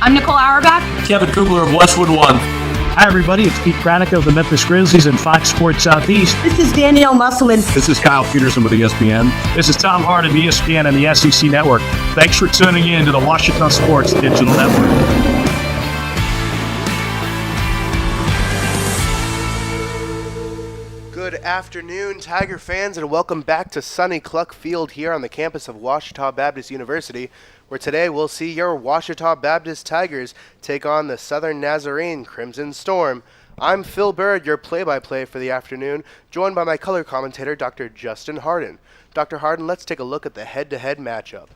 I'm Nicole Auerbach. Kevin Kugler of Westwood One. Hi, everybody. It's Pete Kranick of the Memphis Grizzlies and Fox Sports Southeast. This is Danielle Musselman. This is Kyle Peterson with ESPN. This is Tom Hart of ESPN and the SEC Network. Thanks for tuning in to the Washington Sports Digital Network. Good afternoon, Tiger fans, and welcome back to sunny Cluck Field here on the campus of Washita Baptist University, where today we'll see your Washita Baptist Tigers take on the Southern Nazarene Crimson Storm. I'm Phil Bird, your play-by-play for the afternoon, joined by my color commentator, Dr. Justin Harden. Dr. Harden, let's take a look at the head-to-head matchup.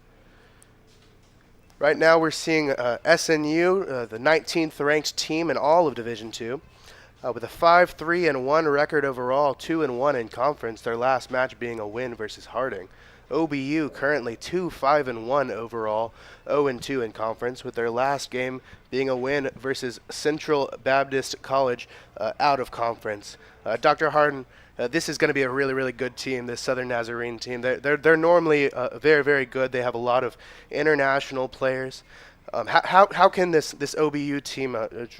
Right now we're seeing SNU, the 19th ranked team in all of Division II. With a 5-3-1 record overall, 2-1 in conference, their last match being a win versus Harding. OBU currently 2-5-1 overall, 0-2 in conference, with their last game being a win versus Central Baptist College out of conference. Dr. Harden, this is going to be a really, really good team, this Southern Nazarene team. They're normally very, very good. They have a lot of international players. How can this OBU team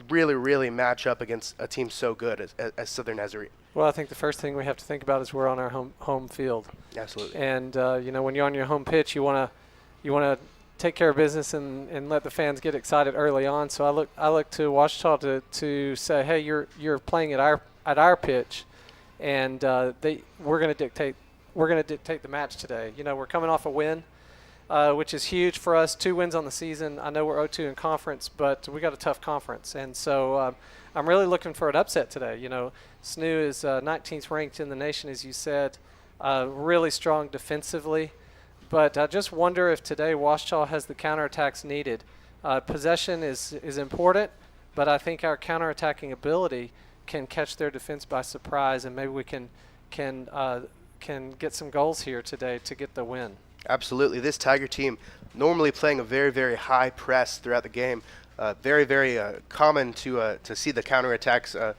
really match up against a team so good as Southern Nazarene? Well, I think the first thing we have to think about is we're on our home field. Absolutely. And when you're on your home pitch, you want to take care of business and let the fans get excited early on. So I look to Washita to say, hey, you're playing at our pitch, and we're going to dictate the match today. We're coming off a win. Which is huge for us. 2 wins on the season. I know we're 0-2 in conference, but we got a tough conference. And so I'm really looking for an upset today. SNU is 19th ranked in the nation, as you said, really strong defensively. But I just wonder if today Washita has the counterattacks needed. Possession is important, but I think our counterattacking ability can catch their defense by surprise, and maybe we can get some goals here today to get the win. Absolutely. This Tiger team normally playing a very, very high press throughout the game. Very, very common to see the counterattacks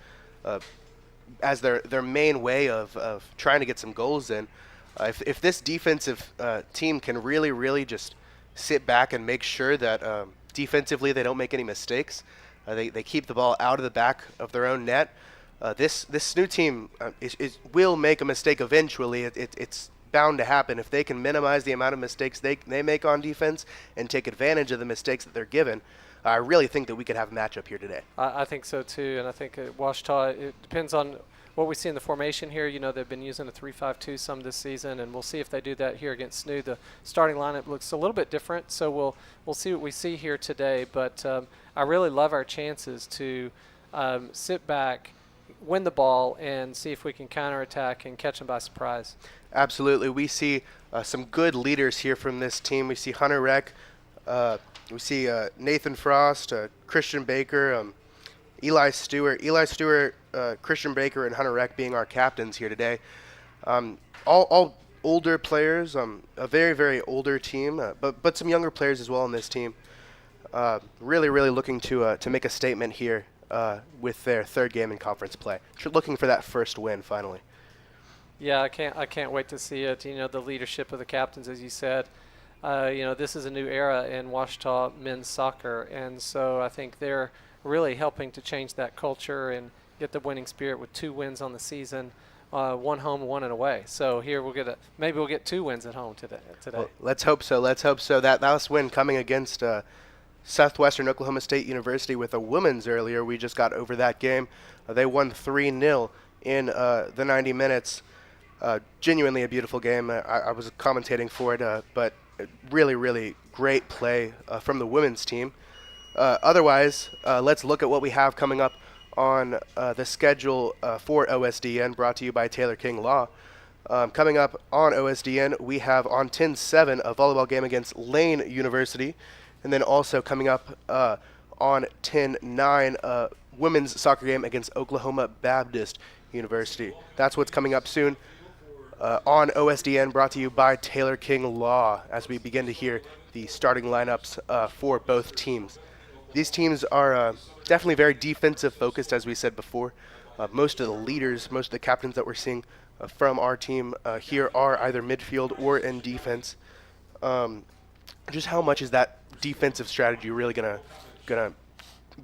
as their main way of trying to get some goals in. If this defensive team can really just sit back and make sure that defensively they don't make any mistakes, they keep the ball out of the back of their own net, this SNU team will make a mistake eventually. It's bound to happen. If they can minimize the amount of mistakes they make on defense and take advantage of the mistakes that they're given, I really think that we could have a matchup here today. I think so too, and I think Washita, it depends on what we see in the formation here. They've been using a 3-5-2 some this season, and we'll see if they do that here against SNU. The starting lineup looks a little bit different, so we'll see what we see here today, but I really love our chances to sit back, win the ball, and see if we can counterattack and catch them by surprise. Absolutely. We see some good leaders here from this team. We see Hunter Reck. We see Nathan Frost, Christian Baker, Eli Stewart. Eli Stewart, Christian Baker, and Hunter Reck being our captains here today. All older players, a very, very older team, but some younger players as well on this team. Really looking to make a statement here with their third game in conference play. Looking for that first win finally. Yeah, I can't wait to see it. The leadership of the captains, as you said. This is a new era in Washita men's soccer, and so I think they're really helping to change that culture and get the winning spirit with 2 wins on the season, 1 home, 1 and away. So here maybe we'll get 2 wins at home today. Well, let's hope so. That last win coming against Southwestern Oklahoma State University with a women's earlier. We just got over that game. They won 3-0 in the 90 minutes. Genuinely a beautiful game. I was commentating for it, but really great play from the women's team. Otherwise, let's look at what we have coming up on the schedule for OSDN, brought to you by Taylor King Law. Coming up on OSDN, we have on 10-7 a volleyball game against Lane University, and then also coming up on 10-9 a women's soccer game against Oklahoma Baptist University. That's what's coming up soon. On OSDN, brought to you by Taylor King Law, as we begin to hear the starting lineups for both teams. These teams are definitely very defensive focused, as we said before. Most of the leaders, most of the captains that we're seeing from our team here are either midfield or in defense. Just how much is that defensive strategy really going to going to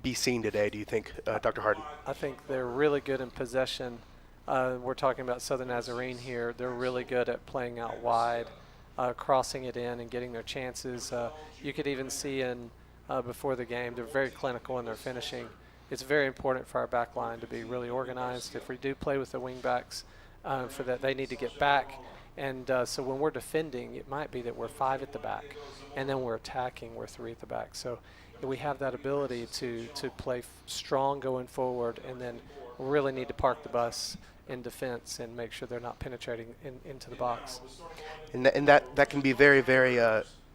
be seen today, do you think, Dr. Harden? I think they're really good in possession. We're talking about Southern Nazarene here. They're really good at playing out wide, crossing it in and getting their chances. You could even see before the game, they're very clinical in their finishing. It's very important for our back line to be really organized. If we do play with the wing backs, for that they need to get back. And so when we're defending, it might be that we're 5 at the back, and then we're attacking, we're 3 at the back. So we have that ability to play strong going forward, and then really need to park the bus in defense and make sure they're not penetrating into the box. And that can be very, very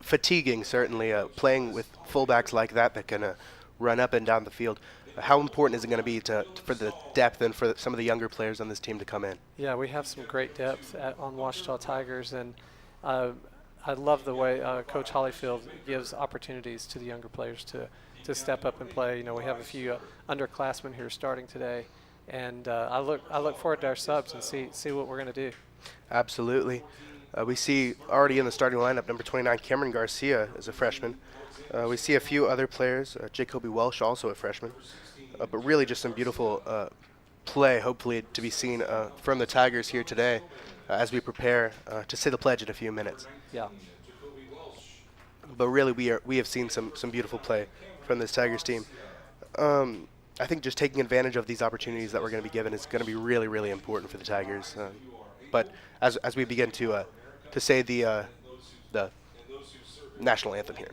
fatiguing, certainly, playing with fullbacks like that can run up and down the field. How important is it going to be for the depth and for some of the younger players on this team to come in? Yeah, we have some great depth on Ouachita Tigers, and I love the way Coach Hollyfield gives opportunities to the younger players to step up and play. You know, we have a few underclassmen here starting today, and I look forward to our subs and see what we're going to do. Absolutely. We see already in the starting lineup, number 29, Cameron Garcia is a freshman. We see a few other players, Jacoby Welsh, also a freshman. But really just some beautiful play, hopefully, to be seen from the Tigers here today as we prepare to say the pledge in a few minutes. Yeah. But really, we have seen some beautiful play from this Tigers team. I think just taking advantage of these opportunities that we're going to be given is going to be really, really important for the Tigers. But as we begin to say the national anthem here.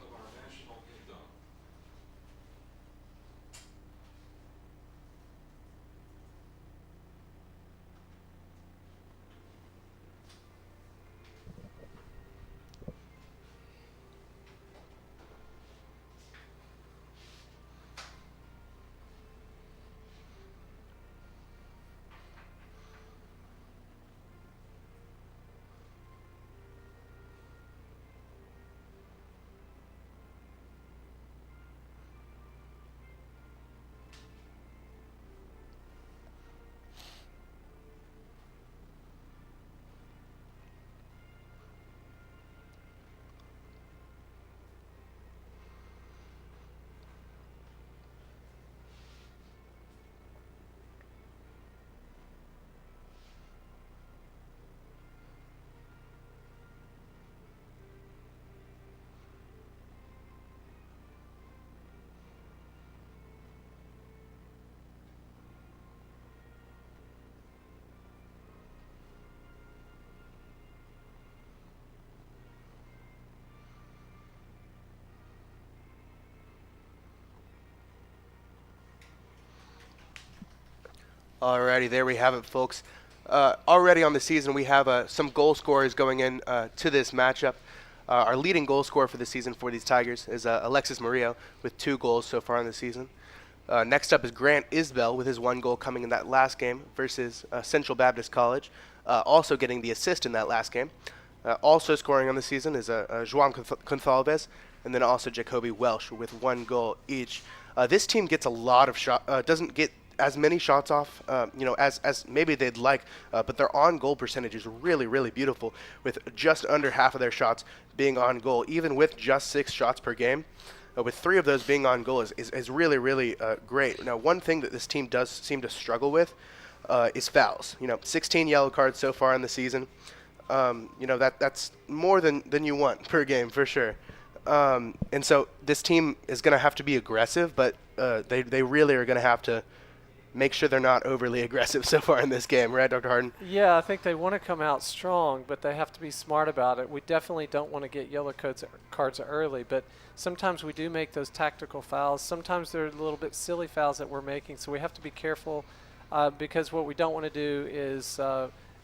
Alrighty, there we have it, folks. Already on the season, we have some goal scorers going in to this matchup. Our leading goal scorer for the season for these Tigers is Alexis Murillo with 2 goals so far in the season. Next up is Grant Isbell with his 1 goal coming in that last game versus Central Baptist College, also getting the assist in that last game. Also scoring on the season is João Gonçalves and then also Jacoby Welsh with 1 goal each. This team gets a lot of doesn't get as many shots off, as maybe they'd like, but their on-goal percentage is really, really beautiful, with just under half of their shots being on goal, even with just 6 shots per game. With 3 of those being on goal is really, really great. Now, one thing that this team does seem to struggle with is fouls. 16 yellow cards so far in the season. That's more than you want per game for sure. And so this team is going to have to be aggressive, but they really are going to have to make sure they're not overly aggressive so far in this game, right, Dr. Harden? Yeah, I think they want to come out strong, but they have to be smart about it. We definitely don't want to get yellow cards early, but sometimes we do make those tactical fouls. Sometimes they're a little bit silly fouls that we're making, so we have to be careful because what we don't want to do is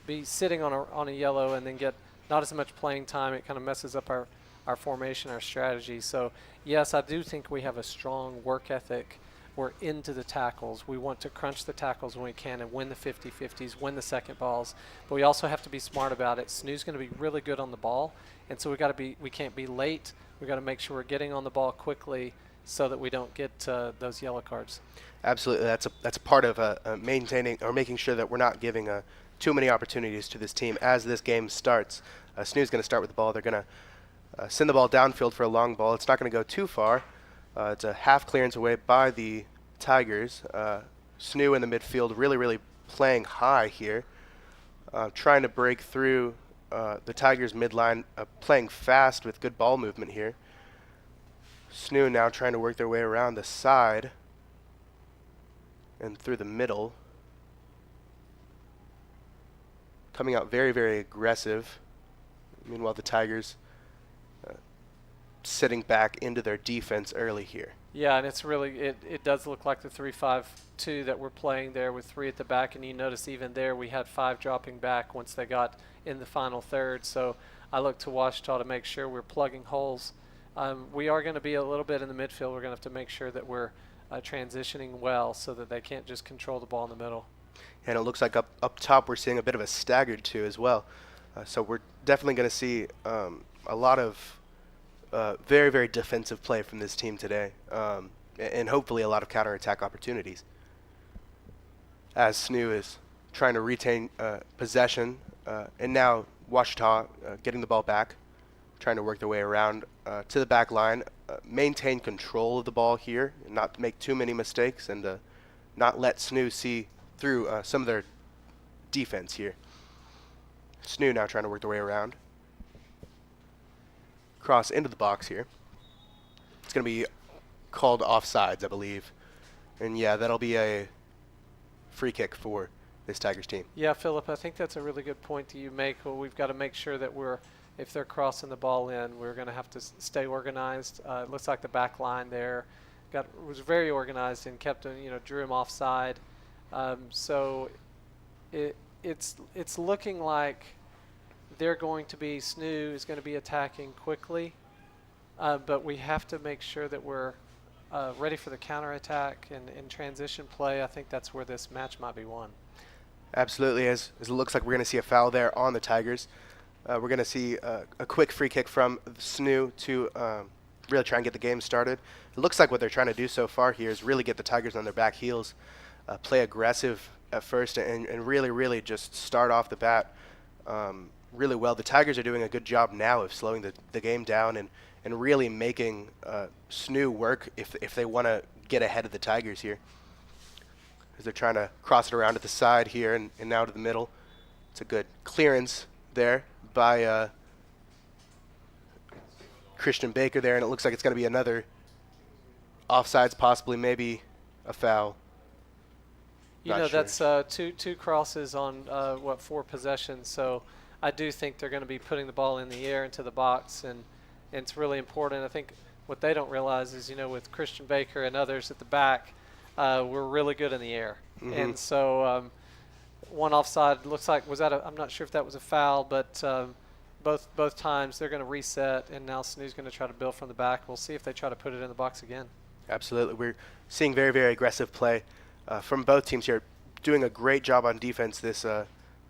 be sitting on a yellow and then get not as much playing time. It kind of messes up our formation, our strategy. So, yes, I do think we have a strong work ethic. We're into the tackles. We want to crunch the tackles when we can and win the 50-50s, win the second balls. But we also have to be smart about it. Snoo's going to be really good on the ball, and so we can't be late. We got to make sure we're getting on the ball quickly so that we don't get those yellow cards. Absolutely, that's a part of maintaining or making sure that we're not giving too many opportunities to this team as this game starts. Snoo's going to start with the ball. They're going to send the ball downfield for a long ball. It's not going to go too far. It's a half clearance away by the Tigers. Snoo in the midfield, really playing high here, trying to break through the Tigers midline, playing fast with good ball movement here. Snoo now trying to work their way around the side and through the middle. Coming out very aggressive. Meanwhile, the Tigers sitting back into their defense early here. Yeah, and it's really, it does look like the 3-5-2 that we're playing there with 3 at the back, and you notice even there we had 5 dropping back once they got in the final third. So I look to Washita to make sure we're plugging holes. We are going to be a little bit in the midfield. We're going to have to make sure that we're transitioning well so that they can't just control the ball in the middle. And it looks like up top we're seeing a bit of a staggered 2 as well. So we're definitely going to see a lot of very defensive play from this team today, and hopefully a lot of counterattack opportunities. As Snoo is trying to retain possession, and now Washita getting the ball back, trying to work their way around to the back line, maintain control of the ball here, and not make too many mistakes, and not let Snoo see through some of their defense here. Snoo now trying to work their way around. Cross into the box here. It's going to be called offsides, I believe. And yeah, that'll be a free kick for this Tigers team. Yeah, Philip, I think that's a really good point that you make. Well, we've got to make sure that if they're crossing the ball in, we're going to have to stay organized. It looks like the back line there was very organized and kept him, drew him offside. So it's looking like they're going to be, Snoo is going to be attacking quickly, but we have to make sure that we're ready for the counterattack and transition play. I think that's where this match might be won. Absolutely, as it looks like we're going to see a foul there on the Tigers. We're going to see a quick free kick from Snoo to really try and get the game started. It looks like what they're trying to do so far here is really get the Tigers on their back heels, play aggressive at first, and really just start off the bat really well. The Tigers are doing a good job now of slowing the game down and really making Snoo work if they want to get ahead of the Tigers here. As they're trying to cross it around at the side here and now to the middle. It's a good clearance there by Christian Baker there, and it looks like it's going to be another offsides, possibly maybe a foul. Not sure. That's two crosses on 4 possessions, so I do think they're going to be putting the ball in the air into the box, and it's really important. I think what they don't realize is, with Christian Baker and others at the back, we're really good in the air. Mm-hmm. And so one offside looks like, I'm not sure if that was a foul, but both times they're going to reset, and now Snoo's going to try to build from the back. We'll see if they try to put it in the box again. Absolutely. We're seeing very aggressive play from both teams here, doing a great job on defense. This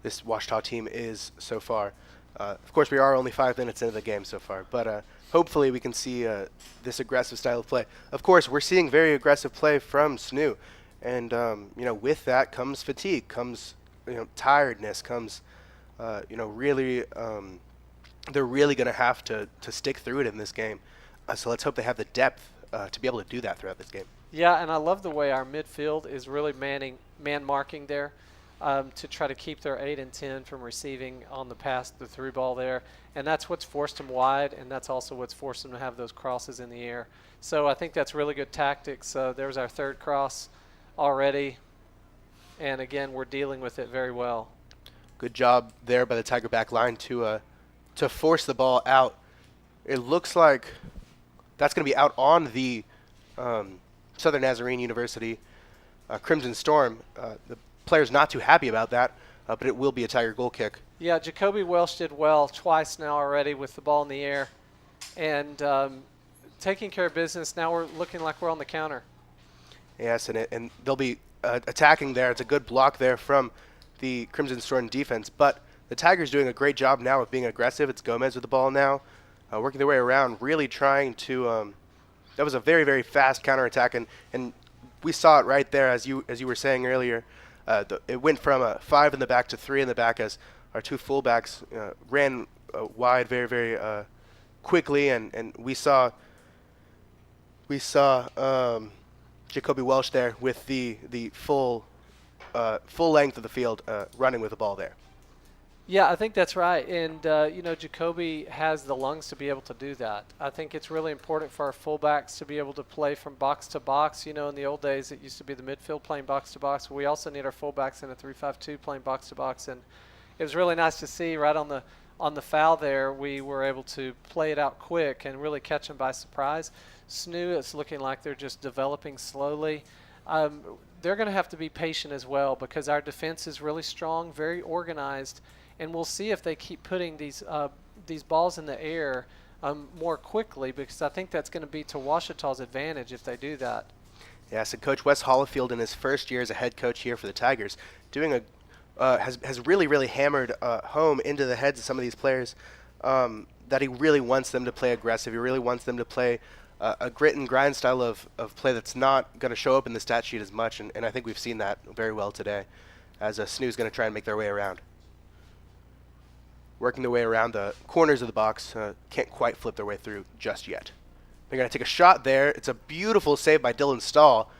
Washita team is so far. Of course, we are only 5 minutes into the game so far, but hopefully we can see this aggressive style of play. Of course, we're seeing very aggressive play from Snoo, and with that comes fatigue, comes tiredness, comes really they're really going to have to stick through it in this game. So let's hope they have the depth to be able to do that throughout this game. Yeah, and I love the way our midfield is really man marking there. To try to keep their 8 and 10 from receiving on the through ball there. And that's what's forced them wide, and that's also what's forced them to have those crosses in the air. So I think that's really good tactics. There's our 3rd cross already, and again, we're dealing with it very well. Good job there by the Tiger back line to force the ball out. It looks like that's going to be out on the Southern Nazarene University Crimson Storm. The player's not too happy about that, but it will be a Tiger goal kick. Yeah, Jacoby Welsh did well twice now already with the ball in the air and taking care of business. Now we're looking like we're on the counter. Yes, and they'll be attacking there. It's a good block there from the Crimson Storm defense, but the Tigers doing a great job now of being aggressive. It's Gomez with the ball now, working their way around, really trying to that was a very fast counterattack, and we saw it right there as you were saying earlier. It went from 5 in the back to 3 in the back as our 2 fullbacks ran wide very quickly, and we saw we saw Jacoby Welsh there with the full length of the field running with the ball there. Yeah, I think that's right. And, Jacoby has the lungs to be able to do that. I think it's really important for our fullbacks to be able to play from box to box. In the old days, it used to be the midfield playing box to box. We also need our fullbacks in a 3-5-2 playing box to box. And it was really nice to see right on the foul there, we were able to play it out quick and really catch them by surprise. SNU, it's looking like they're just developing slowly. They're going to have to be patient as well because our defense is really strong, very organized. And we'll see if they keep putting these balls in the air more quickly, because I think that's going to be to Ouachita's advantage if they do that. Yes, and Coach Wes Hollifield in his first year as a head coach here for the Tigers, has really hammered home into the heads of some of these players that he really wants them to play aggressive. He really wants them to play a grit and grind style of play that's not going to show up in the stat sheet as much, and I think we've seen that very well today, as SNU's going to try and make their way around. Working their way around the corners of the box, can't quite flip their way through just yet. They're going to take a shot there. It's a beautiful save by Dylan Stahl.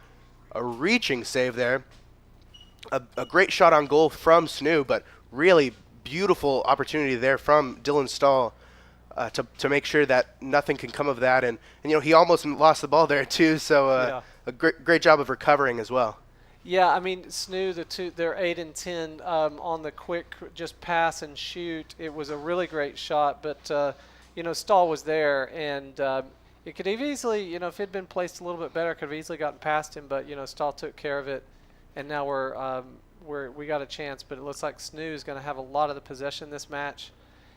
A reaching save there. A great shot on goal from SNU, but really beautiful opportunity there from Dylan Stahl to make sure that nothing can come of that. And he almost lost the ball there too, so a great job of recovering as well. Yeah, I mean, SNU, they're 8 and 10 on the quick just pass and shoot. It was a really great shot, but Stahl was there, and it could have easily, if it had been placed a little bit better, could have easily gotten past him. But Stahl took care of it, and now we got a chance. But it looks like SNU is going to have a lot of the possession this match,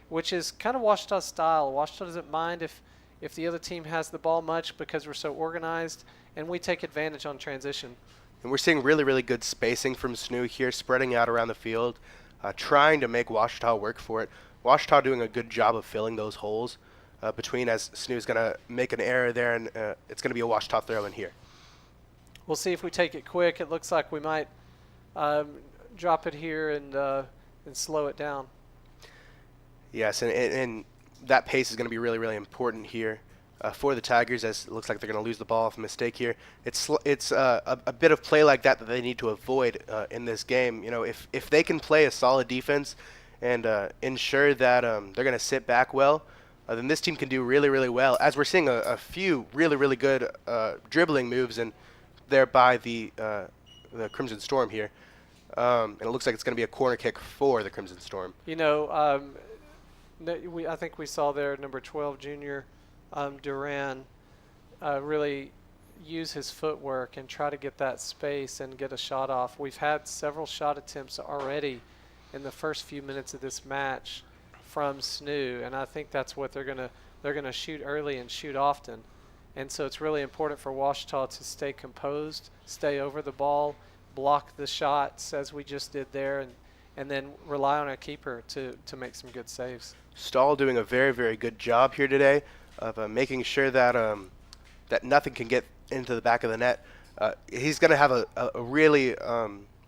which is kind of Ouachita's style. Ouachita doesn't mind if the other team has the ball much because we're so organized, and we take advantage on transition. And we're seeing really good spacing from SNU here, spreading out around the field, trying to make Ouachita work for it. Ouachita doing a good job of filling those holes between, as SNU is going to make an error there, and it's going to be a Ouachita throw in here. We'll see if we take it quick. It looks like we might drop it here and slow it down. Yes, and that pace is going to be really important here for the Tigers, as it looks like they're going to lose the ball off a mistake here. It's a bit of play like that they need to avoid in this game. If they can play a solid defense and ensure that they're going to sit back well, then this team can do really well. As we're seeing a few really good dribbling moves in there by the Crimson Storm here, and it looks like it's going to be a corner kick for the Crimson Storm. I think we saw there number 12 junior. Duran really use his footwork and try to get that space and get a shot off. We've had several shot attempts already in the first few minutes of this match from SNU, and I think that's what they're gonna shoot early and shoot often. And so it's really important for Ouachita to stay composed, stay over the ball, block the shots as we just did there, and then rely on our keeper to make some good saves. Stahl doing a very good job here today of making sure that that nothing can get into the back of the net. He's going to have a really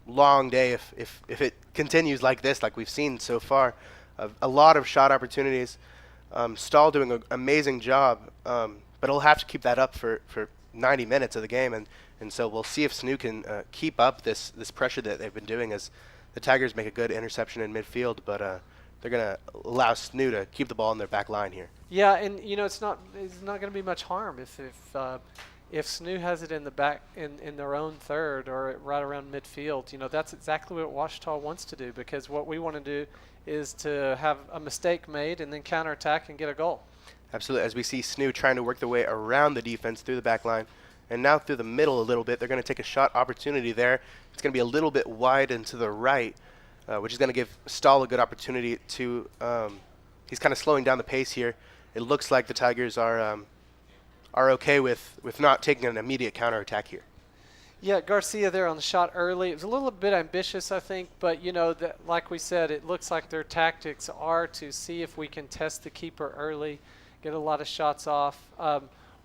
long day if it continues like this, like we've seen so far. A lot of shot opportunities. Stahl doing an amazing job, but he'll have to keep that up for 90 minutes of the game, and so we'll see if SNU can keep up this pressure that they've been doing, as the Tigers make a good interception in midfield, but they're going to allow SNU to keep the ball in their back line here. Yeah, and it's not going to be much harm if SNU has it in the back in their own third or right around midfield. That's exactly what Ouachita wants to do, because what we want to do is to have a mistake made and then counterattack and get a goal. Absolutely. As we see SNU trying to work their way around the defense through the back line and now through the middle a little bit, they're going to take a shot opportunity there. It's going to be a little bit wide and to the right, which is going to give Stahl a good opportunity to he's kind of slowing down the pace here. It looks like the Tigers are okay with not taking an immediate counterattack here. Yeah, Garcia there on the shot early. It was a little bit ambitious, I think, but like we said, it looks like their tactics are to see if we can test the keeper early, get a lot of shots off.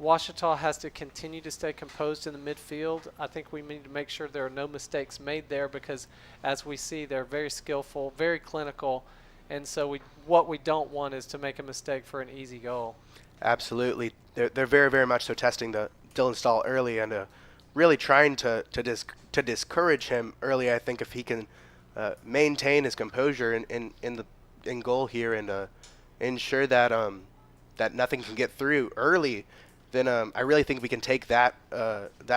Ouachita has to continue to stay composed in the midfield. I think we need to make sure there are no mistakes made there, because as we see, they're very skillful, very clinical, and so what we don't want is to make a mistake for an easy goal. Absolutely. They're very much so testing the Dylan Stahl early and really trying to discourage him early. I think if he can maintain his composure in goal here and ensure that that nothing can get through early, then I really think we can take that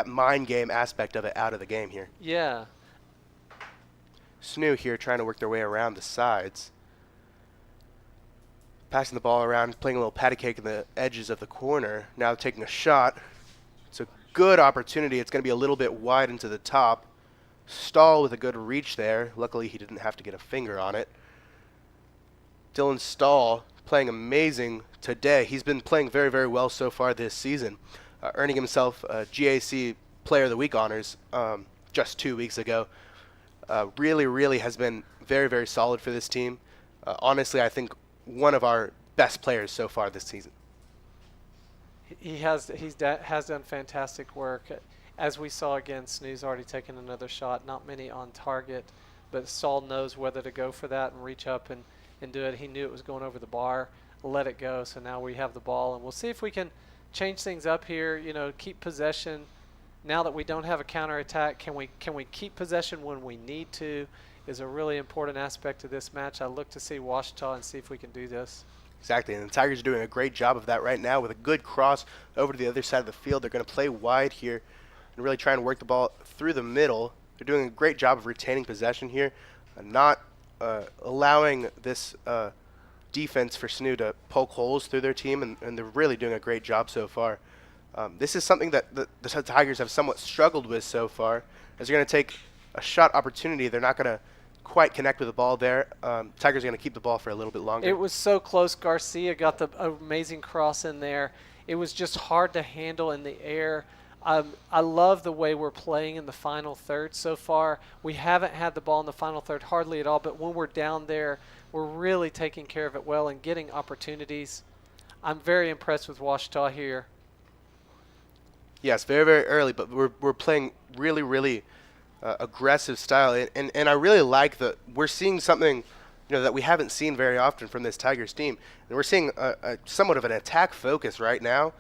mind game aspect of it out of the game here. Yeah. Snoo here trying to work their way around the sides. Passing the ball around, playing a little patty cake in the edges of the corner. Now taking a shot. It's a good opportunity. It's going to be a little bit wide into the top. Stahl with a good reach there. Luckily, he didn't have to get a finger on it. Dylan Stahl playing amazing today. He's been playing very, very well so far this season, earning himself GAC Player of the Week honors just 2 weeks ago. Really has been very, very solid for this team. Honestly, I think one of our best players so far this season. He has done fantastic work. As we saw again, Snoo's already taken another shot. Not many on target, but Stahl knows whether to go for that and reach up and do it. He knew it was going over the bar, let it go. So now we have the ball, and we'll see if we can change things up here. You know, keep possession. Now that we don't have a counterattack, can we keep possession when we need to? Is a really important aspect of this match. I look to see Washita and see if we can do this. Exactly, and the Tigers are doing a great job of that right now with a good cross over to the other side of the field. They're going to play wide here and really try and work the ball through the middle. They're doing a great job of retaining possession here, and not allowing this defense for Snoo to poke holes through their team, and they're really doing a great job so far. This is something that the Tigers have somewhat struggled with so far, as they're going to take a shot opportunity. They're not going to quite connect with the ball there. Tigers are going to keep the ball for a little bit longer. It was so close. Garcia got the amazing cross in there. It was just hard to handle in the air. I love the way we're playing in the final third so far. We haven't had the ball in the final third hardly at all, but when we're down there, we're really taking care of it well and getting opportunities. I'm very impressed with Washita here. Yes, very, very early, but we're playing really aggressive style, and I really like that we're seeing something, that we haven't seen very often from this Tigers team. And we're seeing a somewhat of an attack focus right now.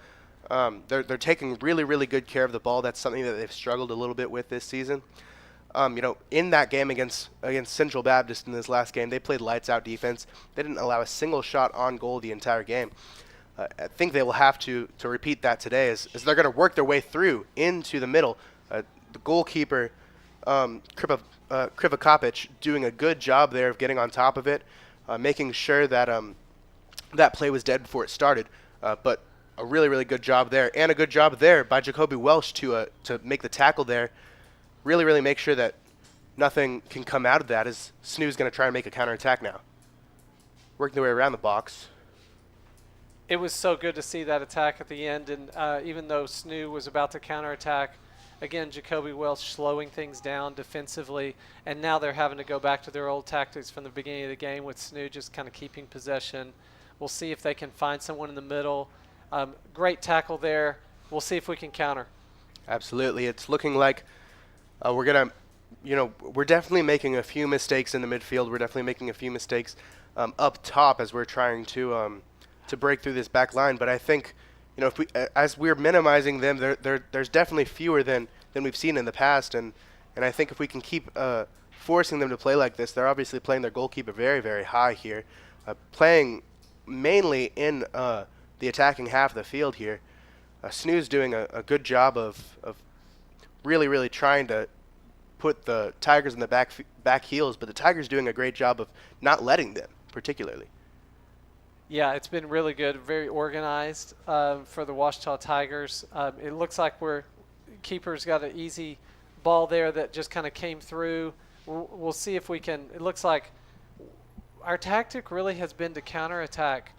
They're taking really good care of the ball. That's something that they've struggled a little bit with this season. In that game against Central Baptist in this last game, they played lights out defense. They didn't allow a single shot on goal the entire game. I think they will have to repeat that today as they're going to work their way through into the middle. The goalkeeper, Krivokapic, doing a good job there of getting on top of it, making sure that that play was dead before it started. But a really good job there, and a good job there by Jacoby Welsh to make the tackle there. Really make sure that nothing can come out of that, as Snoo's going to try and make a counterattack now. Working their way around the box. It was so good to see that attack at the end, and even though Snoo was about to counterattack, again, Jacoby Welsh slowing things down defensively, and now they're having to go back to their old tactics from the beginning of the game with Snoo just kind of keeping possession. We'll see if they can find someone in the middle. Great tackle there. We'll see if we can counter. Absolutely. It's looking like we're going to, we're definitely making a few mistakes in the midfield. We're definitely making a few mistakes up top as we're trying to break through this back line. But I think, if we, as we're minimizing them, there's definitely fewer than we've seen in the past. And I think if we can keep forcing them to play like this, they're obviously playing their goalkeeper very high here, playing mainly in the attacking half of the field here. Snoo's doing a good job of really trying to put the Tigers in the back heels, but the Tigers doing a great job of not letting them, particularly. Yeah, it's been really good, very organized for the Washita Tigers. It looks like keeper's got an easy ball there that just kind of came through. We'll see if we can. It looks like our tactic really has been to counterattack,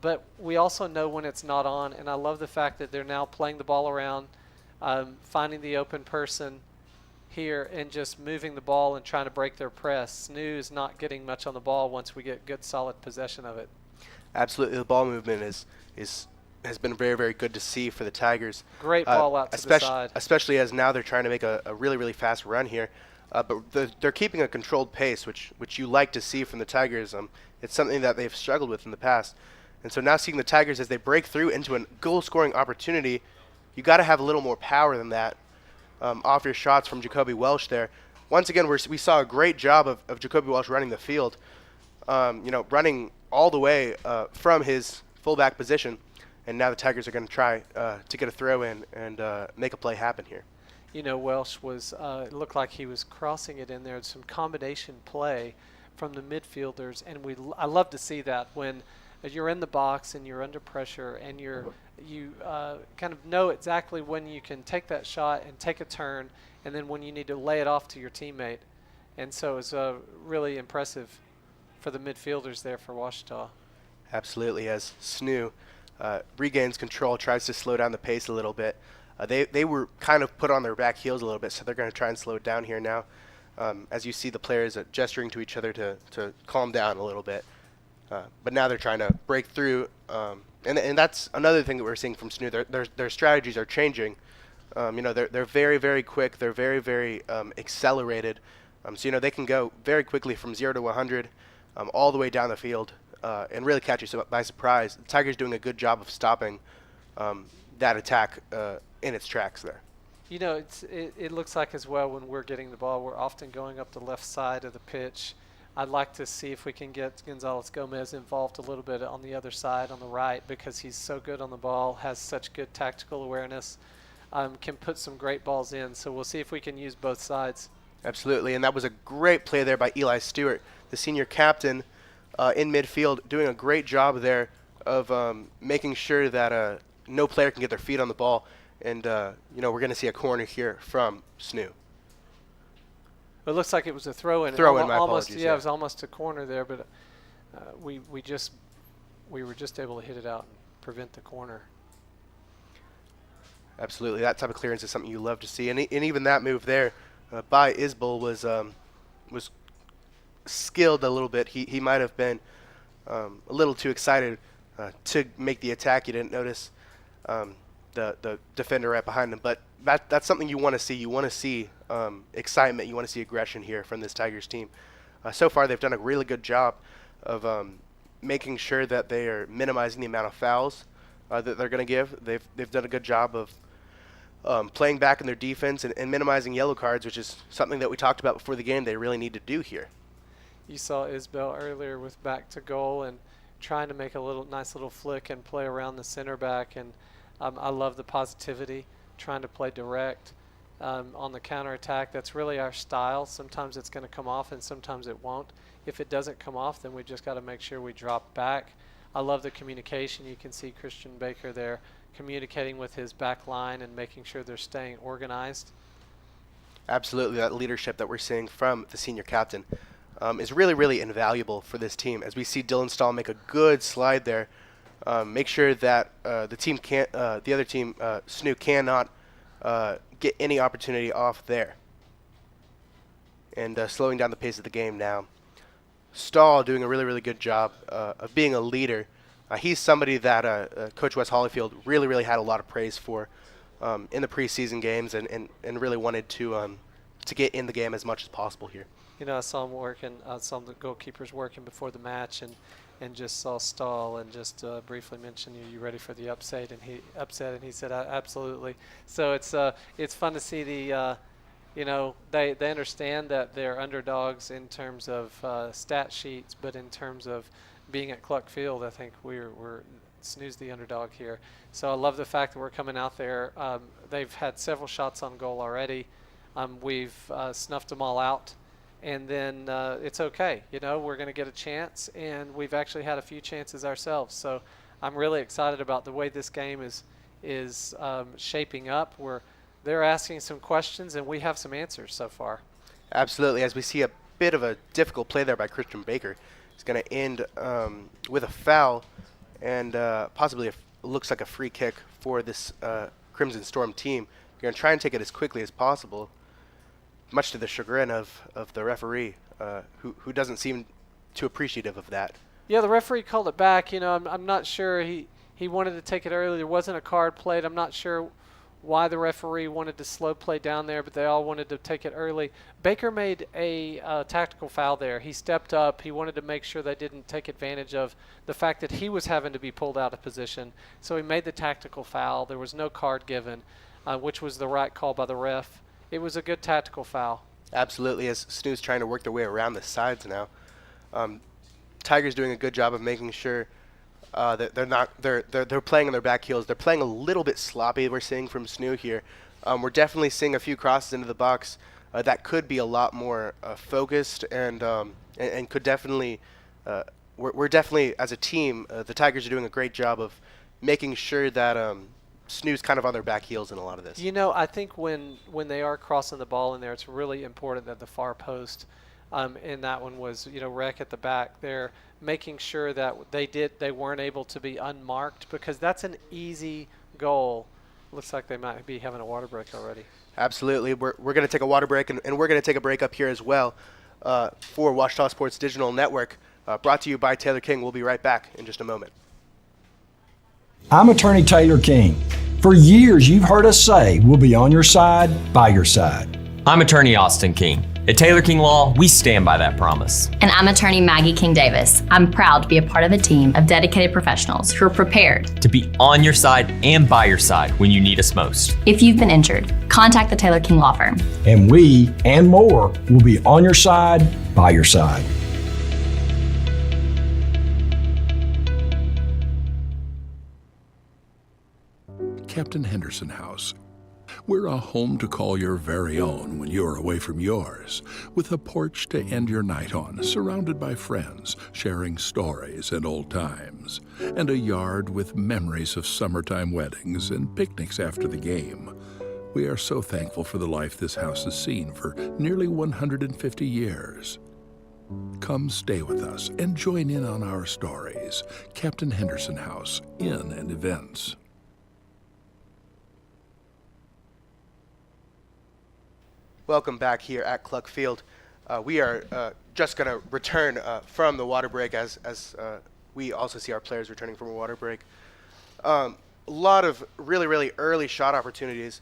but we also know when it's not on, and I love the fact that they're now playing the ball around, finding the open person here and just moving the ball and trying to break their press. Snoo is not getting much on the ball once we get good solid possession of it. Absolutely, the ball movement has been very good to see for the Tigers. Great ball out to the side. Especially as now they're trying to make a really fast run here. But they're keeping a controlled pace, which you like to see from the Tigers. It's something that they've struggled with in the past. And so now seeing the Tigers as they break through into a goal-scoring opportunity, You got to have a little more power than that off your shots from Jacoby Welsh there. Once again, we saw a great job of Jacoby Welsh running the field, running all the way from his fullback position. And now the Tigers are going to try to get a throw in and make a play happen here. Welsh was it looked like he was crossing it in there. Some combination play from the midfielders, and I love to see that when you're in the box and you're under pressure and you kind of know exactly when you can take that shot and take a turn, and then when you need to lay it off to your teammate. And so it's really impressive for the midfielders there for Ouachita. Absolutely, as Snoo regains control, tries to slow down the pace a little bit. They were kind of put on their back heels a little bit, so they're going to try and slow it down here now. As you see the players gesturing to each other to calm down a little bit. But now they're trying to break through, and that's another thing that we're seeing from Snoo. Their strategies are changing. They're very, very quick. They're very, very accelerated. So they can go very quickly from 0 to 100 all the way down the field and really catch you by surprise. The Tigers doing a good job of stopping that attack in its tracks there. It looks like as well when we're getting the ball, we're often going up the left side of the pitch. I'd like to see if we can get Gonzalez Gomez involved a little bit on the other side, on the right, because he's so good on the ball, has such good tactical awareness, can put some great balls in. So we'll see if we can use both sides. Absolutely, and that was a great play there by Eli Stewart, the senior captain in midfield, doing a great job there of making sure that no player can get their feet on the ball. And, we're going to see a corner here from Snoo. It looks like it was a throw-in. Throw-in, my almost, apologies. Yeah, it was almost a corner there, but we were just able to hit it out and prevent the corner. Absolutely. That type of clearance is something you love to see. And even that move there by Isbell was skilled a little bit. He might have been a little too excited to make the attack. You didn't notice the defender right behind him. But that's something you want to see. You want to see excitement. You want to see aggression here from this Tigers team. So far, they've done a really good job of making sure that they are minimizing the amount of fouls that they're going to give. They've done a good job of playing back in their defense and minimizing yellow cards, which is something that we talked about before the game they really need to do here. You saw Isbell earlier with back to goal and trying to make a nice little flick and play around the center back. And I love the positivity, trying to play direct on the counterattack. That's really our style. Sometimes it's going to come off and sometimes it won't. If it doesn't come off, then we just got to make sure we drop back. I love the communication. You can see Christian Baker there communicating with his back line and making sure they're staying organized. Absolutely. That leadership that we're seeing from the senior captain is really, really invaluable for this team. As we see Dylan Stahl make a good slide there, make sure that the other team, Snoo, cannot get any opportunity off there. And slowing down the pace of the game now. Stahl doing a really, really good job of being a leader. He's somebody that Coach Wes Hollyfield really, really had a lot of praise for in the preseason games and really wanted to get in the game as much as possible here. I saw him working. I saw the goalkeepers working before the match and just saw Stahl and just briefly mentioned, you ready for the upset? And he said, absolutely. So it's fun to see the they understand that they're underdogs in terms of stat sheets, but in terms of being at Cluck Field, I think we're Snoo's the underdog here. So I love the fact that we're coming out there. They've had several shots on goal already. We've snuffed them all out. And then it's okay. We're going to get a chance, and we've actually had a few chances ourselves. So I'm really excited about the way this game is shaping up. They're asking some questions, and we have some answers so far. Absolutely. As we see a bit of a difficult play there by Christian Baker. It's going to end with a foul and possibly looks like a free kick for this Crimson Storm team. You're going to try and take it as quickly as possible, much to the chagrin of the referee, who doesn't seem too appreciative of that. Yeah, the referee called it back. I'm not sure he wanted to take it early. There wasn't a card played. I'm not sure why the referee wanted to slow play down there, but they all wanted to take it early. Baker made a tactical foul there. He stepped up. He wanted to make sure they didn't take advantage of the fact that he was having to be pulled out of position. So he made the tactical foul. There was no card given, which was the right call by the ref. It was a good tactical foul. Absolutely, as SNU's trying to work their way around the sides now. Tigers doing a good job of making sure that they're playing on their back heels. They're playing a little bit sloppy. We're seeing from SNU here. We're definitely seeing a few crosses into the box that could be a lot more focused and could definitely. We're definitely, as a team, the Tigers are doing a great job of making sure that SNU's kind of on their back heels in a lot of this. You know, I think when they are crossing the ball in there, it's really important that the far post. And that one was, Rec at the back there, making sure that they weren't able to be unmarked, because that's an easy goal. Looks like they might be having a water break already. Absolutely. We're going to take a water break, and we're going to take a break up here as well for Washita Sports Digital Network, brought to you by Taylor King. We'll be right back in just a moment. I'm attorney Taylor King. For years, you've heard us say we'll be on your side, by your side. I'm attorney Austin King. At Taylor King Law, we stand by that promise. And I'm attorney Maggie King Davis. I'm proud to be a part of a team of dedicated professionals who are prepared to be on your side and by your side when you need us most. If you've been injured, contact the Taylor King Law Firm. And we, and more, will be on your side, by your side. Captain Henderson House. We're a home to call your very own when you're away from yours, with a porch to end your night on, surrounded by friends, sharing stories and old times, and a yard with memories of summertime weddings and picnics after the game. We are so thankful for the life this house has seen for nearly 150 years. Come stay with us and join in on our stories. Captain Henderson House, Inn and Events. Welcome back here at Cluck Field. We are just going to return from the water break as we also see our players returning from a water break. A lot of really, really early shot opportunities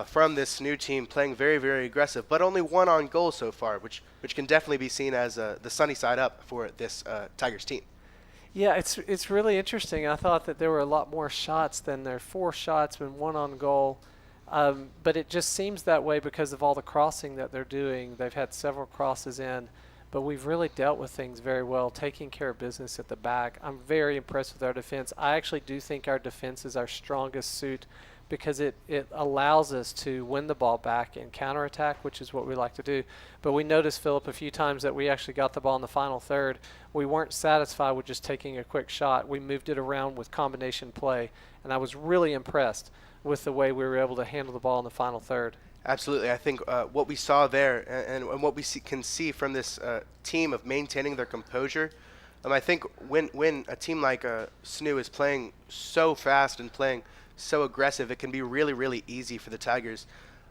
from this new team, playing very, very aggressive, but only one on goal so far, which can definitely be seen as the sunny side up for this Tigers team. Yeah, it's really interesting. I thought that there were a lot more shots than there. 4 shots and 1 on goal. But it just seems that way because of all the crossing that they're doing. They've had several crosses in, but we've really dealt with things very well, taking care of business at the back. I'm very impressed with our defense. I actually do think our defense is our strongest suit because it allows us to win the ball back and counterattack, which is what we like to do. But we noticed, Philip, a few times that we actually got the ball in the final third. We weren't satisfied with just taking a quick shot. We moved it around with combination play, and I was really impressed with the way we were able to handle the ball in the final third. Absolutely. I think what we saw there and what we can see from this team of maintaining their composure, I think when a team like SNU is playing so fast and playing so aggressive, it can be really, really easy for the Tigers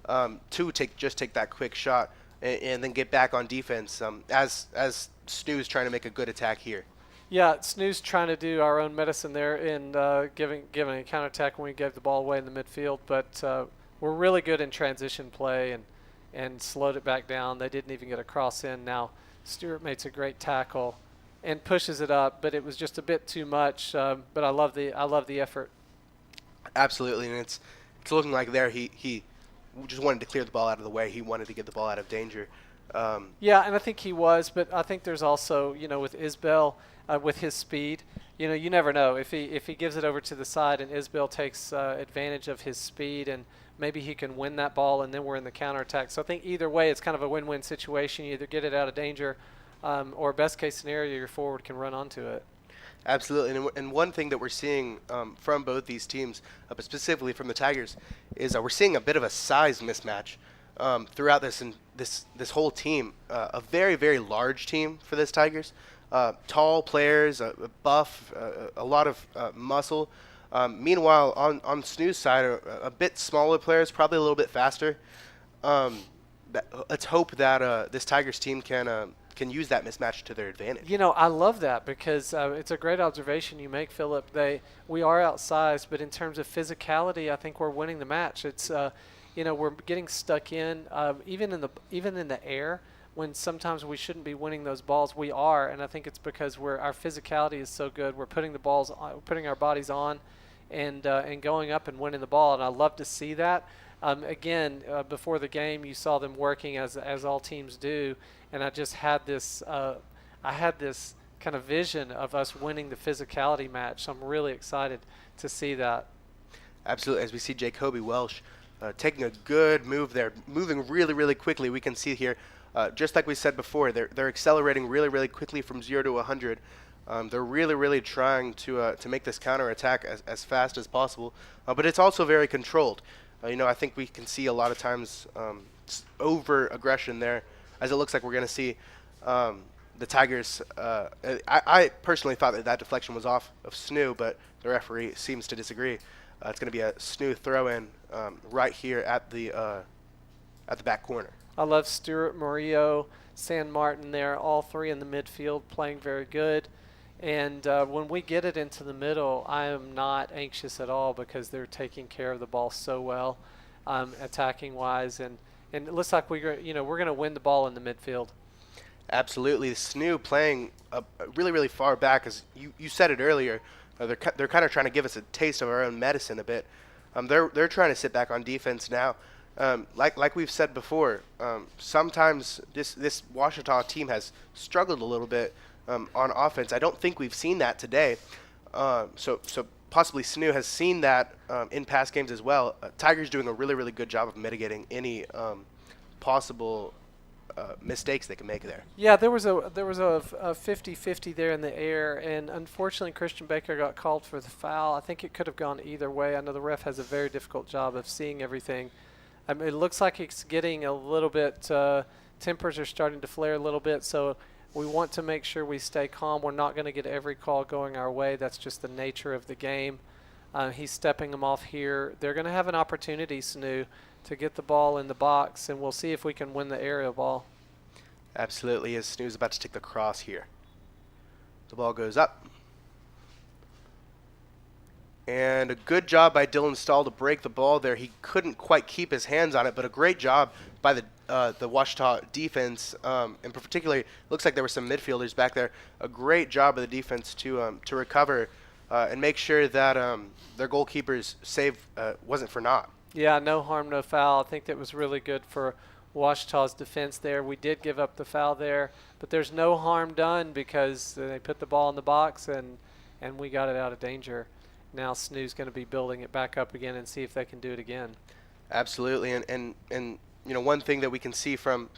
to take that quick shot and then get back on defense as SNU is trying to make a good attack here. Yeah, SNU's trying to do our own medicine there in giving a counterattack when we gave the ball away in the midfield, but we're really good in transition play and slowed it back down. They didn't even get a cross in. Now Stewart makes a great tackle and pushes it up, but it was just a bit too much. But I love the effort. Absolutely, and it's looking like there he just wanted to clear the ball out of the way. He wanted to get the ball out of danger. Yeah, and I think he was, but I think there's also, with Isbell, with his speed, you never know. If he gives it over to the side and Isbell takes advantage of his speed, and maybe he can win that ball, and then we're in the counterattack. So I think either way, it's kind of a win-win situation. You either get it out of danger, or best case scenario, your forward can run onto it. Absolutely, and one thing that we're seeing from both these teams, but specifically from the Tigers, is we're seeing a bit of a size mismatch throughout this whole team. A very, very large team for this Tigers. Tall players, buff, a lot of muscle. Meanwhile, on SNU's side, a bit smaller players, probably a little bit faster. Let's hope that this Tigers team can can use that mismatch to their advantage. You know, I love that because it's a great observation you make, Philip. We are outsized, but in terms of physicality, I think we're winning the match. It's we're getting stuck in even in the air when sometimes we shouldn't be winning those balls. We are, and I think it's because our physicality is so good. We're putting putting our bodies on, and going up and winning the ball. And I love to see that. Before the game, you saw them working as all teams do, and I just had this kind of vision of us winning the physicality match. So I'm really excited to see that. Absolutely. As we see Jacoby Welsh taking a good move there, moving really, really quickly. We can see here, just like we said before, they're accelerating really, really quickly from 0 to 100. They're really, really trying to make this counterattack as fast as possible, but it's also very controlled. I think we can see a lot of times over aggression there, as it looks like we're going to see the Tigers. I personally thought that deflection was off of Snoo, but the referee seems to disagree. It's going to be a Snoo throw-in right here at the back corner. I love Stewart, Murillo, San Martin there, all three in the midfield playing very good. And when we get it into the middle, I am not anxious at all because they're taking care of the ball so well, attacking-wise. And it looks like we're going to win the ball in the midfield. Absolutely. Snoo playing really, really far back. As you said it earlier, they're kind of trying to give us a taste of our own medicine a bit. They're trying to sit back on defense now. Like we've said before, sometimes this Ouachita team has struggled a little bit on offense. I don't think we've seen that today. So possibly Snoo has seen that in past games as well. Tigers doing a really, really good job of mitigating any possible mistakes they can make there. Yeah, there was a 50-50 there in the air, and unfortunately Christian Baker got called for the foul. I think it could have gone either way. I know the ref has a very difficult job of seeing everything. It looks like it's getting a little bit, tempers are starting to flare a little bit, so we want to make sure we stay calm. We're not going to get every call going our way. That's just the nature of the game. He's stepping them off here. They're going to have an opportunity, Snoo, to get the ball in the box, and we'll see if we can win the aerial ball. Absolutely, as Snoo's about to take the cross here. The ball goes up. And a good job by Dylan Stahl to break the ball there. He couldn't quite keep his hands on it, but a great job by the Ouachita defense. And particularly, looks like there were some midfielders back there. A great job of the defense to recover and make sure that their goalkeeper's save wasn't for naught. Yeah, no harm, no foul. I think that was really good for Ouachita's defense there. We did give up the foul there, but there's no harm done because they put the ball in the box and we got it out of danger. Now Snoo's going to be building it back up again and see if they can do it again. Absolutely, and one thing that we can see from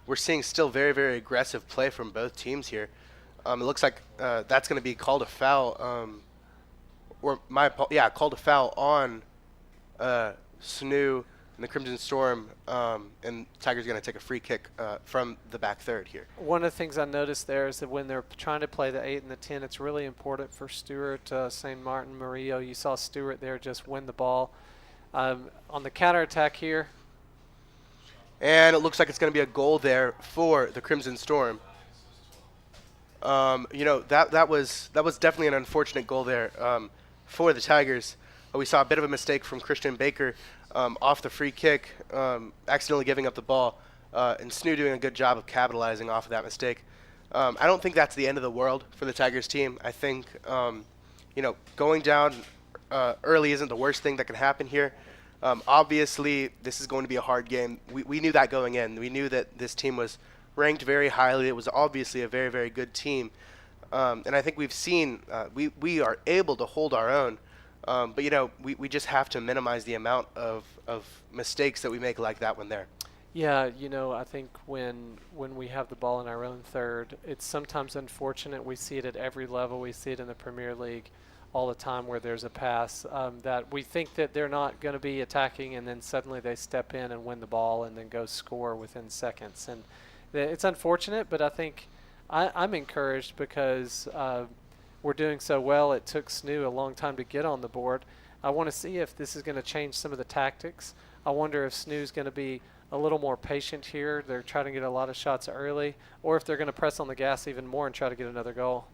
we're seeing still very, very aggressive play from both teams here. It looks like that's going to be called a foul, called a foul on Snoo and the Crimson Storm, and Tigers are going to take a free kick from the back third here. One of the things I noticed there is that when they're trying to play the 8 and the 10, it's really important for Stewart, St. Martin, Murillo. You saw Stewart there just win the ball. On the counterattack here. And it looks like it's going to be a goal there for the Crimson Storm. That was definitely an unfortunate goal there for the Tigers. We saw a bit of a mistake from Christian Baker off the free kick, accidentally giving up the ball, and Snoo doing a good job of capitalizing off of that mistake. I don't think that's the end of the world for the Tigers team. I think going down early isn't the worst thing that can happen here. Obviously, this is going to be a hard game. We knew that going in. We knew that this team was ranked very highly. It was obviously a very, very good team. And I think we've seen we are able to hold our own. But we just have to minimize the amount of mistakes that we make like that one there. Yeah, I think when we have the ball in our own third, it's sometimes unfortunate. We see it at every level. We see it in the Premier League all the time where there's a pass that we think that they're not going to be attacking, and then suddenly they step in and win the ball and then go score within seconds. And it's unfortunate, but I think I'm encouraged because we're doing so well. It took Snoo a long time to get on the board. I want to see if this is going to change some of the tactics. I wonder if Snoo's going to be a little more patient here. They're trying to get a lot of shots early, or if they're going to press on the gas even more and try to get another goal.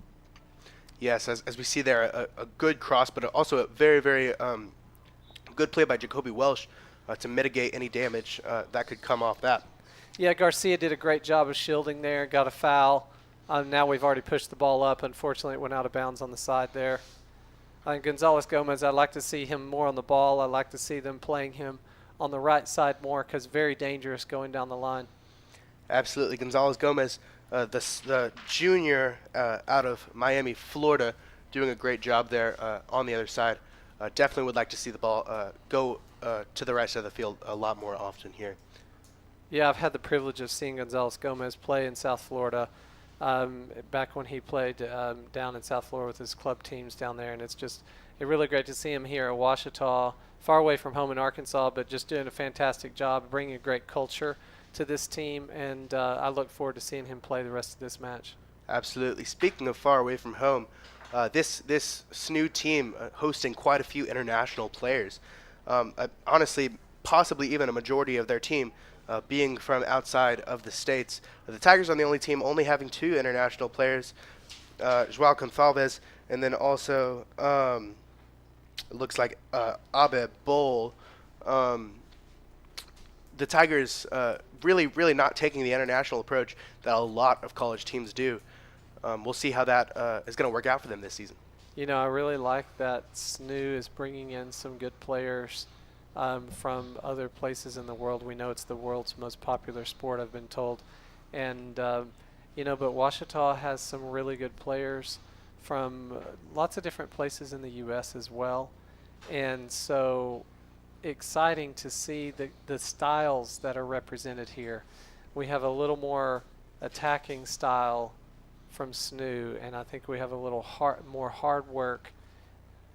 Yes, as we see there, a good cross, but also a very, very good play by Jacoby Welsh to mitigate any damage that could come off that. Yeah, Garcia did a great job of shielding there, got a foul. Now we've already pushed the ball up. Unfortunately, it went out of bounds on the side there. I think Gonzalez Gomez, I'd like to see him more on the ball. I'd like to see them playing him on the right side more because very dangerous going down the line. Absolutely. Gonzalez Gomez, the junior out of Miami, Florida, doing a great job there on the other side. Definitely would like to see the ball go to the right side of the field a lot more often here. Yeah, I've had the privilege of seeing Gonzalez Gomez play in South Florida back when he played down in South Florida with his club teams down there, and it's really great to see him here at Ouachita, far away from home in Arkansas, but just doing a fantastic job, bringing a great culture to this team, and I look forward to seeing him play the rest of this match. Absolutely. Speaking of far away from home, this SNU team hosting quite a few international players. Honestly, possibly even a majority of their team being from outside of the States. The Tigers are the only team only having 2 international players, Joao Gonçalves, and then also it looks like Abe Bowl. The Tigers really not taking the international approach that a lot of college teams do. We'll see how that is going to work out for them this season. You know, I really like that SNU is bringing in some good players from other places in the world. We know it's the world's most popular sport, I've been told. And, you know, but Ouachita has some really good players from lots of different places in the U.S. as well. And so exciting to see the styles that are represented here. We have a little more attacking style from SNU, and I think we have a little more hard work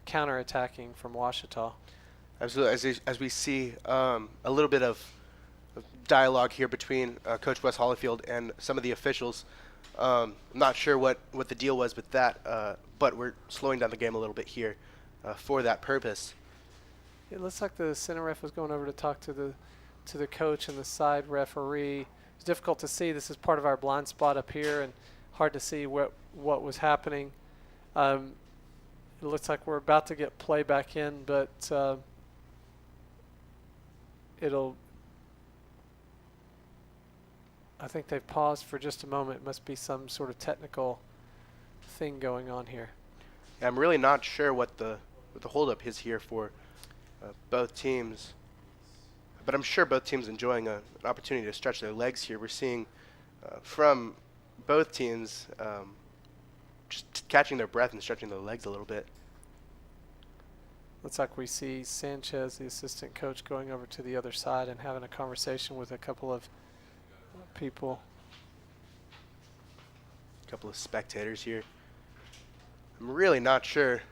counter-attacking from Ouachita. Absolutely. As we see a little bit of dialogue here between Coach Wes Hollifield and some of the officials. I'm not sure what the deal was with that, but we're slowing down the game a little bit here for that purpose. It looks like the center ref was going over to talk to the coach and the side referee. It's difficult to see. This is part of our blind spot up here, and hard to see what was happening. It looks like we're about to get play back in, but I think they've paused for just a moment. It must be some sort of technical thing going on here. Yeah, I'm really not sure what the holdup is here for both teams, but I'm sure both teams enjoying an opportunity to stretch their legs here. We're seeing from both teams just catching their breath and stretching their legs a little bit. Looks like we see Sanchez, the assistant coach, going over to the other side and having a conversation with a couple of people. A couple of spectators here. I'm really not sure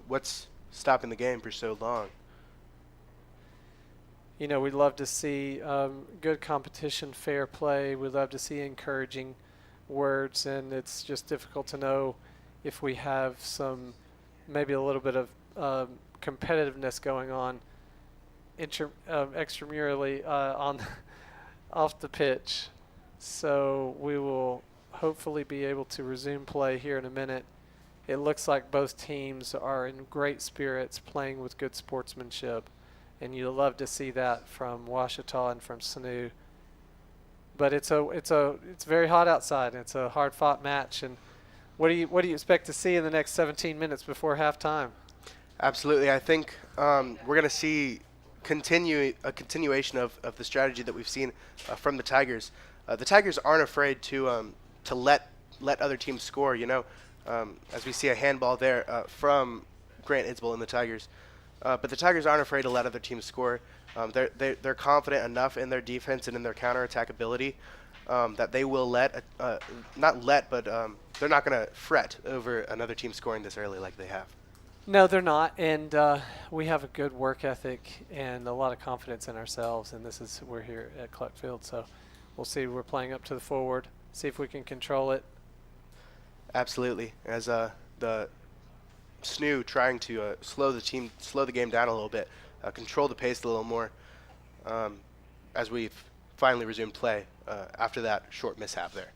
what's stopping the game for so long. You know, we'd love to see good competition, fair play. We'd love to see encouraging words, and it's just difficult to know if we have maybe a little bit of competitiveness going on extramurally off the pitch. So we will hopefully be able to resume play here in a minute. It looks like both teams are in great spirits, playing with good sportsmanship, and you'll love to see that from Ouachita and from SNU. But it's very hot outside. It's a hard-fought match, and what do you expect to see in the next 17 minutes before halftime? Absolutely, I think we're going to see a continuation of the strategy that we've seen from the Tigers. The Tigers aren't afraid to let other teams score. You know, as we see a handball there from Grant Idsbell and the Tigers. But the Tigers aren't afraid to let other teams score. They're confident enough in their defense and in their counterattack ability that they will they're not going to fret over another team scoring this early like they have. No, they're not, and we have a good work ethic and a lot of confidence in ourselves, and we're here at Clark Field, so we'll see. We're playing up to the forward, see if we can control it. Absolutely, as the SNU trying to slow the game down a little bit, control the pace a little more. as we've finally resumed play after that short mishap there.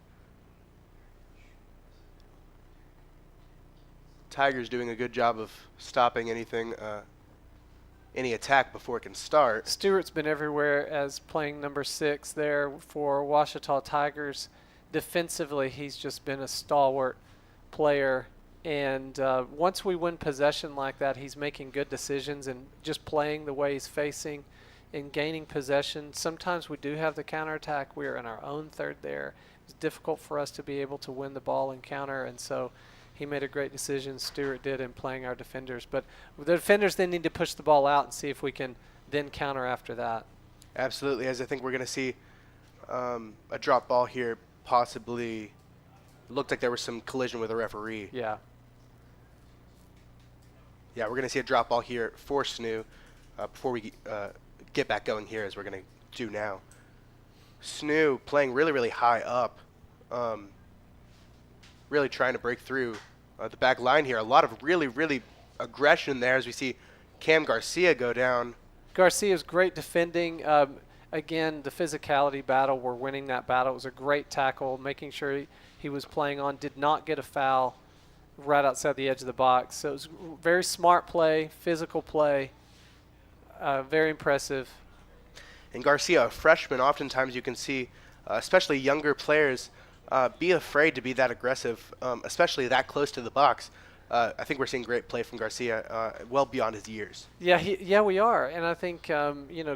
Tigers doing a good job of stopping any attack before it can start. Stewart's been everywhere as playing number 6 there for Ouachita Tigers. Defensively, he's just been a stalwart player. And once we win possession like that, he's making good decisions and just playing the way he's facing and gaining possession. Sometimes we do have the counterattack. We are in our own third there. It's difficult for us to be able to win the ball and counter, and so he made a great decision, Stewart did, in playing our defenders. But the defenders then need to push the ball out and see if we can then counter after that. Absolutely, as I think we're going to see a drop ball here, possibly. It looked like there was some collision with a referee. Yeah. Yeah, we're going to see a drop ball here for Snoo before we get back going here, as we're going to do now. Snoo playing really, really high up, really trying to break through the back line here. A lot of really, really aggression there as we see Cam Garcia go down. Garcia's great defending. Again, the physicality battle, we're winning that battle. It was a great tackle, making sure he was playing on, did not get a foul right outside the edge of the box. So it was very smart play, physical play, very impressive. And Garcia, a freshman, oftentimes you can see, especially younger players, be afraid to be that aggressive, especially that close to the box. I think we're seeing great play from Garcia, well beyond his years. Yeah, we are, and I think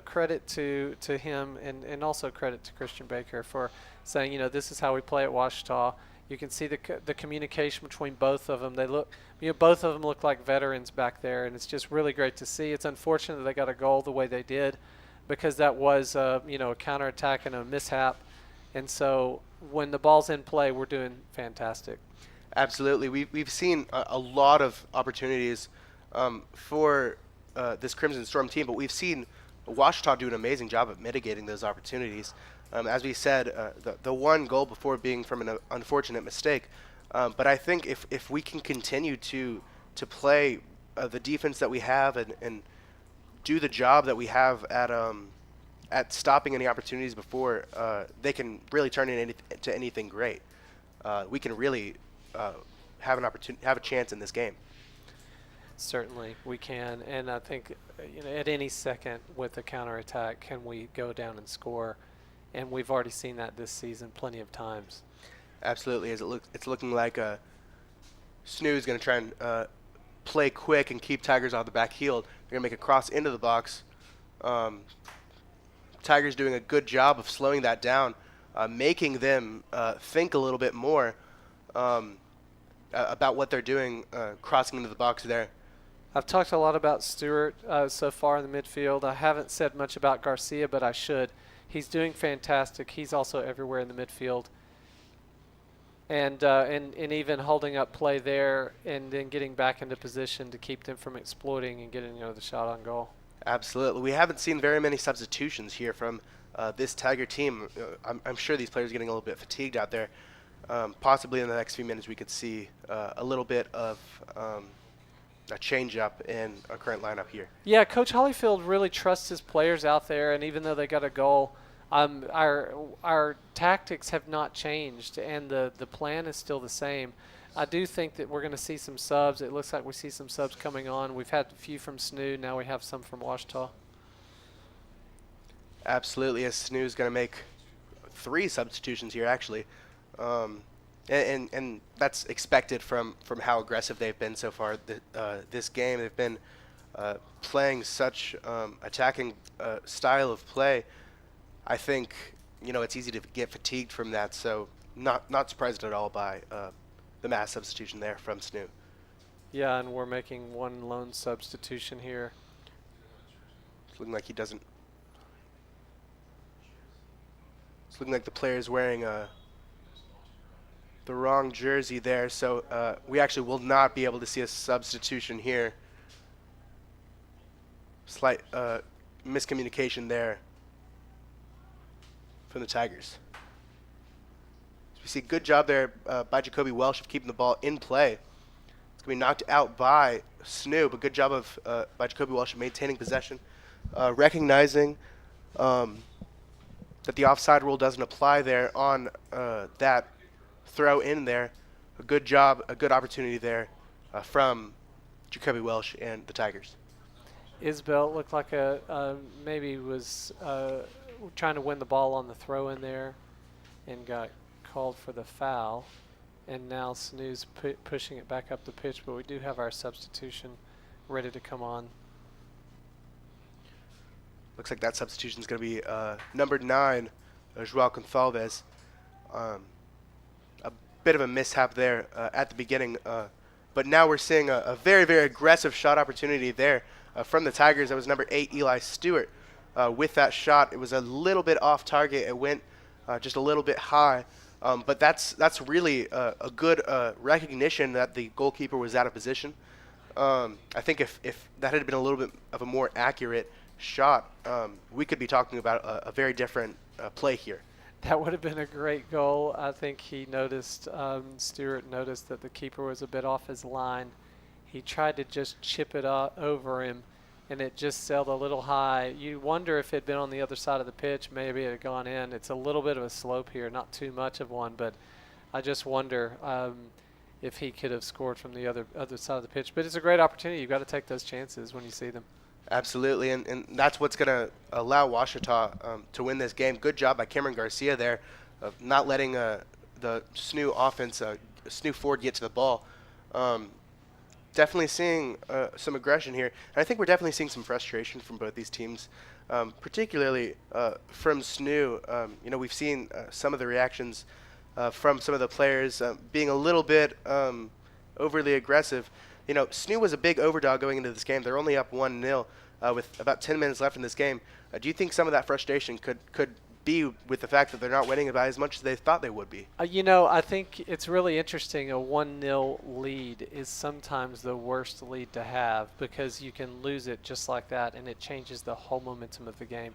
credit to him, and also credit to Christian Baker for saying, this is how we play at Ouachita. You can see the communication between both of them. They look, both of them look like veterans back there, and it's just really great to see. It's unfortunate that they got a goal the way they did, because that was a counterattack and a mishap, and so when the ball's in play, we're doing fantastic. Absolutely. We've seen a lot of opportunities for this Crimson Storm team, but we've seen Ouachita do an amazing job of mitigating those opportunities. As we said, the one goal before being from an unfortunate mistake. But I think if we can continue to play the defense that we have and do the job that we have at stopping any opportunities before, they can really turn into anything great. We can really have a chance in this game. Certainly we can, and I think at any second with the counterattack can we go down and score, and we've already seen that this season plenty of times. Absolutely, as it's looking like Snoo's going to try and play quick and keep Tigers on the back heel. They're going to make a cross into the box. Tigers doing a good job of slowing that down, making them think a little bit more about what they're doing, crossing into the box there. I've talked a lot about Stewart so far in the midfield. I haven't said much about Garcia, but I should. He's doing fantastic. He's also everywhere in the midfield. And even holding up play there and then getting back into position to keep them from exploiting and getting the shot on goal. Absolutely. We haven't seen very many substitutions here from this Tiger team. I'm sure these players are getting a little bit fatigued out there. Possibly in the next few minutes we could see a little bit of a change-up in our current lineup here. Yeah, Coach Hollyfield really trusts his players out there, and even though they got a goal, our tactics have not changed, and the plan is still the same. I do think that we're going to see some subs. It looks like we see some subs coming on. We've had a few from Snoo. Now we have some from Ouachita. Absolutely, as Snoo's going to make 3 substitutions here, actually. And that's expected from how aggressive they've been so far this game. They've been playing such attacking style of play. I think it's easy to get fatigued from that. So not surprised at all by the mass substitution there from Snoo. Yeah, and we're making one lone substitution here. It's looking like he doesn't. It's looking like the player is wearing the wrong jersey there, so we actually will not be able to see a substitution here. Slight miscommunication there from the Tigers. So we see good job there by Jacoby Welsh of keeping the ball in play. It's going to be knocked out by Snoo, but good job of by Jacoby Welsh of maintaining possession, recognizing that the offside rule doesn't apply there on that throw in there. A good job, a good opportunity there from Jacoby Welsh and the Tigers. Isbell looked like maybe was trying to win the ball on the throw in there and got called for the foul. And now Snoo's pushing it back up the pitch, but we do have our substitution ready to come on. Looks like that substitution is going to be number 9, Joao Gonçalves. A bit of a mishap there at the beginning, but now we're seeing a very, very aggressive shot opportunity there from the Tigers. That was number 8, Eli Stewart. With that shot, it was a little bit off target. It went just a little bit high, but that's really a good recognition that the goalkeeper was out of position. I think if that had been a little bit of a more accurate shot, we could be talking about a very different play here. That would have been a great goal. I think he noticed, Stewart noticed that the keeper was a bit off his line. He tried to just chip it over him, and it just sailed a little high. You wonder if it had been on the other side of the pitch, maybe it had gone in. It's a little bit of a slope here, not too much of one, but I just wonder if he could have scored from the other side of the pitch. But it's a great opportunity. You've got to take those chances when you see them. Absolutely, and that's what's going to allow Ouachita to win this game. Good job by Cameron Garcia there of not letting the SNU offense, SNU Ford, get to the ball. Definitely seeing some aggression here. And I think we're definitely seeing some frustration from both these teams, particularly from SNU. We've seen some of the reactions from some of the players being a little bit overly aggressive. SNU was a big overdog going into this game. They're only up 1-0 with about 10 minutes left in this game. Do you think some of that frustration could be with the fact that they're not winning by as much as they thought they would be? I think it's really interesting. A 1-0 lead is sometimes the worst lead to have because you can lose it just like that, and it changes the whole momentum of the game.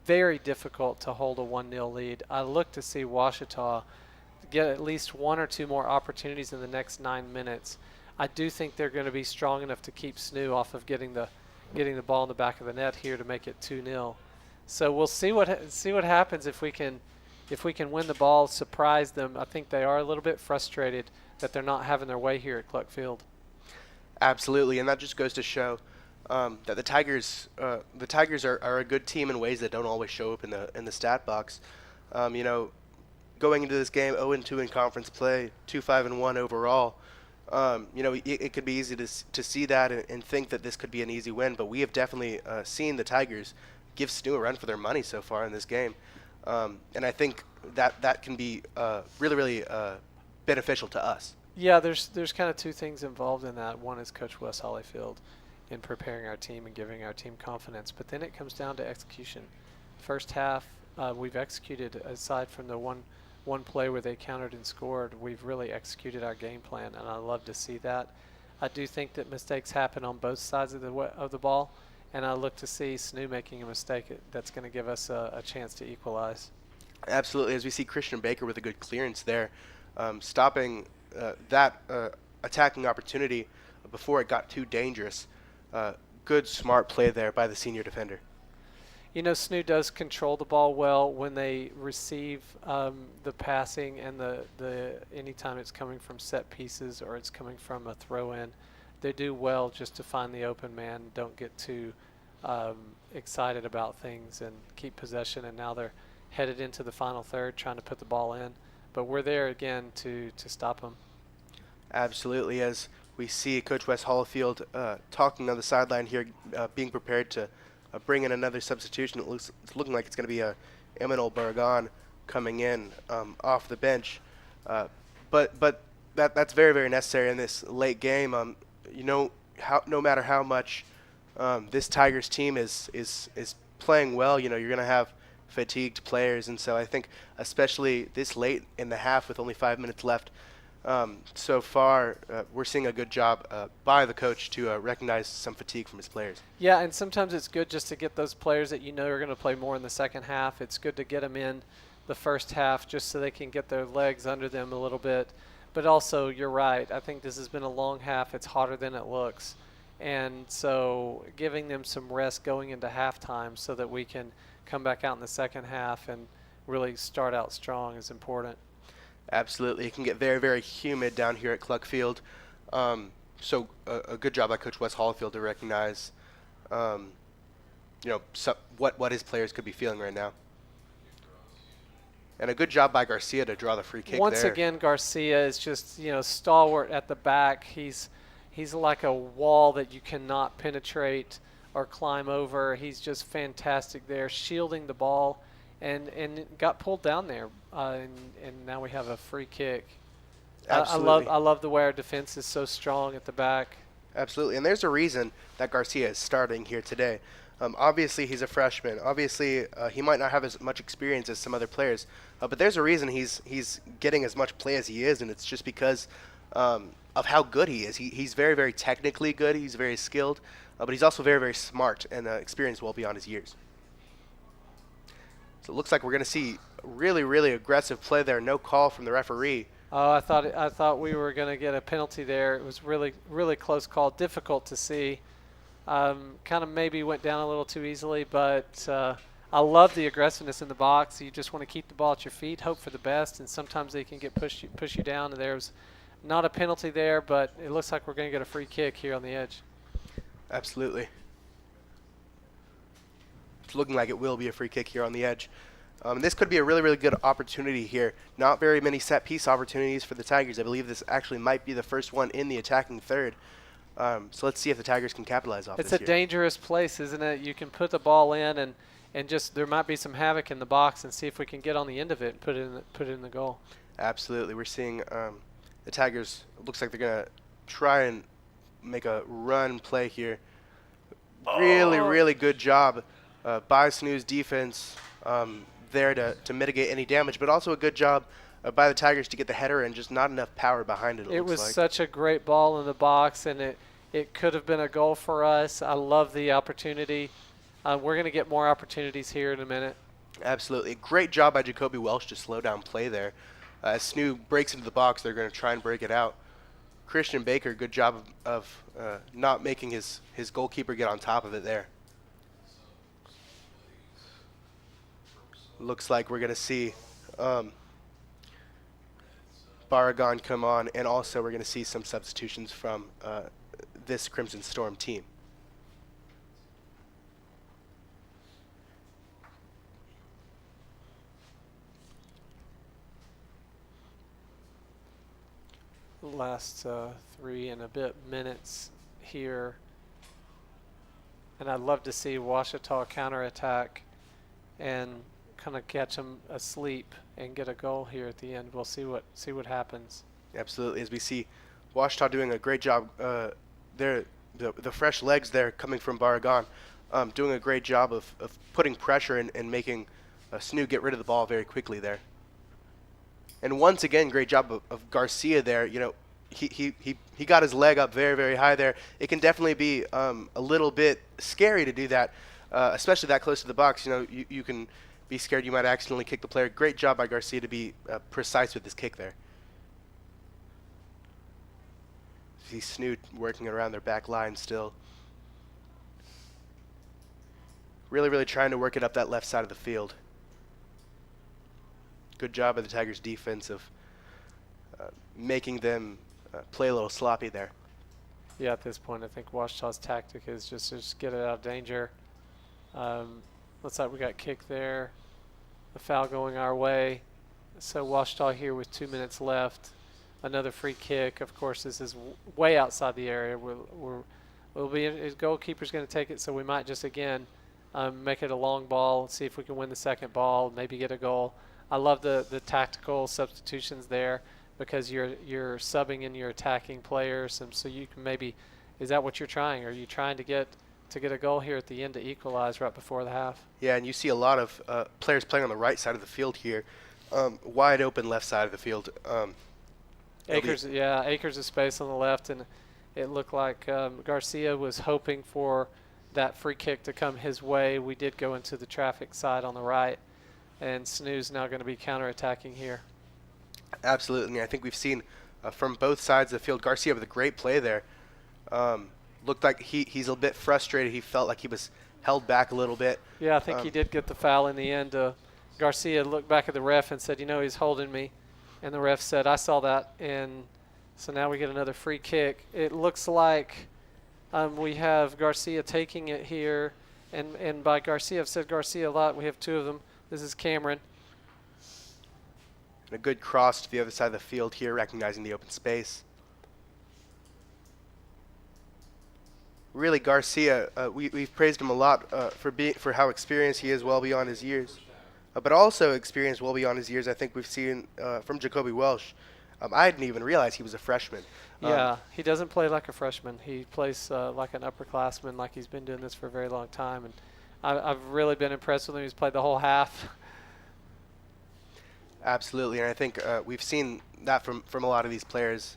Very difficult to hold a 1-0 lead. I look to see Ouachita get at least 1 or 2 more opportunities in the next 9 minutes. I do think they're going to be strong enough to keep SNU off of getting the ball in the back of the net here to make it 2-0. So we'll see what happens if we can win the ball, surprise them. I think they are a little bit frustrated that they're not having their way here at Cluck Field. Absolutely, and that just goes to show that the Tigers are a good team in ways that don't always show up in the stat box. Going into this game 0-2 in conference play, 2-5-1 overall. It could be easy to see that and think that this could be an easy win, but we have definitely seen the Tigers give SNU a run for their money so far in this game, and I think that can be really, really beneficial to us. Yeah, there's kind of 2 things involved in that. One is Coach Wes Hollyfield in preparing our team and giving our team confidence, but then it comes down to execution. First half, we've executed, aside from the one play where they countered and scored, we've really executed our game plan, and I love to see that. I do think that mistakes happen on both sides of the ball, and I look to see SNU making a mistake that's going to give us a chance to equalize. Absolutely, as we see Christian Baker with a good clearance there, stopping that attacking opportunity before it got too dangerous. Good, smart play there by the senior defender. SNU does control the ball well when they receive the passing and the anytime it's coming from set pieces or it's coming from a throw-in. They do well just to find the open man, don't get too excited about things and keep possession, and now they're headed into the final third trying to put the ball in. But we're there again to stop them. Absolutely, as we see Coach Wes Hollifield talking on the sideline here, being prepared to bring in another substitution. It's looking like it's going to be Eminol Barragan coming in off the bench. But that's very, very necessary in this late game. No matter how much this Tigers team is playing well, you're going to have fatigued players. And so I think especially this late in the half with only 5 minutes left, so far, we're seeing a good job by the coach to recognize some fatigue from his players. Yeah, and sometimes it's good just to get those players that are going to play more in the second half. It's good to get them in the first half just so they can get their legs under them a little bit. But also, you're right. I think this has been a long half. It's hotter than it looks. And so giving them some rest going into halftime so that we can come back out in the second half and really start out strong is important. Absolutely. It can get very, very humid down here at Cluck Field. So a good job by Coach Wes Hallfield to recognize, what his players could be feeling right now. And a good job by Garcia to draw the free kick Once there. again, Garcia is just, stalwart at the back. He's like a wall that you cannot penetrate or climb over. He's just fantastic there, shielding the ball, and got pulled down there. And now we have a free kick. Absolutely. I love the way our defense is so strong at the back. Absolutely. And there's a reason that Garcia is starting here today. Obviously, he's a freshman. Obviously, he might not have as much experience as some other players. But there's a reason he's getting as much play as he is, and it's just because of how good he is. He's very, very technically good. He's very skilled. But he's also very, very smart and experienced well beyond his years. So it looks like we're going to see really, really aggressive play there. No call from the referee. Oh, I thought we were going to get a penalty there. It was really, really close call. Difficult to see. Kind of maybe went down a little too easily, but I love the aggressiveness in the box. You just want to keep the ball at your feet, hope for the best, and sometimes they can get push you down. And there's not a penalty there, but it looks like we're going to get a free kick here on the edge. Absolutely. It's looking like it will be a free kick here on the edge. This could be a really, really good opportunity here. Not very many set-piece opportunities for the Tigers. I believe this actually might be the first one in the attacking third. So let's see if the Tigers can capitalize off this. It's a dangerous place, isn't it? You can put the ball in and just there might be some havoc in the box, and see if we can get on the end of it and put it in the goal. Absolutely. We're seeing the Tigers, it looks like they're going to try and make a run play here. Really, really good job by Snoo's defense there to mitigate any damage, but also a good job by the Tigers to get the header and just not enough power behind it. It was such a great ball in the box, and it could have been a goal for us. I love the opportunity. We're going to get more opportunities here in a minute. Absolutely. Great job by Jacoby Welsh to slow down play there. As Snoo breaks into the box, they're going to try and break it out. Christian Baker, good job of not making his goalkeeper get on top of it there. Looks like we're going to see Barragan come on, and also we're going to see some substitutions from this Crimson Storm team. Last 3 and a bit minutes here, and I'd love to see Ouachita counterattack and kind of catch them asleep and get a goal here at the end. We'll see what happens. Absolutely, as we see Ouachita doing a great job. The fresh legs there coming from Barragan, doing a great job of putting pressure and making Snoo get rid of the ball very quickly there. And once again, great job of Garcia there. You know, he got his leg up very, very high there. It can definitely be a little bit scary to do that, especially that close to the box. You know, you can be scared you might accidentally kick the player. Great job by Garcia to be precise with his kick there. See Snoot working around their back line still. Really, really trying to work it up that left side of the field. Good job by the Tigers' defense of making them play a little sloppy there. Yeah, at this point, I think Ouachita's tactic is just get it out of danger. Looks like we got kicked there. The foul going our way. So Ouachita here with 2 minutes left. Another free kick. Of course, this is way outside the area. His goalkeeper's going to take it, so we might just again make it a long ball. See if we can win the second ball. Maybe get a goal. I love the tactical substitutions there because you're subbing in your attacking players, and so you can maybe. Is that what you're trying? Are you trying to get a goal here at the end to equalize right before the half? Yeah, and you see a lot of players playing on the right side of the field here, wide open left side of the field. Acres of space on the left, and it looked like Garcia was hoping for that free kick to come his way. We did go into the traffic side on the right, and Snoo's now going to be counterattacking here. Absolutely. I think we've seen from both sides of the field. Garcia with a great play there. Looked like he's a bit frustrated. He felt like he was held back a little bit. Yeah, I think he did get the foul in the end to Garcia looked back at the ref and said, he's holding me. And the ref said, I saw that. And so now we get another free kick. It looks like we have Garcia taking it here. And by Garcia, I've said Garcia a lot. We have two of them. This is Cameron. And a good cross to the other side of the field here, recognizing the open space. Really, Garcia, we've praised him a lot for how experienced he is, well beyond his years. But also experienced well beyond his years, I think we've seen from Jacoby Welsh. I didn't even realize he was a freshman. Yeah, he doesn't play like a freshman. He plays like an upperclassman, like he's been doing this for a very long time. And I've really been impressed with him. He's played the whole half. Absolutely, and I think we've seen that from a lot of these players.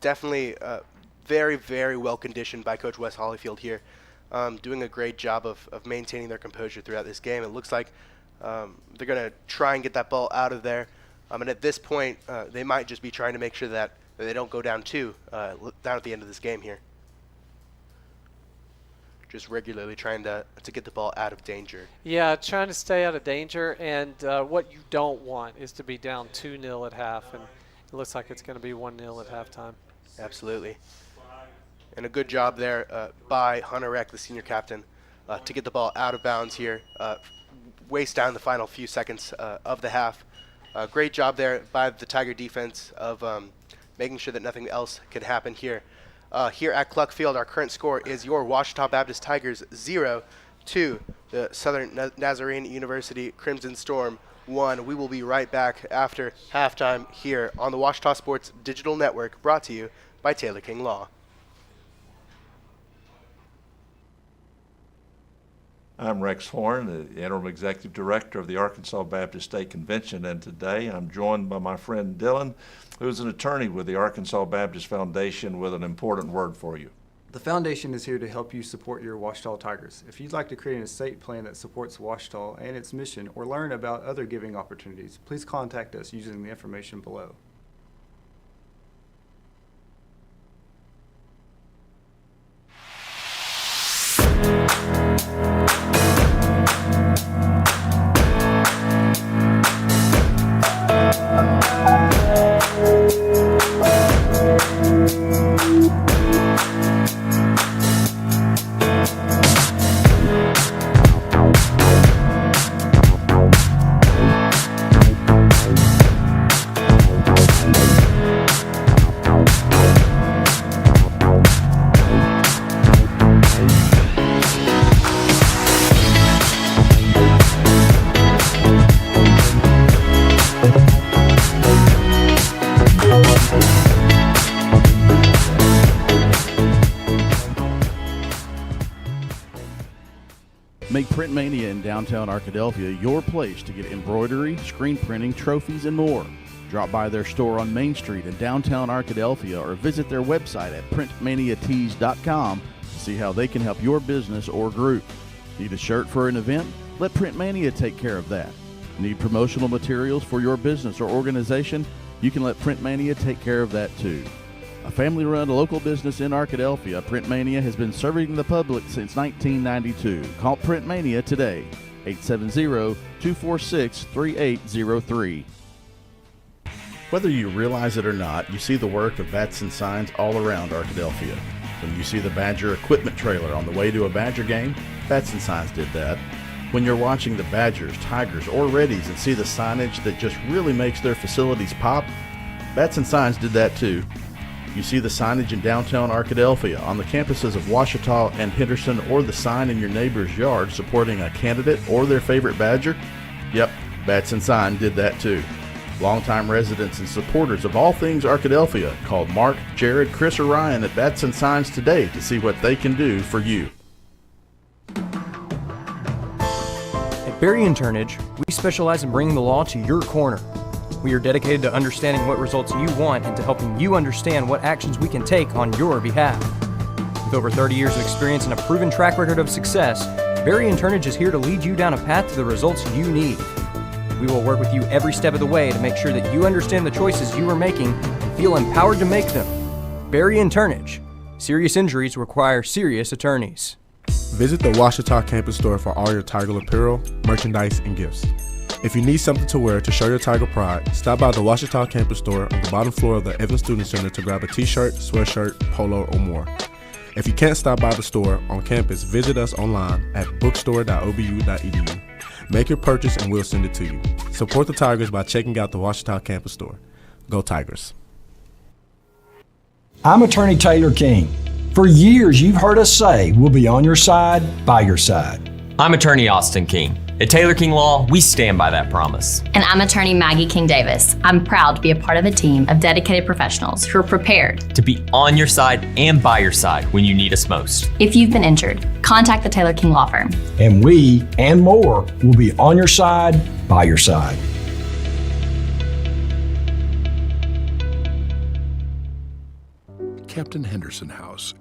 Definitely very, very well conditioned by Coach Wes Hollyfield here, doing a great job of maintaining their composure throughout this game. It looks like they're going to try and get that ball out of there. And at this point, they might just be trying to make sure that they don't go down down at the end of this game here. Just regularly trying to get the ball out of danger. Yeah, trying to stay out of danger. And what you don't want is to be down 2-0 at half. And it looks like it's going to be 1-0 at halftime. Absolutely. And a good job there by Hunter Eck, the senior captain, to get the ball out of bounds here, waste down the final few seconds of the half. Great job there by the Tiger defense of making sure that nothing else can happen here. Here at Cluck Field, our current score is your Ouachita Baptist Tigers 0 to the Southern Nazarene University Crimson Storm 1. We will be right back after halftime here on the Ouachita Sports Digital Network, brought to you by Taylor King Law. I'm Rex Horn, the Interim Executive Director of the Arkansas Baptist State Convention, and today I'm joined by my friend Dylan, who's an attorney with the Arkansas Baptist Foundation, with an important word for you. The foundation is here to help you support your Ouachita Tigers. If you'd like to create an estate plan that supports Ouachita and its mission, or learn about other giving opportunities, please contact us using the information below. Make Print Mania in downtown Arkadelphia your place to get embroidery, screen printing, trophies, and more. Drop by their store on Main Street in downtown Arkadelphia or visit their website at printmaniatees.com to see how they can help your business or group. Need a shirt for an event? Let Print Mania take care of that. Need promotional materials for your business or organization? You can let Print Mania take care of that too. A family-run local business in Arkadelphia, Print Mania has been serving the public since 1992. Call Print Mania today, 870-246-3803. Whether you realize it or not, you see the work of Batson Signs all around Arkadelphia. When you see the Badger equipment trailer on the way to a Badger game, Batson Signs did that. When you're watching the Badgers, Tigers, or Reddies and see the signage that just really makes their facilities pop, Batson Signs did that too. You see the signage in downtown Arkadelphia, on the campuses of Ouachita and Henderson, or the sign in your neighbor's yard supporting a candidate or their favorite Badger? Yep, Batson Sign did that too. Longtime residents and supporters of all things Arkadelphia, call Mark, Jared, Chris, or Ryan at Batson Signs today to see what they can do for you. At Berry & Turnage, we specialize in bringing the law to your corner. We are dedicated to understanding what results you want and to helping you understand what actions we can take on your behalf. With over 30 years of experience and a proven track record of success, Berry & Turnage is here to lead you down a path to the results you need. We will work with you every step of the way to make sure that you understand the choices you are making and feel empowered to make them. Berry & Turnage. Serious injuries require serious attorneys. Visit the Ouachita campus store for all your Tiger apparel, merchandise, and gifts. If you need something to wear to show your Tiger pride, stop by the Ouachita campus store on the bottom floor of the Evans Student Center to grab a t-shirt, sweatshirt, polo, or more. If you can't stop by the store on campus, visit us online at bookstore.obu.edu. Make your purchase and we'll send it to you. Support the Tigers by checking out the Ouachita campus store. Go Tigers. I'm Attorney Taylor King. For years, you've heard us say we'll be on your side, by your side. I'm Attorney Austin King. At Taylor King Law, we stand by that promise. And I'm attorney Maggie King Davis. I'm proud to be a part of a team of dedicated professionals who are prepared to be on your side and by your side when you need us most. If you've been injured, contact the Taylor King Law Firm. And we, and more, will be on your side, by your side. Captain Henderson House.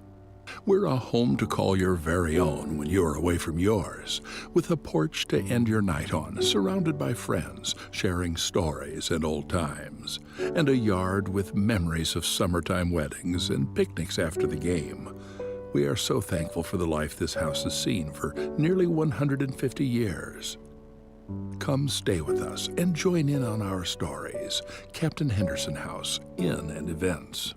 We're a home to call your very own when you're away from yours, with a porch to end your night on, surrounded by friends, sharing stories and old times, and a yard with memories of summertime weddings and picnics after the game. We are so thankful for the life this house has seen for nearly 150 years. Come stay with us and join in on our stories. Captain Henderson House, Inn and Events.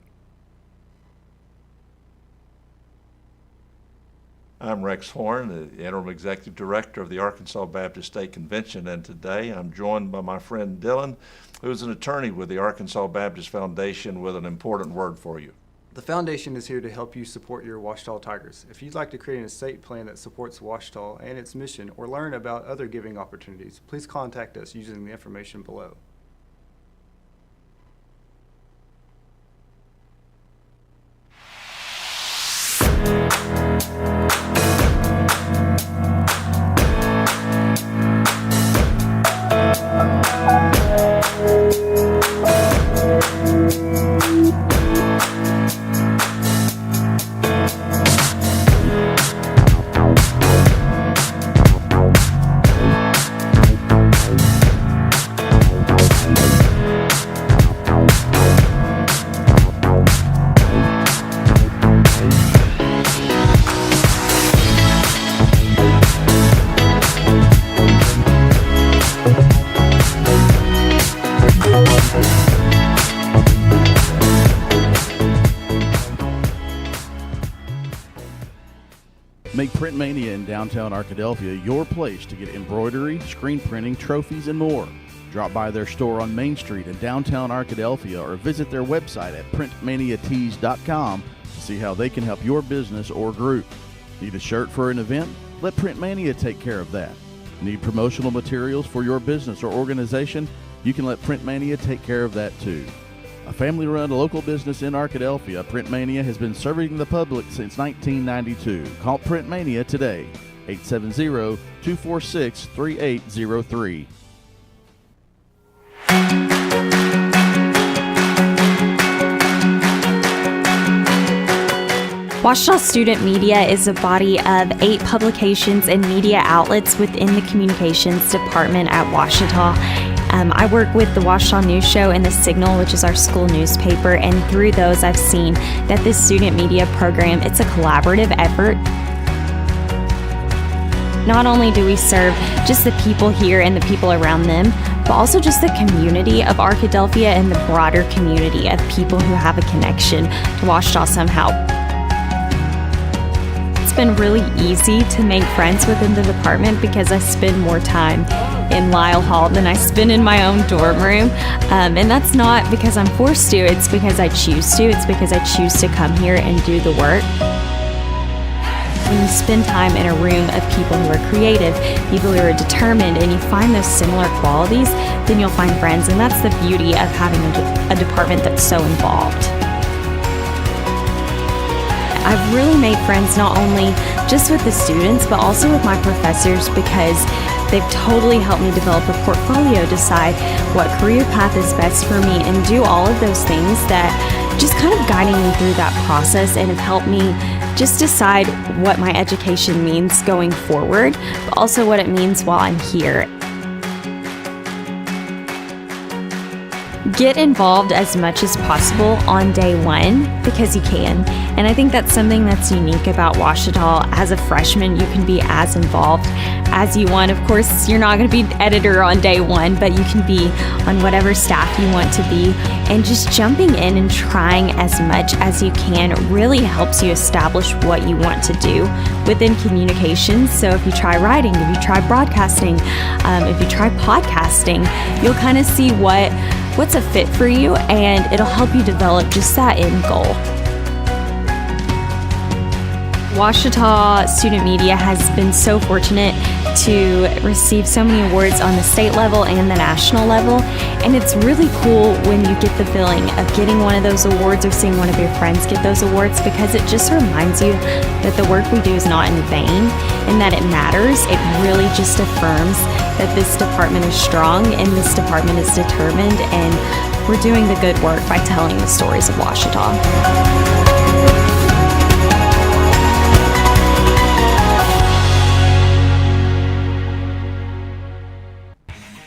I'm Rex Horn, the Interim Executive Director of the Arkansas Baptist State Convention, and today I'm joined by my friend Dylan, who is an attorney with the Arkansas Baptist Foundation, with an important word for you. The foundation is here to help you support your Ouachita Tigers. If you'd like to create an estate plan that supports Ouachita and its mission, or learn about other giving opportunities, please contact us using the information below. Make Print Mania in downtown Arkadelphia your place to get embroidery, screen printing, trophies, and more. Drop by their store on Main Street in downtown Arkadelphia or visit their website at printmaniatees.com to see how they can help your business or group. Need a shirt for an event? Let Print Mania take care of that. Need promotional materials for your business or organization? You can let Print Mania take care of that too. A family-run local business in Arkadelphia, Print Mania has been serving the public since 1992. Call Print Mania today, 870-246-3803. Ouachita Student Media is a body of 8 publications and media outlets within the Communications Department at Ouachita. I work with the Ouachita News Show and the Signal, which is our school newspaper, and through those I've seen that this student media program, it's a collaborative effort. Not only do we serve just the people here and the people around them, but also just the community of Arkadelphia and the broader community of people who have a connection to Ouachita somehow. It's been really easy to make friends within the department because I spend more time in Lyle Hall than I spend in my own dorm room. And that's not because I'm forced to, it's because I choose to. It's because I choose to come here and do the work. When you spend time in a room of people who are creative, people who are determined, and you find those similar qualities, then you'll find friends. And that's the beauty of having a department that's so involved. I've really made friends not only just with the students, but also with my professors, because they've totally helped me develop a portfolio, decide what career path is best for me, and do all of those things that just kind of guiding me through that process and have helped me just decide what my education means going forward, but also what it means while I'm here. get involved as much as possible on day one because you can. And I think that's something that's unique about Ouachita. As a freshman, you can be as involved as you want. Of course, you're not going to be editor on day one, but you can be on whatever staff you want to be. And just jumping in and trying as much as you can really helps you establish what you want to do within communications. So if you try writing, if you try broadcasting, if you try podcasting, you'll kind of see what's a fit for you, and it'll help you develop just that end goal. Ouachita Student Media has been so fortunate to receive so many awards on the state level and the national level, and it's really cool when you get the feeling of getting one of those awards or seeing one of your friends get those awards, because it just reminds you that the work we do is not in vain and that it matters. It really just affirms that this department is strong and this department is determined, and we're doing the good work by telling the stories of Ouachita.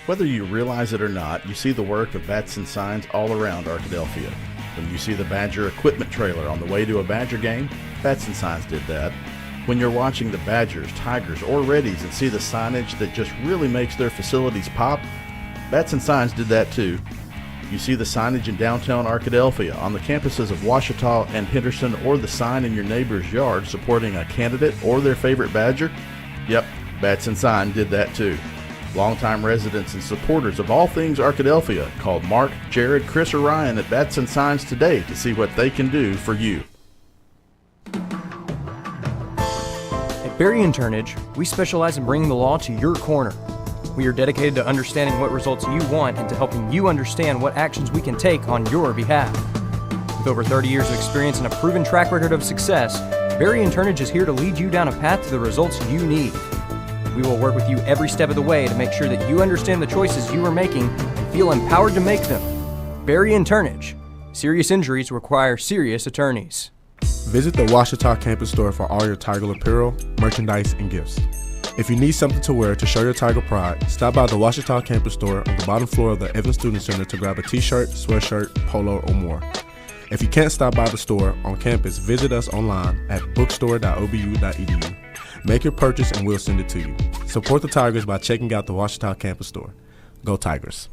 Whether you realize it or not, you see the work of bats and signs all around Arkadelphia. When you see the Badger equipment trailer on the way to a Badger game, bats and signs did that. When you're watching the Badgers, Tigers, or Reddies and see the signage that just really makes their facilities pop, bats and signs did that too. You see the signage in downtown Arkadelphia, on the campuses of Ouachita and Henderson, or the sign in your neighbor's yard supporting a candidate or their favorite Badger? Yep, bats and sign did that too. Longtime residents and supporters of all things Arkadelphia called Mark, Jared, Chris, or Ryan at Bats and Signs today to see what they can do for you. At Berry and Turnage, we specialize in bringing the law to your corner. We are dedicated to understanding what results you want and to helping you understand what actions we can take on your behalf. With over 30 years of experience and a proven track record of success, Berry and Turnage is here to lead you down a path to the results you need. We will work with you every step of the way to make sure that you understand the choices you are making and feel empowered to make them. Berry and Turnage. Serious injuries require serious attorneys. Visit the Ouachita campus store for all your Tiger apparel, merchandise, and gifts. If you need something to wear to show your Tiger pride, stop by the Ouachita campus store on the bottom floor of the Evans Student Center to grab a t-shirt, sweatshirt, polo, or more. If you can't stop by the store on campus, visit us online at bookstore.obu.edu. Make your purchase and we'll send it to you. Support the Tigers by checking out the Ouachita campus store. Go Tigers.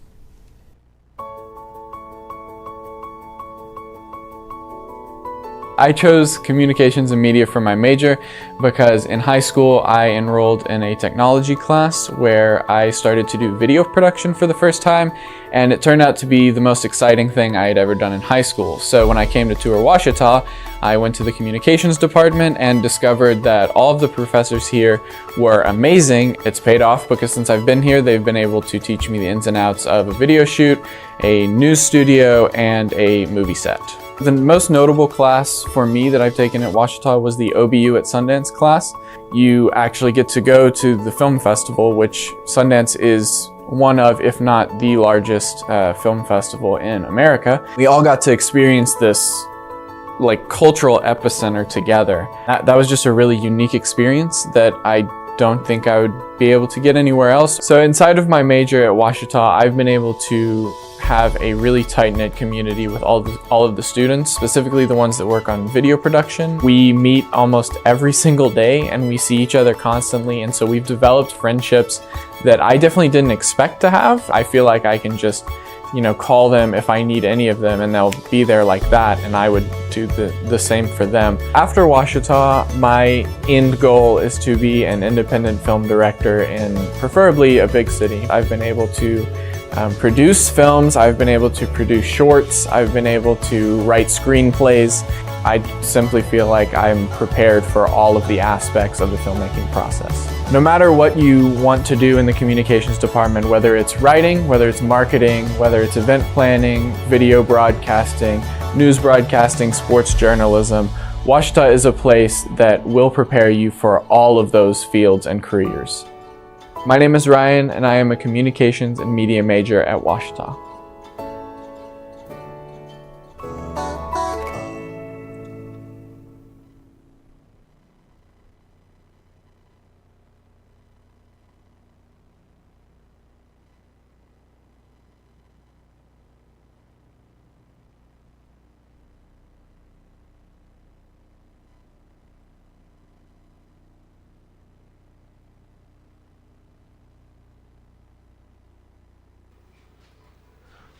I chose communications and media for my major because in high school I enrolled in a technology class where I started to do video production for the first time, and it turned out to be the most exciting thing I had ever done in high school. So when I came to tour Ouachita, I went to the communications department and discovered that all of the professors here were amazing. It's paid off because since I've been here, they've been able to teach me the ins and outs of a video shoot, a news studio, and a movie set. The most notable class for me that I've taken at Ouachita was the OBU at Sundance class. You actually get to go to the film festival, which Sundance is one of, if not the largest film festival in America. We all got to experience this cultural epicenter together. That was just a really unique experience that I don't think I would be able to get anywhere else. So inside of my major at Ouachita, I've been able to have a really tight-knit community with all of the students, specifically the ones that work on video production. We meet almost every single day and we see each other constantly, and so we've developed friendships that I definitely didn't expect to have. I feel like I can just call them if I need any of them and they'll be there like that, and I would do the same for them. After Ouachita, my end goal is to be an independent film director in preferably a big city. I've been able to produce films, I've been able to produce shorts, I've been able to write screenplays. I simply feel like I'm prepared for all of the aspects of the filmmaking process. No matter what you want to do in the communications department, whether it's writing, whether it's marketing, whether it's event planning, video broadcasting, news broadcasting, sports journalism, Ouachita is a place that will prepare you for all of those fields and careers. My name is Ryan, and I am a communications and media major at Ouachita.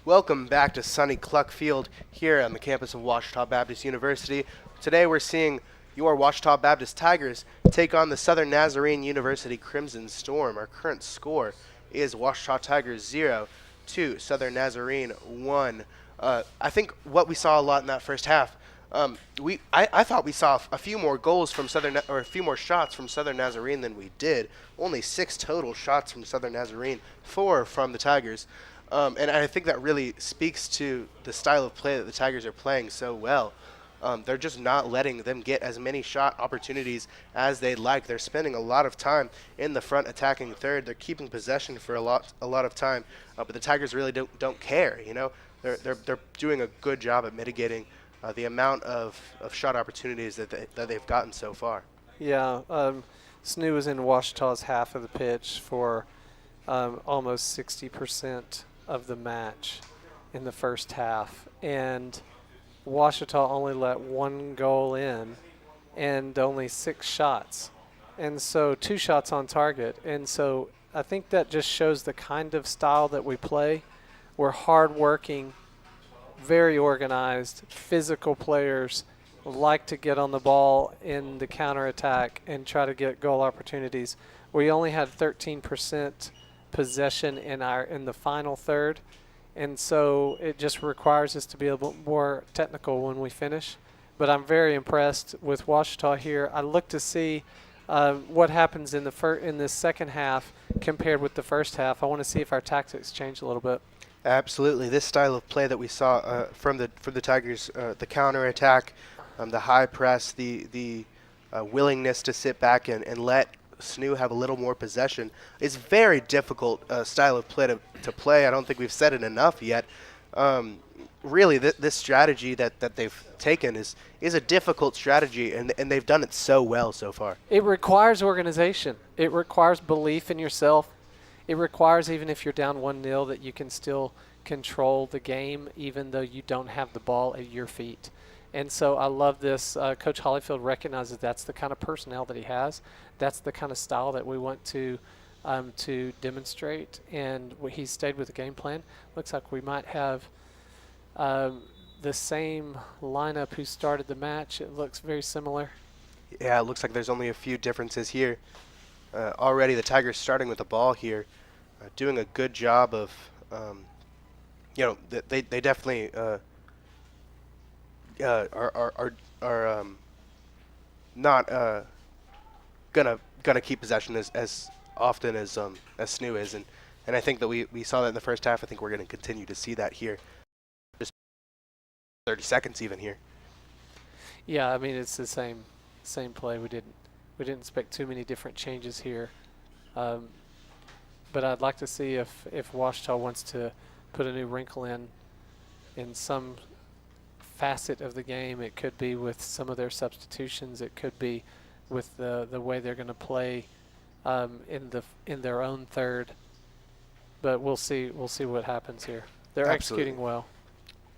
Welcome back to sunny Cluck Field here on the campus of Ouachita Baptist University. Today we're seeing your Ouachita Baptist Tigers take on the Southern Nazarene University Crimson Storm. Our current score is Ouachita Tigers 0 to Southern Nazarene 1. I think what we saw a lot in that first half, I thought we saw a few more goals from a few more shots from Southern Nazarene than we did. Only 6 total shots from Southern Nazarene, 4 from the Tigers. And I think that really speaks to the style of play that the Tigers are playing so well. They're just not letting them get as many shot opportunities as they'd like. They're spending a lot of time in the front attacking third. They're keeping possession for a lot of time, but the Tigers really don't care. You know, they're doing a good job at mitigating the amount of shot opportunities that they've gotten so far. Yeah, SNU was in Ouachita's half of the pitch for almost 60% of the match in the first half, and Ouachita only let 1 goal in and only 6 shots, and so 2 shots on target. And so I think that just shows the kind of style that we play. We're hard-working, very organized, physical players, like to get on the ball in the counterattack and try to get goal opportunities. We only had 13% possession in the final third, and so it just requires us to be a little more technical when we finish. But I'm very impressed with Ouachita here. I look to see what happens in this second half compared with the first half. I want to see if our tactics change a little bit. Absolutely, this style of play that we saw from the Tigers, the counterattack, the high press, the willingness to sit back and let SNU have a little more possession, is very difficult style of play to play. I don't think we've said it enough yet. Really, this strategy that they've taken is a difficult strategy, and they've done it so well so far. It requires organization. It requires belief in yourself. It requires, even if you're down 1-0, that you can still control the game even though you don't have the ball at your feet. And so I love this. Coach Hollyfield recognizes that's the kind of personnel that he has. That's the kind of style that we want to demonstrate. And he stayed with the game plan. Looks like we might have the same lineup who started the match. It looks very similar. Yeah, it looks like there's only a few differences here. Already the Tigers starting with the ball here, doing a good job of, they definitely are not gonna keep possession as often as SNU is, and I think that we saw that in the first half. I think we're gonna continue to see that here. Just 30 seconds even here. Yeah, I mean it's the same play. We didn't expect too many different changes here, but I'd like to see if Ouachita wants to put a new wrinkle in some facet of the game. It could be with some of their substitutions. It could be with the way they're going to play in their own third. But we'll see what happens here. They're Absolutely. executing well.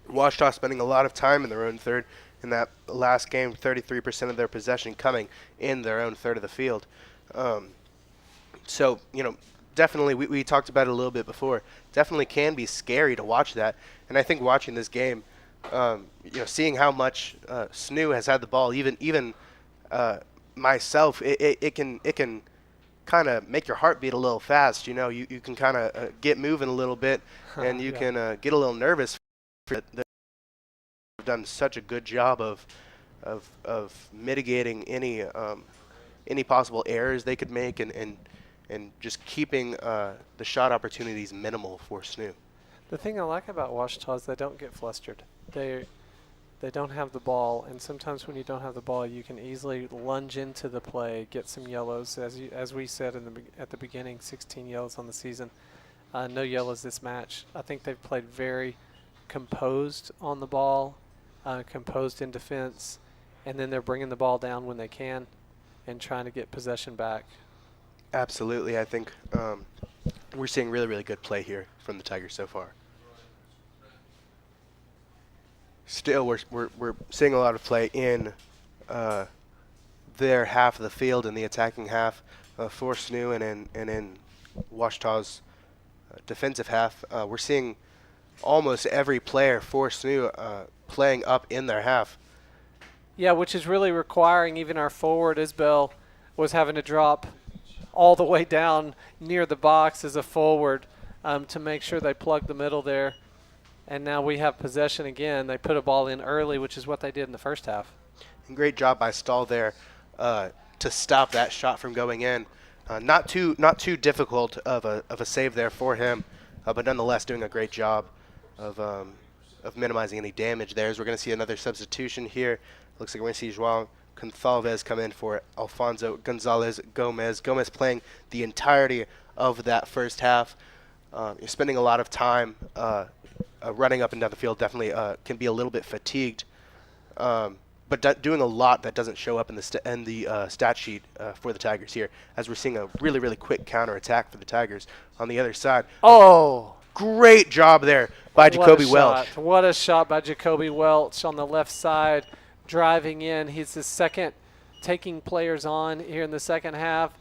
Ouachita spending a lot of time in their own third. In that last game, 33% of their possession coming in their own third of the field. So, definitely, we talked about it a little bit before, definitely can be scary to watch that. And I think watching this game, seeing how much SNU has had the ball, even myself, it can kind of make your heart beat a little fast. You can kind of get moving a little bit, and you can get a little nervous. They've done such a good job of mitigating any possible errors they could make, and just keeping the shot opportunities minimal for SNU. The thing I like about Ouachita is they don't get flustered. They don't have the ball, and sometimes when you don't have the ball, you can easily lunge into the play, get some yellows. As we said at the beginning, 16 yellows on the season. No yellows this match. I think they've played very composed on the ball, composed in defense, and then they're bringing the ball down when they can and trying to get possession back. Absolutely. I think we're seeing really, really good play here from the Tigers so far. Still, we're seeing a lot of play in their half of the field, in the attacking half for SNU, and in Ouachita's defensive half. We're seeing almost every player for SNU playing up in their half. Yeah, which is really requiring even our forward, Isbell, was having to drop all the way down near the box as a forward to make sure they plugged the middle there. And now we have possession again. They put a ball in early, which is what they did in the first half. And great job by Stahl there to stop that shot from going in. Not too difficult of a save there for him, but nonetheless doing a great job of minimizing any damage there. As we're going to see another substitution here. Looks like we're going to see João Gonçalves come in for Alfonso Gonzalez Gomez. Gomez playing the entirety of that first half. You're spending a lot of time running up and down the field. Definitely can be a little bit fatigued, but doing a lot that doesn't show up in the stat sheet for the Tigers here. As we're seeing a really, really quick counter attack for the Tigers on the other side. Oh, great job there by Jacoby Welch. What a shot by Jacoby Welch on the left side. Driving in. He's the second taking players on here in the second half.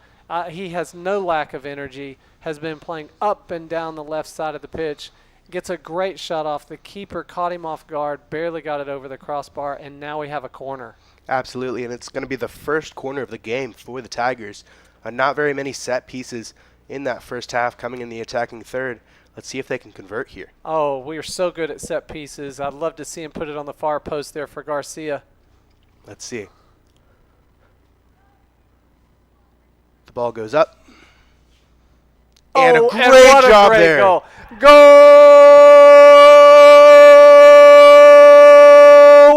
He has no lack of energy, has been playing up and down the left side of the pitch. Gets a great shot off. The keeper caught him off guard, barely got it over the crossbar, and now we have a corner. Absolutely, and it's going to be the first corner of the game for the Tigers. Not very many set pieces in that first half coming in the attacking third. Let's see if they can convert here. Oh, we are so good at set pieces. I'd love to see him put it on the far post there for Garcia. Let's see. The ball goes up. And a great job there. Goal.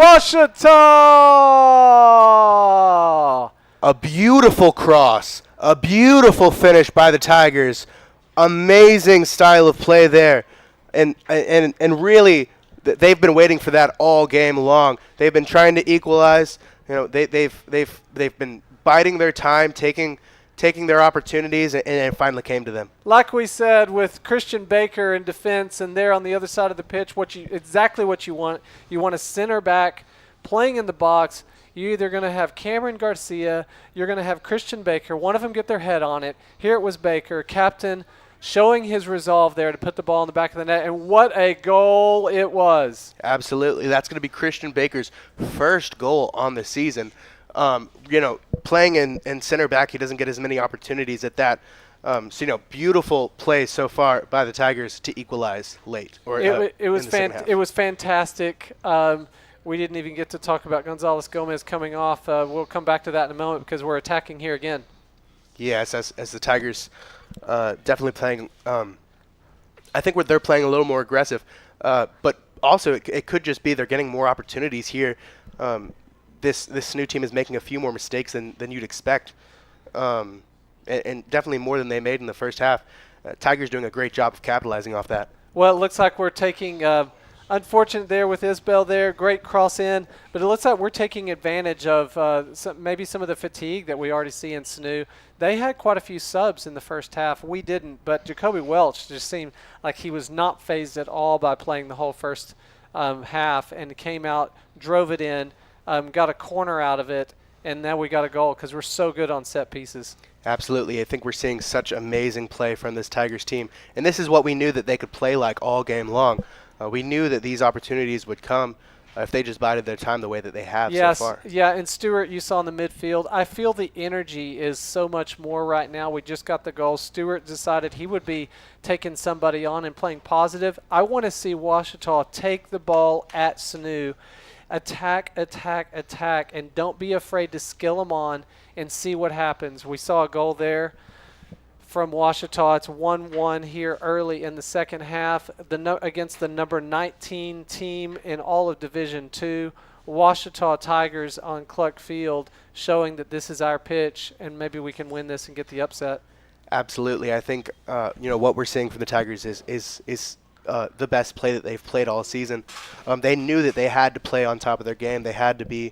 Washita! A beautiful cross. A beautiful finish by the Tigers. Amazing style of play there. And really, they've been waiting for that all game long. They've been trying to equalize. You know, they've been biding their time, taking their opportunities, and it finally came to them. Like we said, with Christian Baker in defense and there on the other side of the pitch, exactly what you want. You want a center back playing in the box. You're either going to have Cameron Garcia, you're going to have Christian Baker. One of them get their head on it. Here it was Baker, captain, showing his resolve there to put the ball in the back of the net, and what a goal it was. Absolutely. That's going to be Christian Baker's first goal on the season. Playing in center back, he doesn't get as many opportunities at that. Beautiful play so far by the Tigers to equalize late. It was fantastic. We didn't even get to talk about Gonzalez Gomez coming off. We'll come back to that in a moment because we're attacking here again. Yes, as the Tigers definitely playing. I think they're playing a little more aggressive, but also it could just be they're getting more opportunities here. This new team is making a few more mistakes than you'd expect, and definitely more than they made in the first half. Tigers doing a great job of capitalizing off that. Well, it looks like we're taking unfortunate there with Isbell there. Great cross in. But it looks like we're taking advantage of maybe some of the fatigue that we already see in SNU. They had quite a few subs in the first half. We didn't. But Jacoby Welch just seemed like he was not phased at all by playing the whole first half and came out, drove it in, got a corner out of it, and now we got a goal because we're so good on set pieces. Absolutely. I think we're seeing such amazing play from this Tigers team. And this is what we knew that they could play like all game long. We knew that these opportunities would come if they just bided their time the way that they have so far. Yeah, and Stewart, you saw in the midfield, I feel the energy is so much more right now. We just got the goal. Stewart decided he would be taking somebody on and playing positive. I want to see Washita take the ball at SNU, attack, and don't be afraid to skill them on and see what happens. We saw a goal there from Washita. It's 1-1 here early in the second half against the number 19 team in all of Division II. Washita Tigers on Cluck Field, showing that this is our pitch and maybe we can win this and get the upset. Absolutely. I think what we're seeing from the Tigers is the best play that they've played all season. They knew that they had to play on top of their game. They had to be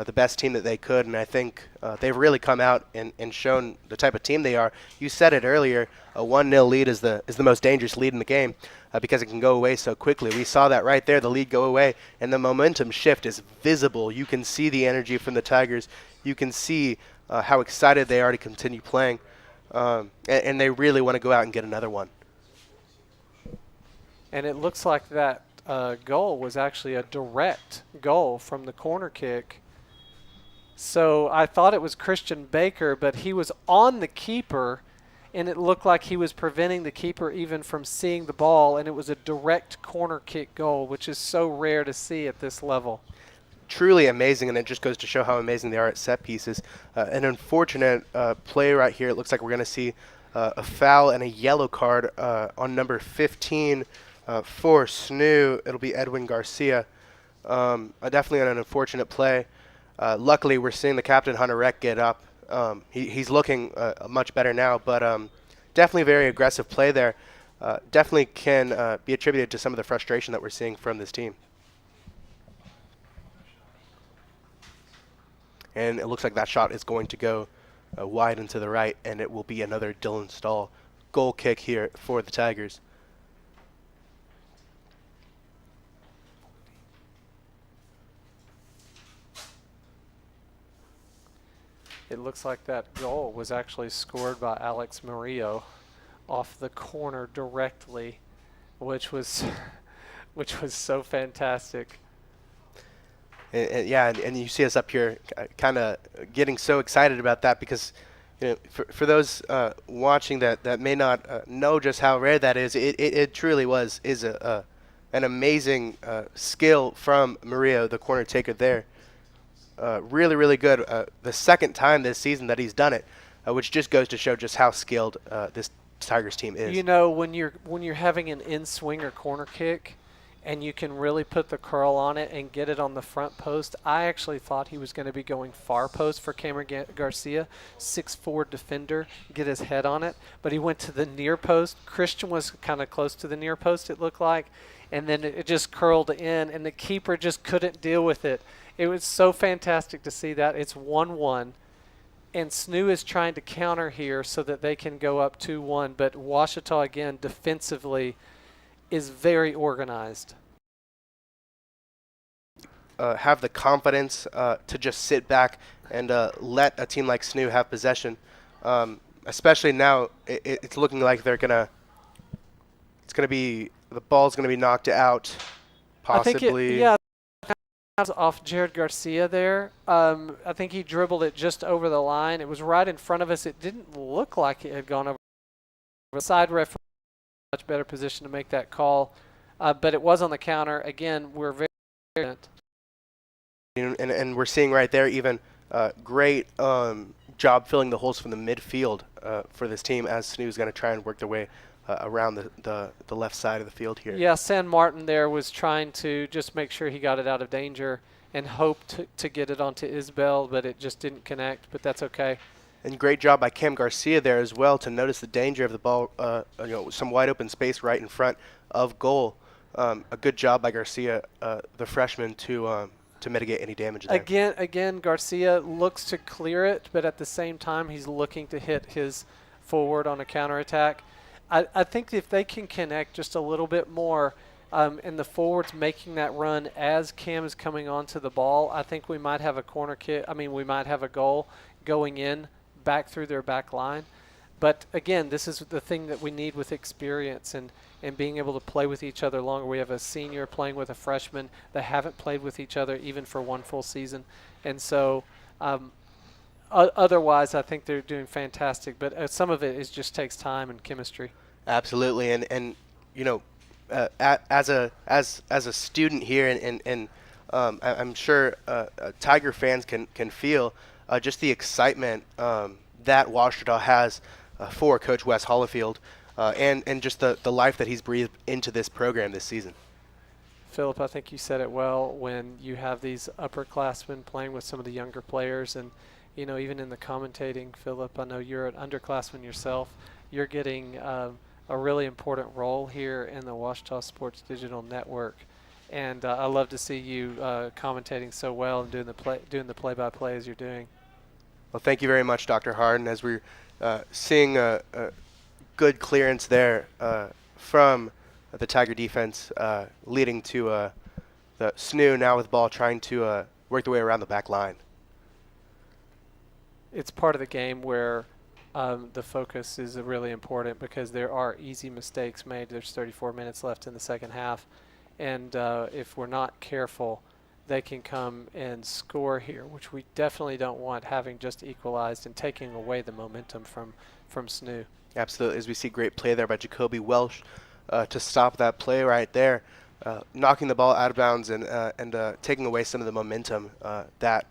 the best team that they could, and I think they've really come out and shown the type of team they are. You said it earlier, a 1-0 lead is the most dangerous lead in the game because it can go away so quickly. We saw that right there, the lead go away, and the momentum shift is visible. You can see the energy from the Tigers. You can see how excited they are to continue playing, and they really want to go out and get another one. and it looks like that goal was actually a direct goal from the corner kick. So I thought it was Christian Baker, but he was on the keeper, and it looked like he was preventing the keeper even from seeing the ball, and it was a direct corner kick goal, which is so rare to see at this level. Truly amazing, and it just goes to show how amazing they are at set pieces. An unfortunate play right here. It looks like we're going to see a foul and a yellow card on number 15 for SNU. It'll be Edwin Garcia. Definitely an unfortunate play. Luckily, we're seeing the captain, Hunter Reck, get up. He's looking much better now, but definitely very aggressive play there. Definitely can be attributed to some of the frustration that we're seeing from this team. And it looks like that shot is going to go wide and to the right, and it will be another Dylan Stahl goal kick here for the Tigers. It looks like that goal was actually scored by Alex Murillo off the corner directly, which was so fantastic. And you see us up here kind of getting so excited about that because, for those watching that may not know just how rare that is, it truly is an amazing skill from Murillo, the corner taker there. Really, really good. The second time this season that he's done it, which just goes to show just how skilled this Tigers team is. When you're having an in-swinger corner kick, and you can really put the curl on it and get it on the front post. I actually thought he was going to be going far post for Cameron Garcia, 6'4" defender, get his head on it, but he went to the near post. Christian was kind of close to the near post, it looked like, and then it just curled in, and the keeper just couldn't deal with it. It was so fantastic to see that. It's 1-1, and SNU is trying to counter here so that they can go up 2-1, but Ouachita, again, defensively is very organized. Have the confidence to just sit back and let a team like SNU have possession. Especially now, it's looking like the ball's gonna be knocked out, possibly. I think off Jared Garcia there. I think he dribbled it just over the line. It was right in front of us. It didn't look like it had gone over. The side ref much better position to make that call, but it was on the counter. Again, we're very and we're seeing right there even great job filling the holes from the midfield for this team as SNU is going to try and work their way around the left side of the field here. Yeah, San Martin there was trying to just make sure he got it out of danger and hoped to get it onto Isbell, but it just didn't connect, but that's okay. And great job by Cam Garcia there as well to notice the danger of the ball, some wide open space right in front of goal. A good job by Garcia, the freshman, to mitigate any damage there. Again, Garcia looks to clear it, but at the same time, he's looking to hit his forward on a counterattack. I think if they can connect just a little bit more, and the forwards making that run as Cam is coming onto the ball, I think we might have a corner kick. We might have a goal going in back through their back line. But again, this is the thing that we need with experience and being able to play with each other longer. We have a senior playing with a freshman that haven't played with each other even for one full season. And so otherwise, I think they're doing fantastic. But some of it just takes time and chemistry. Absolutely. And as a student here, and I'm sure Tiger fans can feel just the excitement that Ouachita has for Coach Wes Hollifield, and just the life that he's breathed into this program this season. Philip, I think you said it well when you have these upperclassmen playing with some of the younger players, and even in the commentating, Philip, I know you're an underclassman yourself. You're getting a really important role here in the Ouachita Sports Digital Network, and I love to see you commentating so well and doing the play-by-play as you're doing. Well, thank you very much, Dr. Harden, as we're seeing a good clearance there from the Tiger defense, leading to the SNU now with the ball trying to work their way around the back line. It's part of the game where the focus is really important because there are easy mistakes made. There's 34 minutes left in the second half. And if we're not careful, they can come and score here, which we definitely don't want, having just equalized and taking away the momentum from SNU. Absolutely. As we see great play there by Jacoby Welsh to stop that play right there, knocking the ball out of bounds and taking away some of the momentum that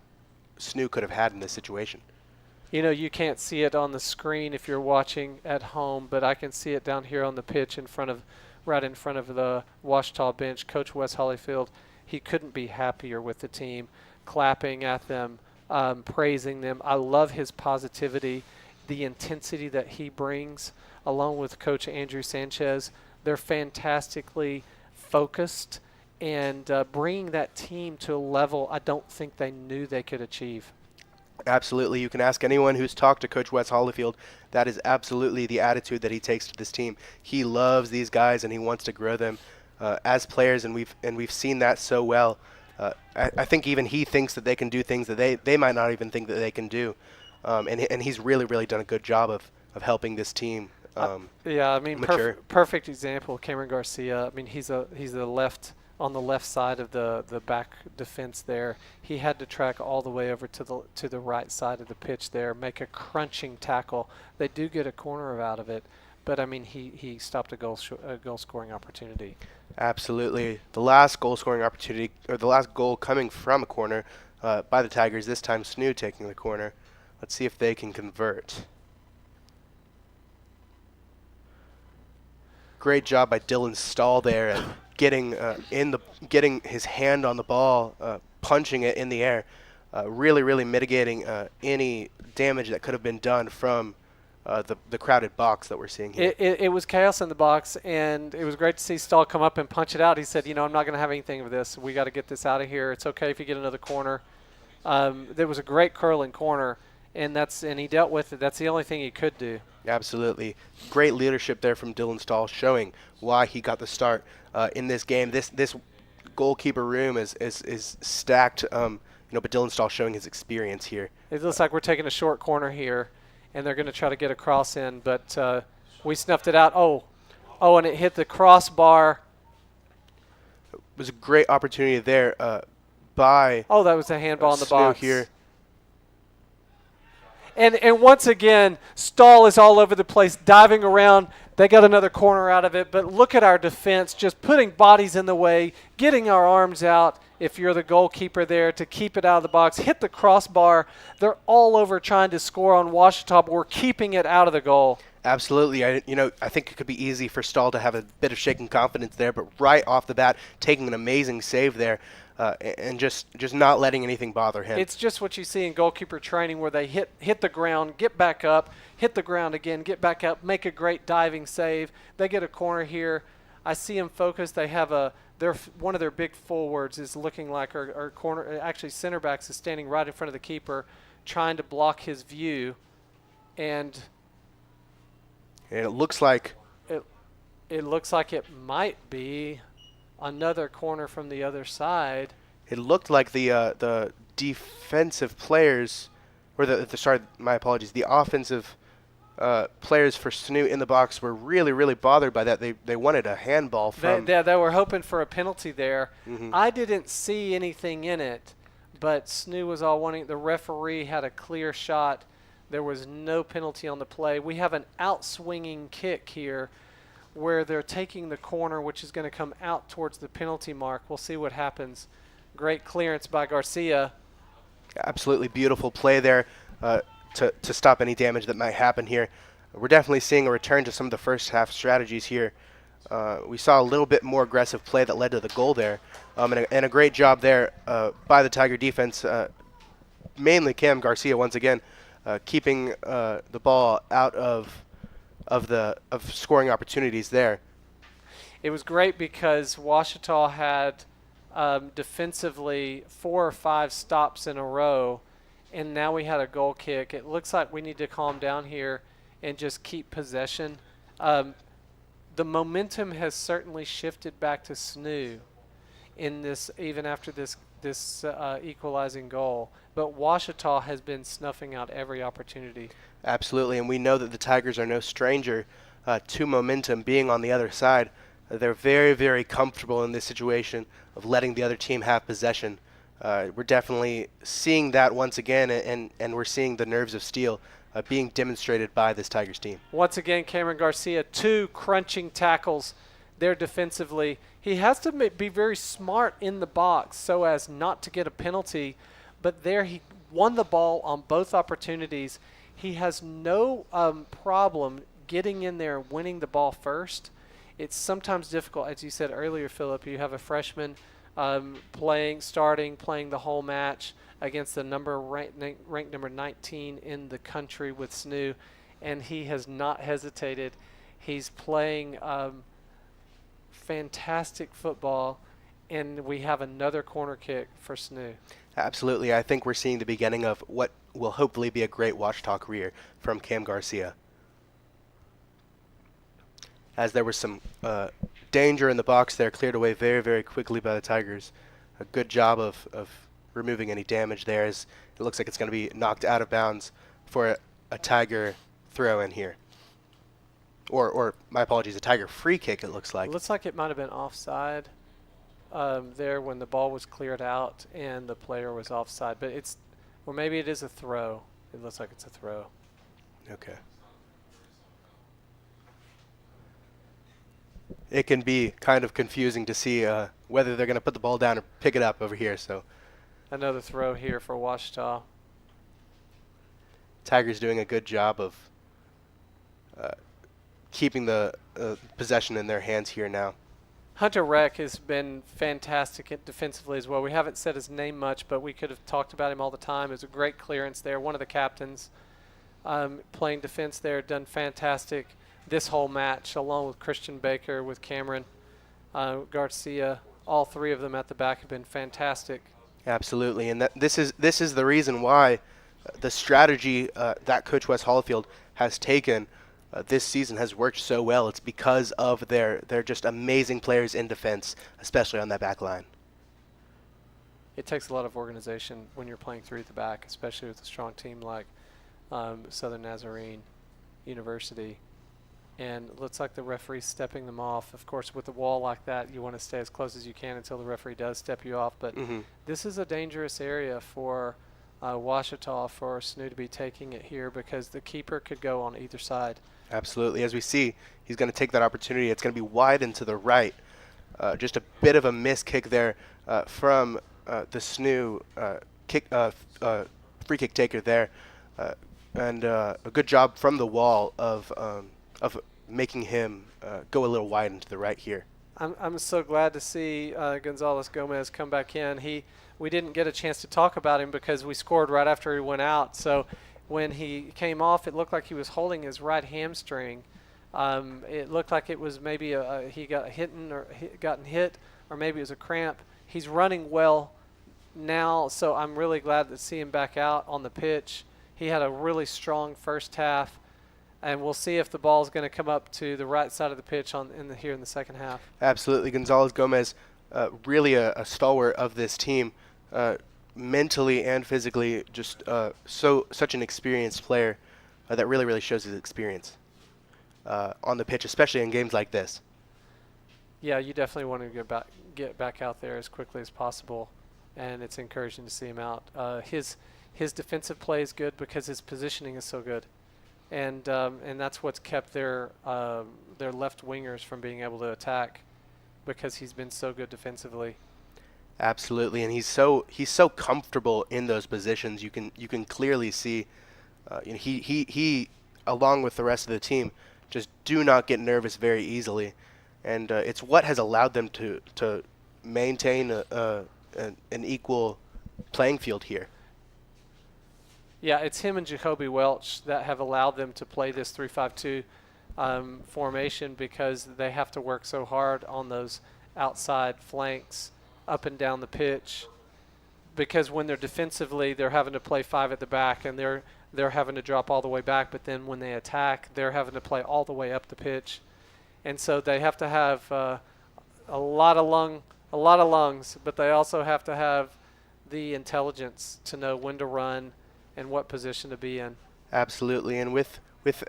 SNU could have had in this situation. You know, you can't see it on the screen if you're watching at home, but I can see it down here on the pitch right in front of the Ouachita bench. Coach Wes Hollyfield, he couldn't be happier with the team, clapping at them, praising them. I love his positivity, the intensity that he brings, along with Coach Andrew Sanchez. They're fantastically focused and bringing that team to a level I don't think they knew they could achieve. Absolutely. You can ask anyone who's talked to Coach Wes Hollyfield. That is absolutely the attitude that he takes to this team. He loves these guys and he wants to grow them as players, and we've seen that so well. I think even he thinks that they can do things that they might not even think that they can do, and he's really done a good job of helping this team. Yeah, I mean, perfect example, Cameron Garcia. I mean, he's on the left side of the back defense there. He had to track all the way over to the right side of the pitch there, make a crunching tackle. They do get a corner out of it, but I mean, he stopped a goal scoring opportunity. Absolutely. The last goal scoring opportunity, or the last goal coming from a corner by the Tigers, this time SNU taking the corner. Let's see if they can convert. Great job by Dylan Stahl there and getting his hand on the ball, punching it in the air, really mitigating any damage that could have been done from the crowded box that we're seeing here. It was chaos in the box, and it was great to see Stahl come up and punch it out. He said, you know, I'm not going to have anything of this. We got to get this out of here. It's okay if you get another corner. There was a great curling corner, and he dealt with it. That's the only thing he could do. Absolutely. Great leadership there from Dylan Stahl, showing why he got the start in this game. This goalkeeper room is stacked, but Dylan Stahl showing his experience here. It looks like we're taking a short corner here, and they're going to try to get a cross in, but we snuffed it out. Oh, and it hit the crossbar. It was a great opportunity there by that was a handball in the box here. And once again, Stahl is all over the place, diving around. They got another corner out of it, but look at our defense, just putting bodies in the way, getting our arms out, if you're the goalkeeper there, to keep it out of the box, hit the crossbar. They're all over trying to score on Ouachita, but we're keeping it out of the goal. Absolutely. I think it could be easy for Stahl to have a bit of shaken confidence there, but right off the bat, taking an amazing save there. And just not letting anything bother him. It's just what you see in goalkeeper training, where they hit the ground, get back up, hit the ground again, get back up, make a great diving save. They get a corner here. I see them focused. They have one of their big forwards is looking like our corner. Actually, center backs is standing right in front of the keeper, trying to block his view, and it looks like it might be another corner from the other side. It looked like the defensive players, or the offensive players for SNU in the box were really bothered by that. They wanted a handball from. They were hoping for a penalty there. Mm-hmm. I didn't see anything in it, but SNU was all wanting. The referee had a clear shot. There was no penalty on the play. We have an outswinging kick here, where they're taking the corner, which is going to come out towards the penalty mark. We'll see what happens. Great clearance by Garcia. Absolutely beautiful play there to stop any damage that might happen here. We're definitely seeing a return to some of the first half strategies here. We saw a little bit more aggressive play that led to the goal there, and a great job there by the Tiger defense, mainly Cam Garcia once again, keeping the ball out of scoring opportunities there. It was great because Ouachita had defensively 4 or 5 stops in a row, and now we had a goal kick. It looks like we need to calm down here and just keep possession. The momentum has certainly shifted back to SNU in this, even after this this equalizing goal. But Ouachita has been snuffing out every opportunity. Absolutely, and we know that the Tigers are no stranger to momentum being on the other side. They're very, very comfortable in this situation of letting the other team have possession. We're definitely seeing that once again, and we're seeing the nerves of steel being demonstrated by this Tigers team. Once again, Cameron Garcia, 2 crunching tackles there defensively. He has to be very smart in the box so as not to get a penalty, but there he won the ball on both opportunities. He has no problem getting in there and winning the ball first. It's sometimes difficult, as you said earlier, Philip. You have a freshman playing the whole match against the ranked number 19 in the country with SNU, and he has not hesitated. He's playing fantastic football, and we have another corner kick for SNU. Absolutely. I think we're seeing the beginning of what will hopefully be a great Ouachita career from Cam Garcia. As there was some danger in the box there, cleared away very, very quickly by the Tigers. A good job of removing any damage there, as it looks like it's going to be knocked out of bounds for a Tiger throw in here. Or my apologies, a Tiger free kick, it looks like. It looks like it might have been offside there when the ball was cleared out and the player was offside. But or maybe it is a throw. It looks like it's a throw. Okay. It can be kind of confusing to see whether they're going to put the ball down or pick it up over here. So another throw here for Ouachita. Tigers doing a good job of keeping the possession in their hands here now. Hunter Reck has been fantastic defensively as well. We haven't said his name much, but we could have talked about him all the time. It was a great clearance there. One of the captains playing defense there, done fantastic this whole match, along with Christian Baker, with Cameron Garcia. All 3 of them at the back have been fantastic. Absolutely, and this is the reason why the strategy that Coach Wes Hollifield has taken this season has worked so well. It's because of their just amazing players in defense, especially on that back line. It takes a lot of organization when you're playing 3 at the back, especially with a strong team like Southern Nazarene University. And it looks like the referee's stepping them off. Of course, with a wall like that, you want to stay as close as you can until the referee does step you off. But this is a dangerous area for Ouachita, for SNU to be taking it here, because the keeper could go on either side. Absolutely. As we see, he's going to take that opportunity. It's going to be wide and to the right. Just a bit of a miss kick there from the SNU free kick taker there. And a good job from the wall of making him go a little wide and to the right here. I'm so glad to see Gonzalez Gomez come back in. We didn't get a chance to talk about him because we scored right after he went out. So when he came off, it looked like he was holding his right hamstring. It looked like it was maybe he got gotten hit, or maybe it was a cramp. He's running well now, so I'm really glad to see him back out on the pitch. He had a really strong first half, and we'll see if the ball is going to come up to the right side of the pitch here in the second half. Absolutely. Gonzalez Gomez, really a stalwart of this team, mentally and physically, just such an experienced player that really shows his experience on the pitch, especially in games like this. Yeah, you definitely want to get back out there as quickly as possible, and it's encouraging to see him out. His defensive play is good because his positioning is so good. And that's what's kept their left wingers from being able to attack, because he's been so good defensively. Absolutely, and he's so comfortable in those positions. You can clearly see, he along with the rest of the team just do not get nervous very easily, and it's what has allowed them to maintain an equal playing field here. Yeah, it's him and Jacoby Welch that have allowed them to play this 3-5-2 formation, because they have to work so hard on those outside flanks up and down the pitch, because when they're defensively, they're having to play 5 at the back, and they're having to drop all the way back, but then when they attack, they're having to play all the way up the pitch. And so they have to have a lot of lungs, but they also have to have the intelligence to know when to run and what position to be in. Absolutely, and with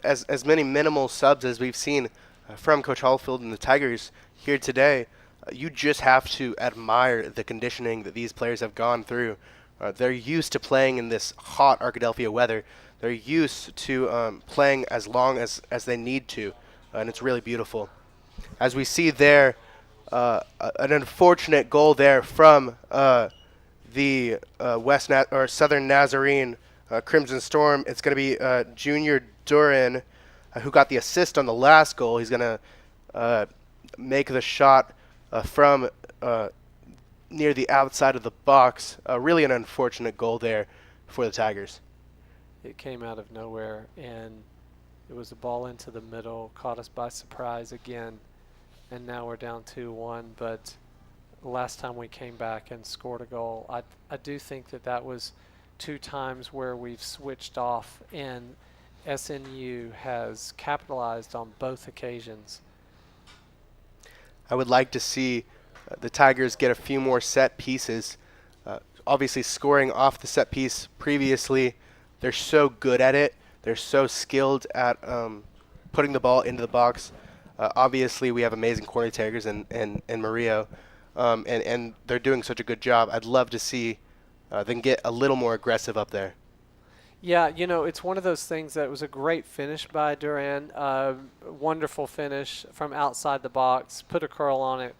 as many minimal subs as we've seen from Coach Hallfield and the Tigers here today, you just have to admire the conditioning that these players have gone through. They're used to playing in this hot Arkadelphia weather. They're used to playing as long as they need to, and it's really beautiful. As we see there, an unfortunate goal there from the Southern Nazarene Crimson Storm. It's going to be Junior Duran who got the assist on the last goal. He's going to make the shot from near the outside of the box. Really an unfortunate goal there for the Tigers. It came out of nowhere, and it was a ball into the middle, caught us by surprise again, and now we're down 2-1. But last time we came back and scored a goal, I do think that was 2 times where we've switched off, and SNU has capitalized on both occasions. I would like to see the Tigers get a few more set pieces. Obviously scoring off the set piece previously, they're so good at it. They're so skilled at putting the ball into the box. Obviously we have amazing corner takers and Murillo, and they're doing such a good job. I'd love to see them get a little more aggressive up there. Yeah, it's one of those things that was a great finish by Duran. Wonderful finish from outside the box. Put a curl on it.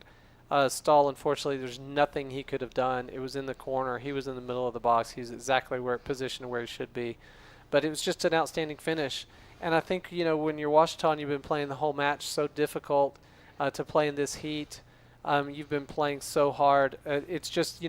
Stahl, unfortunately, there's nothing he could have done. It was in the corner. He was in the middle of the box. He was exactly positioned where he should be. But it was just an outstanding finish. And I think, when you're Washington, you've been playing the whole match so difficult to play in this heat. You've been playing so hard. It's just,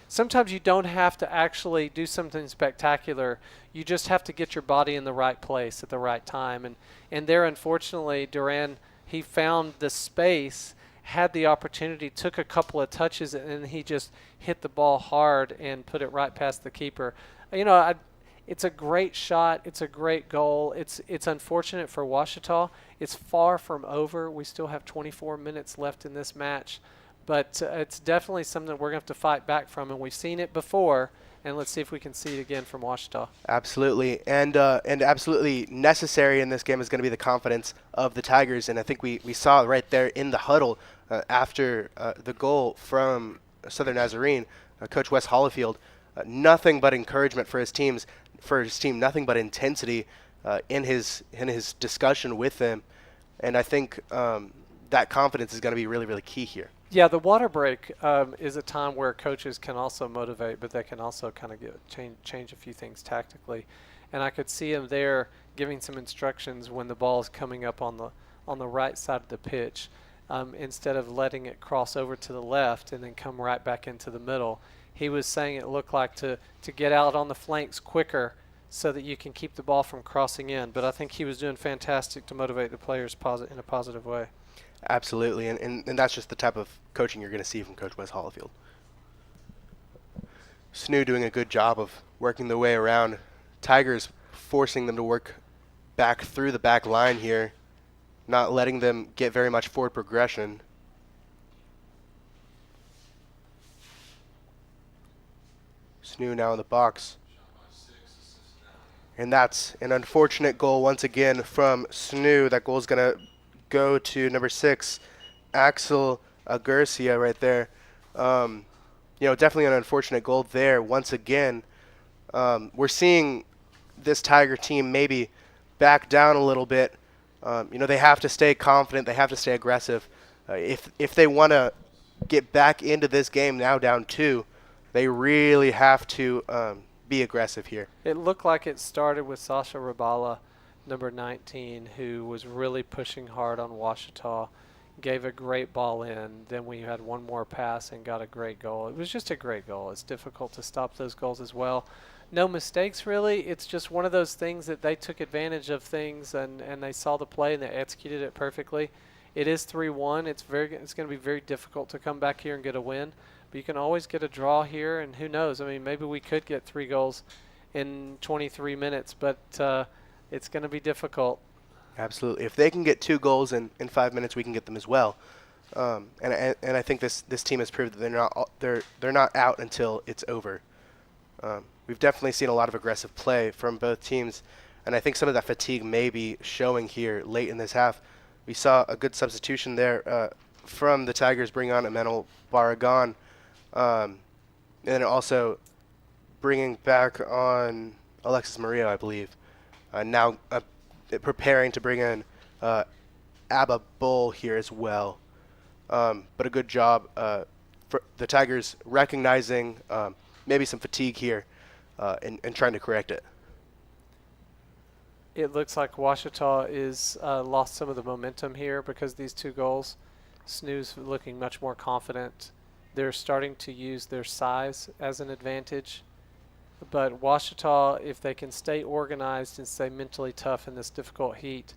sometimes you don't have to actually do something spectacular. You just have to get your body in the right place at the right time. And there, unfortunately, Duran, he found the space, had the opportunity, took a couple of touches, and then he just hit the ball hard and put it right past the keeper. It's a great shot. It's a great goal. It's unfortunate for Ouachita. It's far from over. We still have 24 minutes left in this match. But it's definitely something that we're going to have to fight back from, and we've seen it before, and let's see if we can see it again from Ouachita. Absolutely, and absolutely necessary in this game is going to be the confidence of the Tigers, and I think we saw it right there in the huddle after the goal from Southern Nazarene, Coach Wes Hollifield. Nothing but encouragement for his team, nothing but intensity in his discussion with them, and I think that confidence is going to be really, really key here. Yeah, the water break is a time where coaches can also motivate, but they can also kind of change a few things tactically. And I could see him there giving some instructions when the ball is coming up on the right side of the pitch, instead of letting it cross over to the left and then come right back into the middle. He was saying it looked like to get out on the flanks quicker so that you can keep the ball from crossing in. But I think he was doing fantastic to motivate the players in a positive way. Absolutely, and that's just the type of coaching you're going to see from Coach Wes Hollifield. SNU doing a good job of working their way around. Tigers forcing them to work back through the back line here, not letting them get very much forward progression. SNU now in the box. And that's an unfortunate goal once again from SNU. That goal is going to go to number 6, Axel Garcia right there. Definitely an unfortunate goal there once again. We're seeing this Tiger team maybe back down a little bit. They have to stay confident. They have to stay aggressive. If they want to get back into this game now down 2, they really have to be aggressive here. It looked like it started with Sasha Rabala, number 19, who was really pushing hard on Ouachita, gave a great ball in. Then we had one more pass and got a great goal. It was just a great goal. It's difficult to stop those goals as well. No mistakes, really. It's just one of those things that they took advantage of things and they saw the play and they executed it perfectly. It is 3-1. It's going to be very difficult to come back here and get a win. But you can always get a draw here, and who knows? I mean, maybe we could get 3 goals in 23 minutes, but it's going to be difficult. Absolutely. If they can get 2 goals in 5 minutes, we can get them as well. And I think this team has proved that they're not out until it's over. We've definitely seen a lot of aggressive play from both teams, and I think some of that fatigue may be showing here late in this half. We saw a good substitution there from the Tigers, bringing on Emmanuel Barragan, and then also bringing back on Alexis Murillo, I believe. Now preparing to bring in Abba Bull here as well. But a good job for the Tigers recognizing maybe some fatigue here and trying to correct it. It looks like Ouachita is lost some of the momentum here because of these 2 goals. SNU's looking much more confident. They're starting to use their size as an advantage. But Ouachita, if they can stay organized and stay mentally tough in this difficult heat,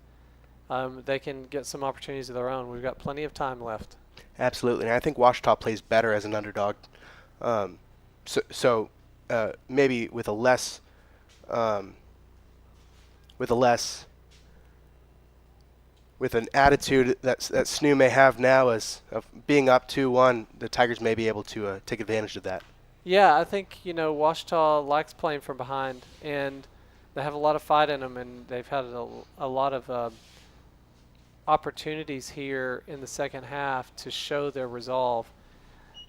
they can get some opportunities of their own. We've got plenty of time left. Absolutely, and I think Ouachita plays better as an underdog. Maybe with an attitude that SNU may have now as of being up 2-1, the Tigers may be able to take advantage of that. Yeah, I think, Ouachita likes playing from behind, and they have a lot of fight in them, and they've had a lot of opportunities here in the second half to show their resolve.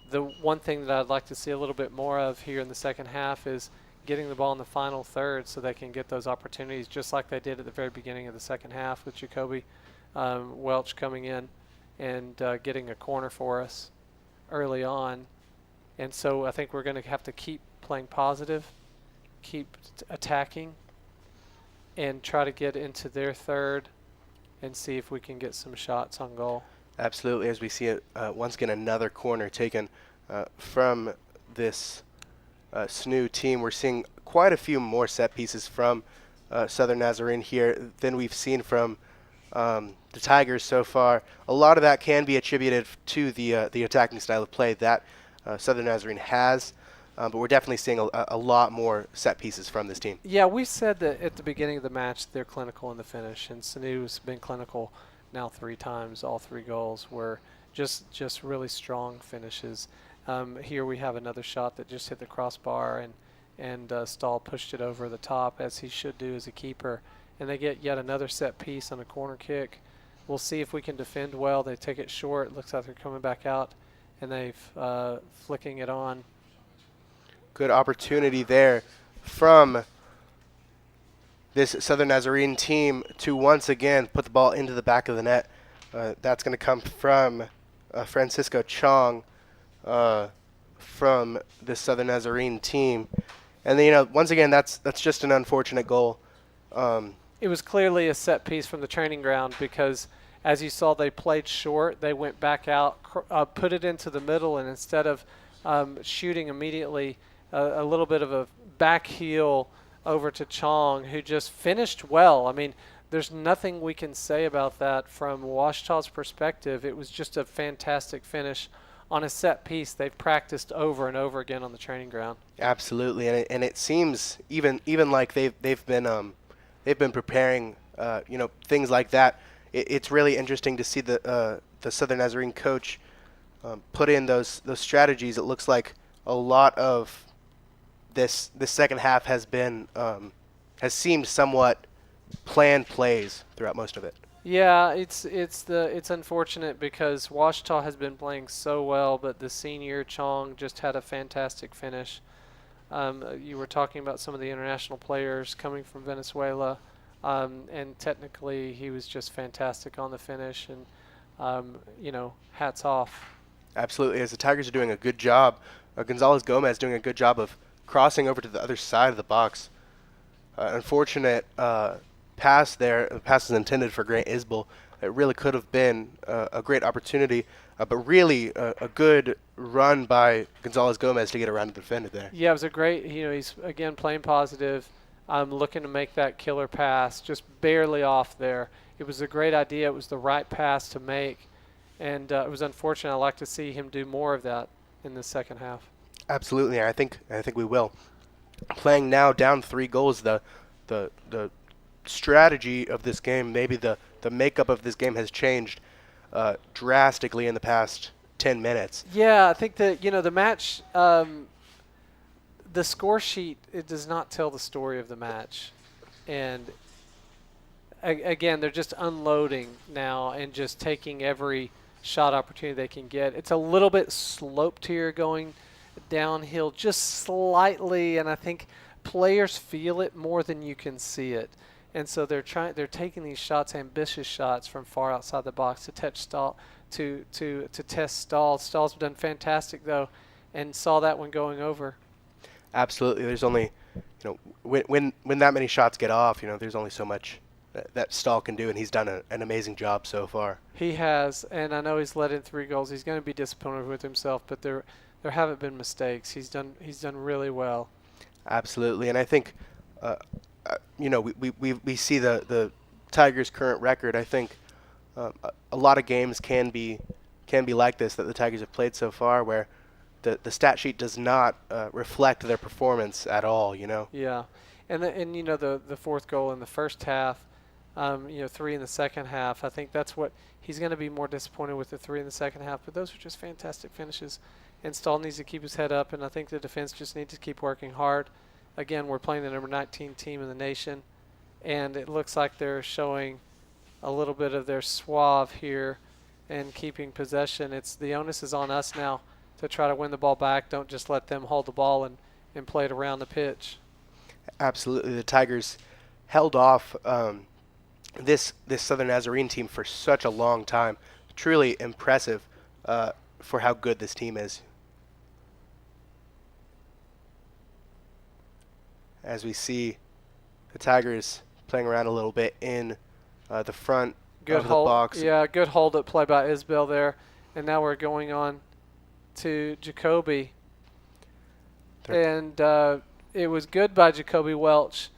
The one thing that I'd like to see a little bit more of here in the second half is getting the ball in the final third so they can get those opportunities just like they did at the very beginning of the second half with Jacoby Welch coming in and getting a corner for us early on. And so I think we're going to have to keep playing positive, keep attacking, and try to get into their third and see if we can get some shots on goal. Absolutely, as we see it, once again, another corner taken from this SNU team. We're seeing quite a few more set pieces from Southern Nazarene here than we've seen from the Tigers so far. A lot of that can be attributed to the attacking style of play that Southern Nazarene has, but we're definitely seeing a lot more set pieces from this team. Yeah, we said that at the beginning of the match they're clinical in the finish, and SNU's been clinical now 3 times. All 3 goals were just really strong finishes. Here we have another shot that just hit the crossbar, and Stahl pushed it over the top, as he should do as a keeper. And they get yet another set piece on a corner kick. We'll see if we can defend well. They take it short. It looks like they're coming back out, and they've flicking it on. Good opportunity there from this Southern Nazarene team to once again put the ball into the back of the net. That's going to come from Francisco Chong from the Southern Nazarene team. And then, once again, that's just an unfortunate goal. It was clearly a set piece from the training ground because, as you saw, they played short. They went back out, put it into the middle, and instead of shooting immediately, a little bit of a back heel over to Chong, who just finished well. I mean, there's nothing we can say about that from Ouachita's perspective. It was just a fantastic finish on a set piece they've practiced over and over again on the training ground. Absolutely, and it seems even like they've been preparing things like that. It's really interesting to see the Southern Nazarene coach put in those strategies. It looks like a lot of this second half has seemed somewhat planned plays throughout most of it. Yeah, it's unfortunate because Ouachita has been playing so well, but the senior Chong just had a fantastic finish. You were talking about some of the international players coming from Venezuela, and technically he was just fantastic on the finish, and hats off. Absolutely, as the Tigers are doing a good job, Gonzalez Gomez doing a good job of crossing over to the other side of the box. Unfortunate pass there. The pass is intended for Grant Isbell. It really could have been a great opportunity, but really a good run by Gonzalez Gomez to get around the defender there. Yeah, it was a great, he's again playing positive. Looking to make that killer pass, just barely off there. It was a great idea. It was the right pass to make, and it was unfortunate. I'd like to see him do more of that in the second half. Absolutely, I think we will. Playing now down 3 goals, the strategy of this game, maybe the makeup of this game has changed drastically in the past 10 minutes. Yeah, I think that the match, the the score sheet, it does not tell the story of the match. And again, they're just unloading now and just taking every shot opportunity they can get. It's a little bit sloped here, going downhill just slightly, and I think players feel it more than you can see it. And so they're taking these shots, ambitious shots from far outside the box to test Stahl. Stahl's done fantastic though, and saw that one going over. Absolutely. There's only, when that many shots get off, there's only so much that Stahl can do, and he's done an amazing job so far. He has, and I know he's let in 3 goals. He's going to be disappointed with himself, but there haven't been mistakes. He's done really well. Absolutely, and I think, we see the Tigers' current record. I think a lot of games can be like this that the Tigers have played so far, where the stat sheet does not reflect their performance at all. Yeah, and the 4th goal in the first half, 3 in the second half. I think that's what he's going to be more disappointed with, the 3 in the second half. But those are just fantastic finishes. And Stahl needs to keep his head up, and I think the defense just needs to keep working hard. Again, we're playing the number 19 team in the nation, and it looks like they're showing a little bit of their suave here and keeping possession. The onus is on us now to try to win the ball back. Don't just let them hold the ball and play it around the pitch. Absolutely. The Tigers held off this Southern Nazarene team for such a long time. Truly impressive for how good this team is. As we see the Tigers playing around a little bit in the front of the box. Yeah, good hold-up play by Isbell there. And now we're going on to Jacoby. And it was good by Jacoby Welch,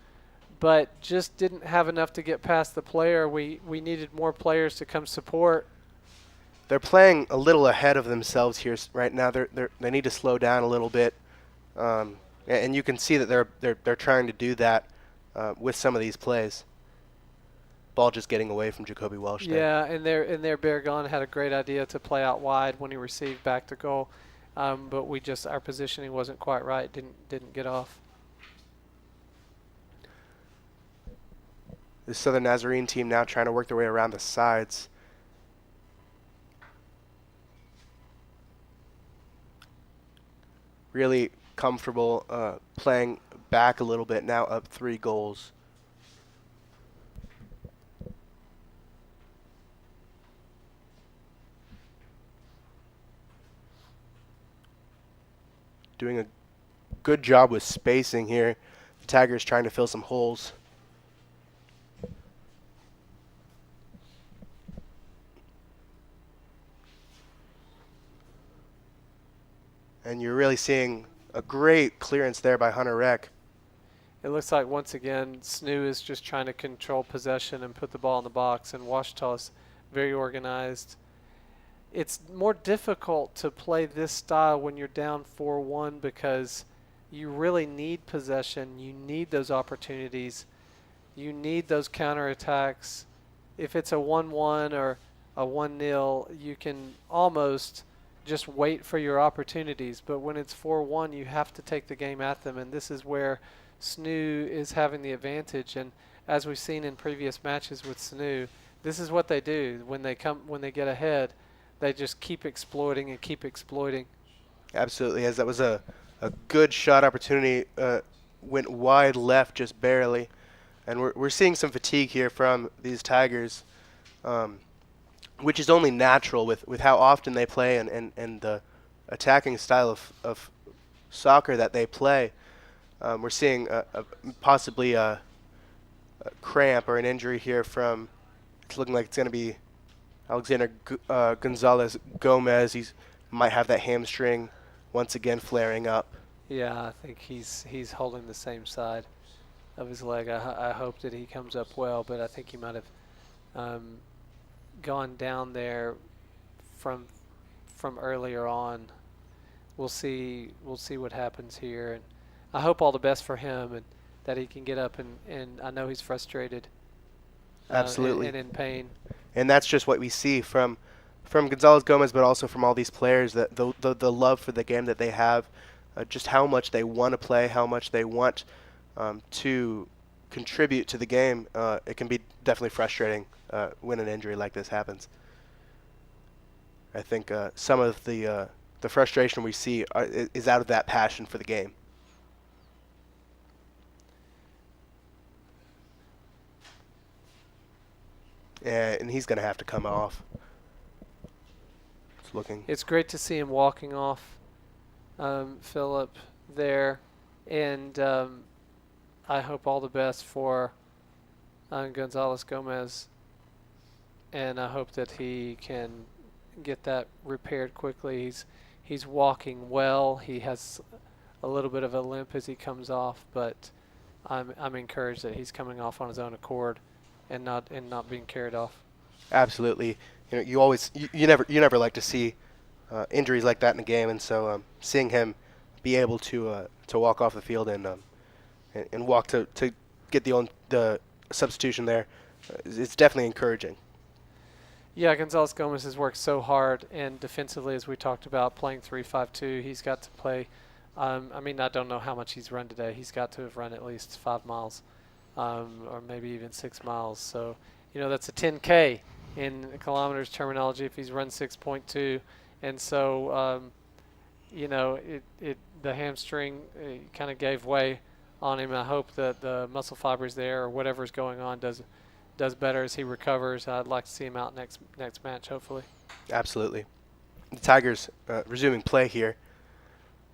but just didn't have enough to get past the player. We needed more players to come support. They're playing a little ahead of themselves here right now. They need to slow down a little bit. And you can see that they're trying to do that with some of these plays. Ball just getting away from Jacoby Welch there. Yeah, and there Barragan had a great idea to play out wide when he received back to goal, but our positioning wasn't quite right. Didn't get off. The Southern Nazarene team now trying to work their way around the sides. Really comfortable playing back a little bit, now up 3 goals. Doing a good job with spacing here. The Tigers trying to fill some holes. And you're really seeing a great clearance there by Hunter Reck. It looks like once again Snoo is just trying to control possession and put the ball in the box, and Ouachita is very organized. It's more difficult to play this style when you're down 4-1 because you really need possession. You need those opportunities. You need those counterattacks. If it's a 1-1 or a 1-0, you can almost just wait for your opportunities. But when it's 4-1, you have to take the game at them, and this is where Snoo is having the advantage. And as we've seen in previous matches with Snoo, this is what they do when they get ahead. They just keep exploiting and keep exploiting. Absolutely, as that was a good shot opportunity, went wide left just barely, and we're seeing some fatigue here from these Tigers, which is only natural with how often they play and the attacking style of soccer that they play. We're seeing possibly a cramp or an injury here from. It's looking like it's going to be Alexander Gonzalez Gomez. He might have that hamstring once again flaring up. Yeah, I think he's holding the same side of his leg. I hope that he comes up well, but I think he might have gone down there from earlier on. We'll see what happens here, and I hope all the best for him and that he can get up and I know he's frustrated. Absolutely. And in pain. And that's just what we see from Gonzalez Gomez, but also from all these players, that the love for the game that they have. just how much they want to play, how much they want to contribute to the game, it can be definitely frustrating when an injury like this happens. I think some of the frustration we see is out of that passion for the game. And he's going to have to come off. It's looking. It's great to see him walking off, Philip, there. And I hope all the best for Gonzalez Gomez. And I hope that he can get that repaired quickly. He's walking well. He has a little bit of a limp as he comes off, but I'm encouraged that he's coming off on his own accord and not being carried off. Absolutely. You never like to see injuries like that in a game, and so seeing him be able to walk off the field and walk to get the substitution there, it's definitely encouraging. Yeah, Gonzalez Gomez has worked so hard, and defensively, as we talked about, playing 3-5-2, he's got to play. I don't know how much he's run today. He's got to have run at least 5 miles, or maybe even 6 miles. So, that's a 10K in kilometers terminology if he's run 6.2. And so, the hamstring kind of gave way on him. I hope that the muscle fibers there or whatever's going on does better as he recovers. I'd like to see him out next match, hopefully. Absolutely. The Tigers resuming play here,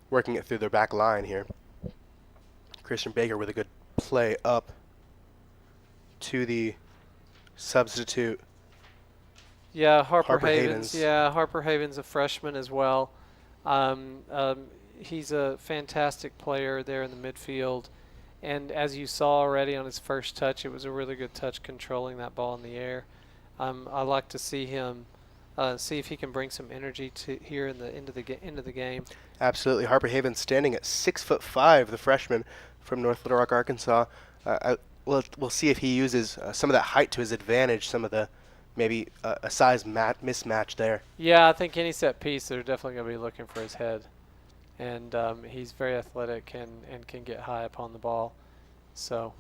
working it through their back line here. Christian Baker with a good play up to the substitute. Yeah, Harper Havens. Yeah, Harper Havens, a freshman as well. He's a fantastic player there in the midfield. And as you saw already on his first touch, it was a really good touch controlling that ball in the air. I like to see him see if he can bring some energy to here in the end of the game. Absolutely. Harper Havens standing at 6'5", the freshman from North Little Rock, Arkansas. We'll see if he uses some of that height to his advantage, some of the maybe a size mismatch there. Yeah, I think any set piece, they're definitely going to be looking for his head. And he's very athletic and can get high upon the ball. So,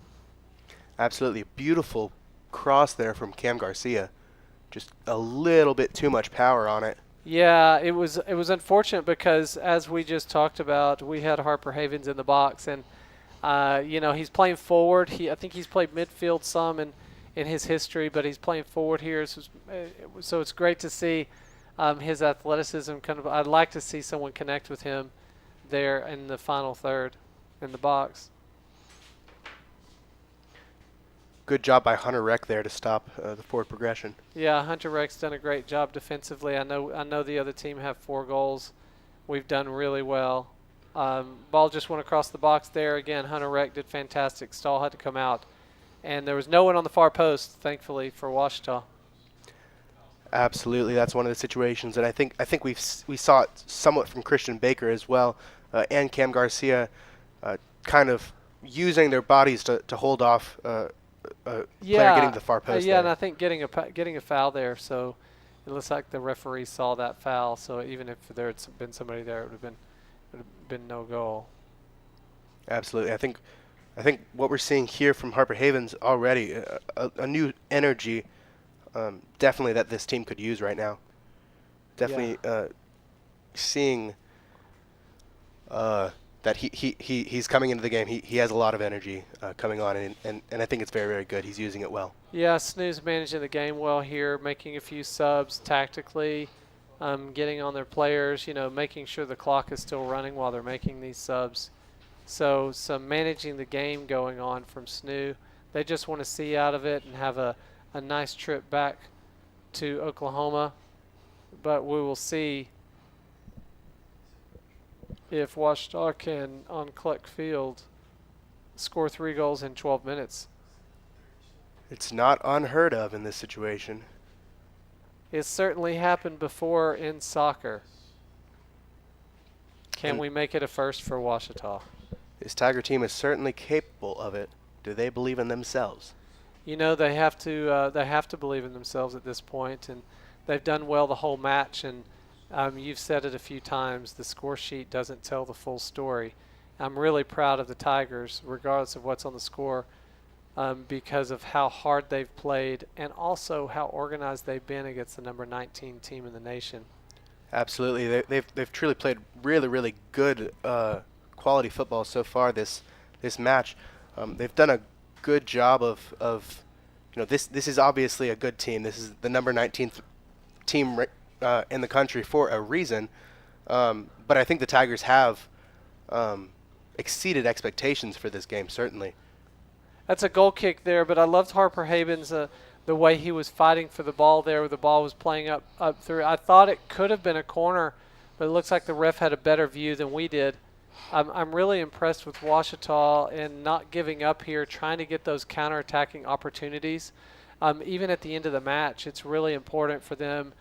absolutely. A beautiful cross there from Cam Garcia. Just a little bit too much power on it. Yeah, it was unfortunate because, as we just talked about, we had Harper Havens in the box. And, he's playing forward. I think he's played midfield some in his history, but he's playing forward here. So it's great to see his athleticism. I'd like to see someone connect with him there in the final third in the box. Good job by Hunter Reck there to stop the forward progression. Yeah, Hunter Reck's done a great job defensively. I know the other team have 4 goals. We've done really well. Ball just went across the box there. Again, Hunter Reck did fantastic. Stahl had to come out. And there was no one on the far post, thankfully, for Ouachita. Absolutely, that's one of the situations, and I think we saw it somewhat from Christian Baker as well, and Cam Garcia, kind of using their bodies to hold off a player getting to the far post. And I think getting a foul there, so it looks like the referee saw that foul. So even if there had been somebody there, it would have been no goal. Absolutely, I think what we're seeing here from Harper Havens already, a new energy. Definitely that this team could use right now. Definitely seeing that he's coming into the game. He has a lot of energy coming on, and I think it's very, very good. He's using it well. Yeah, Snoo's managing the game well here, making a few subs tactically, getting on their players, making sure the clock is still running while they're making these subs. So some managing the game going on from Snoo. They just want to see out of it and have a nice trip back to Oklahoma, but we will see if Ouachita can, on Cluck Field, score 3 goals in 12 minutes. It's not unheard of in this situation. It's certainly happened before in soccer. Can we make it a first for Ouachita? This Tiger team is certainly capable of it. Do they believe in themselves? They have to believe in themselves at this point, and they've done well the whole match. And You've said it a few times, the score sheet doesn't tell the full story. I'm really proud of the Tigers, regardless of what's on the score, because of how hard they've played and also how organized they've been against the number 19 team in the nation. Absolutely. They've truly played really, really good quality football so far this match. They've done a good job of this is obviously a good team. This is the number 19th team in the country for a reason. But I think the Tigers have exceeded expectations for this game, certainly. That's a goal kick there, but I loved Harper Havens, the way he was fighting for the ball there, where the ball was playing up through. I thought it could have been a corner, but it looks like the ref had a better view than we did. I'm really impressed with Ouachita and not giving up here, trying to get those counterattacking opportunities. Even at the end of the match, it's really important for them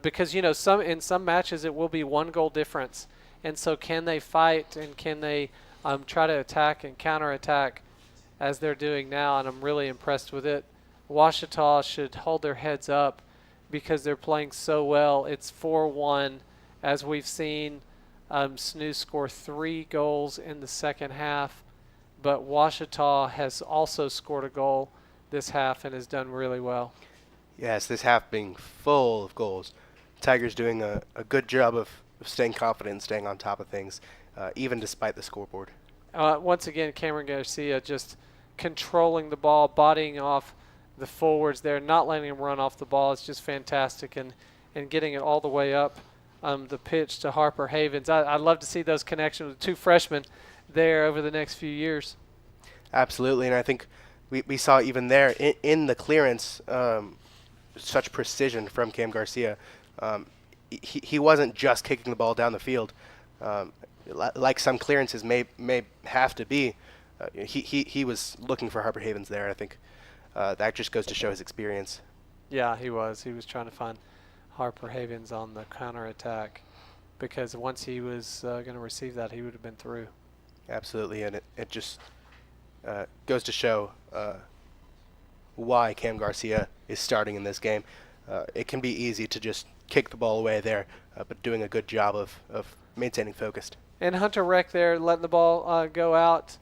because, in some matches it will be 1 goal difference. And so can they fight and can they try to attack and counterattack as they're doing now? And I'm really impressed with it. Ouachita should hold their heads up because they're playing so well. It's 4-1, as we've seen. SNU score 3 goals in the second half, but Ouachita has also scored a goal this half and has done really well. Yes, this half being full of goals. Tigers doing a good job of staying confident and staying on top of things, even despite the scoreboard. Once again, Cameron Garcia just controlling the ball, bodying off the forwards there, not letting them run off the ball. It's just fantastic, and getting it all the way up the pitch to Harper Havens. I'd love to see those connections with 2 freshmen there over the next few years. Absolutely, and I think we saw even there in the clearance such precision from Cam Garcia. He wasn't just kicking the ball down the field like some clearances may have to be. He was looking for Harper Havens there. I think that just goes to show his experience. Yeah, he was. He was trying to find Harper Havens on the counterattack because once he was going to receive that, he would have been through. Absolutely, and it just goes to show why Cam Garcia is starting in this game. It can be easy to just kick the ball away there, but doing a good job of maintaining focused. And Hunter Reck there, letting the ball go out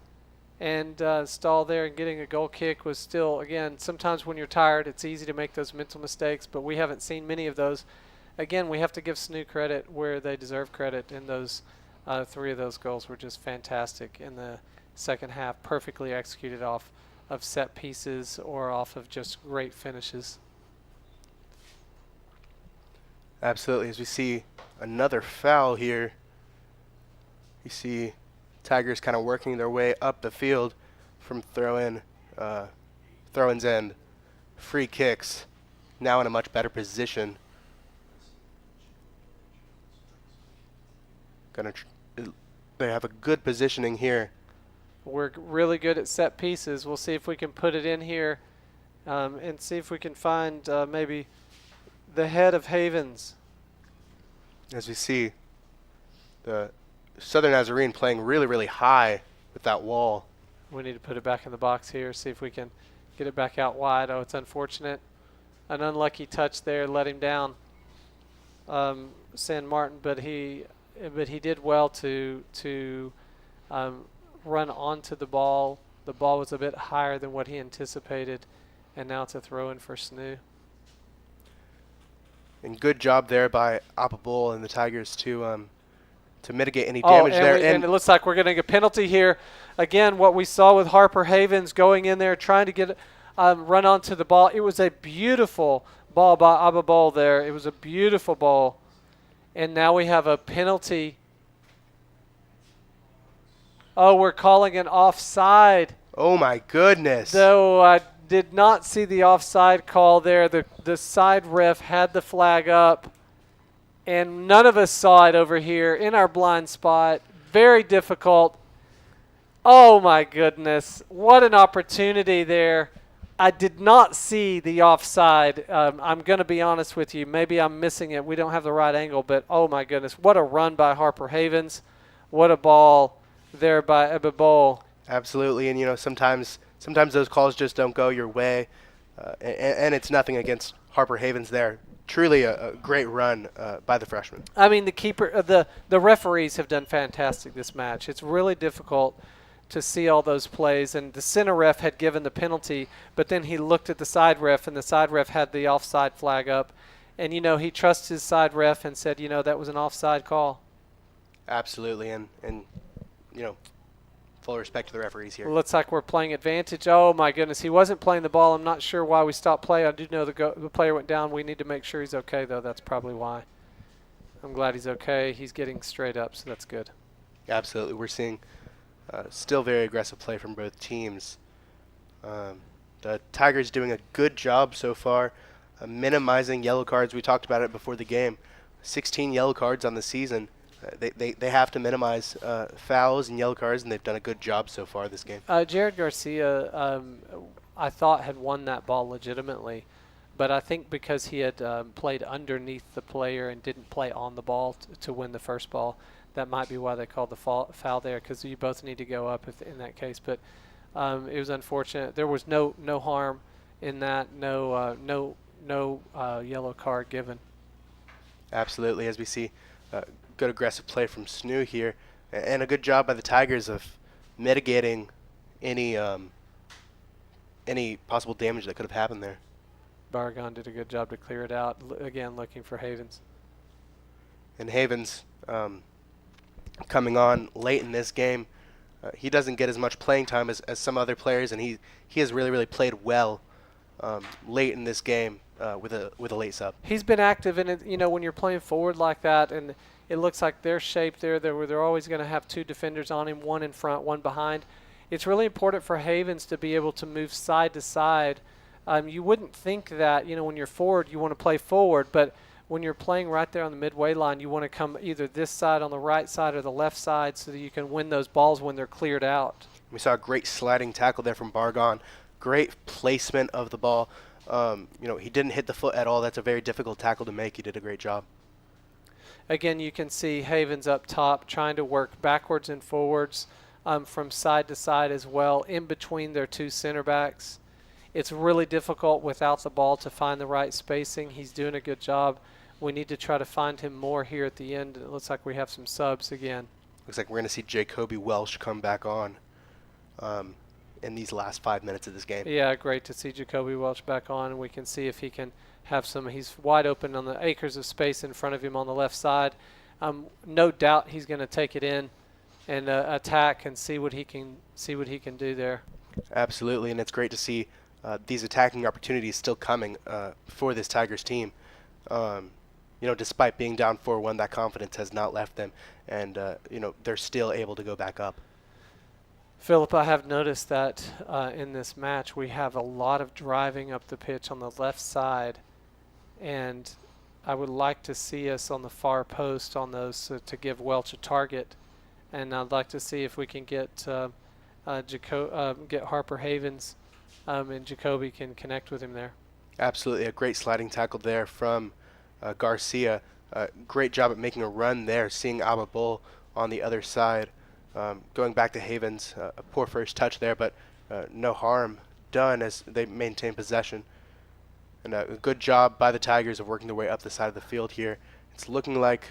and stall there and getting a goal kick was still, again, sometimes when you're tired, it's easy to make those mental mistakes, but we haven't seen many of those. Again, we have to give SNU credit where they deserve credit, and those 3 of those goals were just fantastic in the second half, perfectly executed off of set pieces or off of just great finishes. Absolutely. As we see another foul here, you see Tigers kind of working their way up the field from throw-ins end. Free kicks, now in a much better position. They have a good positioning here. We're really good at set pieces. We'll see if we can put it in here and see if we can find maybe the head of Havens. As we see the Southern Nazarene playing really, really high with that wall. We need to put it back in the box here, see if we can get it back out wide. Oh, it's unfortunate. An unlucky touch there, let him down, San Martin, but he did well to run onto the ball. The ball was a bit higher than what he anticipated, and now it's a throw-in for SNU. And good job there by Apabol and the Tigers to mitigate any damage there. And it looks like we're getting a penalty here. Again, what we saw with Harper Havens going in there, trying to get run onto the ball. It was a beautiful ball by Apabol there. It was a beautiful ball. And now we have a penalty. Oh, we're calling an offside. Oh, my goodness. Though I did not see the offside call there. The side ref had the flag up. And none of us saw it over here in our blind spot. Very difficult. Oh, my goodness. What an opportunity there. I did not see the offside. I'm going to be honest with you. Maybe I'm missing it. We don't have the right angle. But, oh, my goodness. What a run by Harper Havens. What a ball there by Apabol. Absolutely. And, sometimes those calls just don't go your way. And it's nothing against Harper Havens there. truly a great run by the freshman. I mean, the keeper, the referees have done fantastic this match. It's really difficult to see all those plays, and the center ref had given the penalty, but then he looked at the side ref, and the side ref had the offside flag up, and he trusts his side ref and said, that was an offside call. Absolutely, and full respect to the referees here. It looks like we're playing advantage. Oh my goodness, he wasn't playing the ball. I'm not sure why we stopped play. I do know the player went down. We need to make sure he's okay, though. That's probably why. I'm glad he's okay. He's getting straight up, so that's good. Absolutely, we're seeing still very aggressive play from both teams. The Tigers doing a good job so far, minimizing yellow cards. We talked about it before the game. 16 yellow cards on the season. They have to minimize fouls and yellow cards, and they've done a good job so far this game. Jared Garcia, I thought, had won that ball legitimately, but I think because he had played underneath the player and didn't play on the ball to win the first ball, that might be why they called the foul there, because you both need to go up in that case. But it was unfortunate. There was no harm in that, no yellow card given. Absolutely, as we see good aggressive play from Snoo here, and a good job by the Tigers of mitigating any possible damage that could have happened there. Barragan did a good job to clear it out. Again, looking for Havens. And Havens coming on late in this game. He doesn't get as much playing time as some other players, and he has really played well late in this game with a late sub. He's been active in it. When you're playing forward like that, and it looks like their shape there, they're always going to have two defenders on him, one in front, one behind. It's really important for Havens to be able to move side to side. You wouldn't think that, when you're forward, you want to play forward, but when you're playing right there on the midway line, you want to come either this side on the right side or the left side so that you can win those balls when they're cleared out. We saw a great sliding tackle there from Barragan. Great placement of the ball. He didn't hit the foot at all. That's a very difficult tackle to make. He did a great job. Again, you can see Havens up top trying to work backwards and forwards from side to side as well, in between their two center backs. It's really difficult without the ball to find the right spacing. He's doing a good job. We need to try to find him more here at the end. It looks like we have some subs again. Looks like we're going to see Jacoby Welsh come back on in these last 5 minutes of this game. Yeah, great to see Jacoby Welch back on, and we can see if he can have some. He's wide open on the acres of space in front of him on the left side. No doubt he's going to take it in and attack and see what he can do there. Absolutely, and it's great to see these attacking opportunities still coming for this Tigers team. Despite being down 4-1, that confidence has not left them, and they're still able to go back up. Philip, I have noticed that in this match we have a lot of driving up the pitch on the left side, and I would like to see us on the far post on those to give Welch a target, and I'd like to see if we can get Harper Havens and Jacoby can connect with him there. Absolutely, a great sliding tackle there from Garcia. Great job at making a run there, seeing Abba Bull on the other side. Going back to Havens, a poor first touch there, but no harm done as they maintain possession. And a good job by the Tigers of working their way up the side of the field here. It's looking like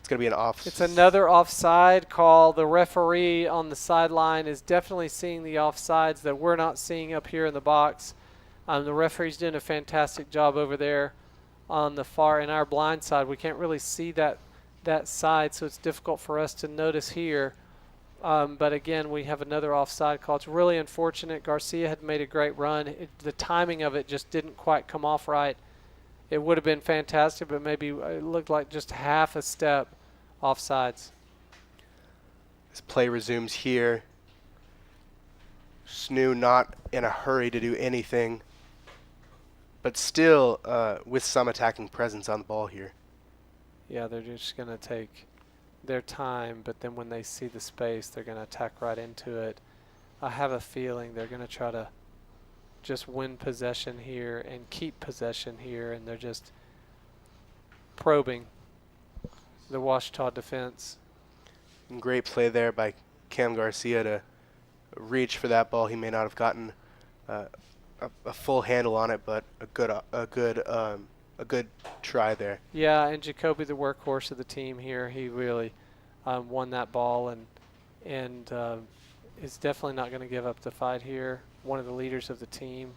it's going to be an off. It's another offside call. The referee on the sideline is definitely seeing the offsides that we're not seeing up here in the box. The referee's doing a fantastic job over there on the far in our blind side. We can't really see that side, so it's difficult for us to notice here. But again, we have another offside call. It's really unfortunate. Garcia had made a great run. The timing of it just didn't quite come off right. It would have been fantastic, but maybe it looked like just half a step offsides. As play resumes here, Snoo not in a hurry to do anything, but still with some attacking presence on the ball here. Yeah, they're just going to take their time, but then when they see the space, they're going to attack right into it. I have a feeling they're going to try to just win possession here and keep possession here, and they're just probing the Ouachita defense. And great play there by Cam Garcia to reach for that ball. He may not have gotten a full handle on it, but a good a good try there. Yeah, and Jacoby, the workhorse of the team here, he really won that ball and is definitely not going to give up the fight here. One of the leaders of the team.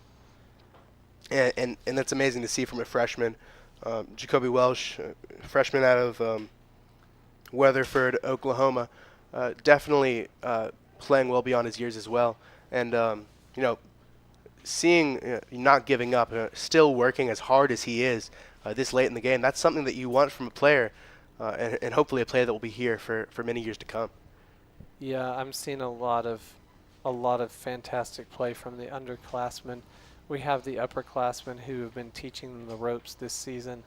And that's amazing to see from a freshman. Jacoby Welsh, freshman out of Weatherford, Oklahoma, definitely playing well beyond his years as well. And, seeing not giving up, still working as hard as he is this late in the game, that's something that you want from a player, and hopefully a player that will be here for many years to come. Yeah, I'm seeing a lot of fantastic play from the underclassmen. We have the upperclassmen who have been teaching them the ropes this season.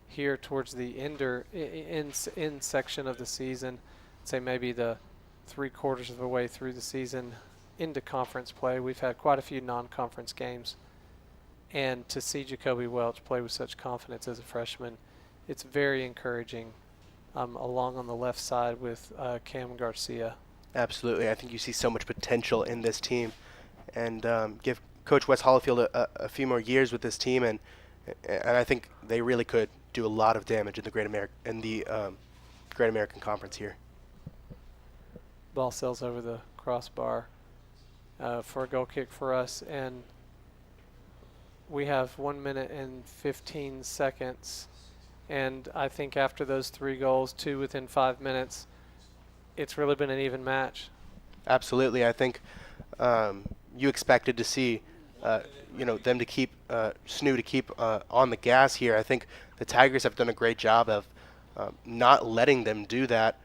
Here towards the in section of the season, say maybe the 3/4 of the way through the season into conference play, we've had quite a few non-conference games. And to see Jacoby Welch play with such confidence as a freshman, it's very encouraging. Along on the left side with Cam Garcia. Absolutely. I think you see so much potential in this team, and give Coach Wes Hollifield a few more years with this team, and I think they really could do a lot of damage in the Great American Conference here. Ball sails over the crossbar for a goal kick for us, and we have 1 minute and 15 seconds. And I think after those 3 goals, 2 within 5 minutes, it's really been an even match. Absolutely. I think you expected to see, them to keep SNU to keep on the gas here. I think the Tigers have done a great job of not letting them do that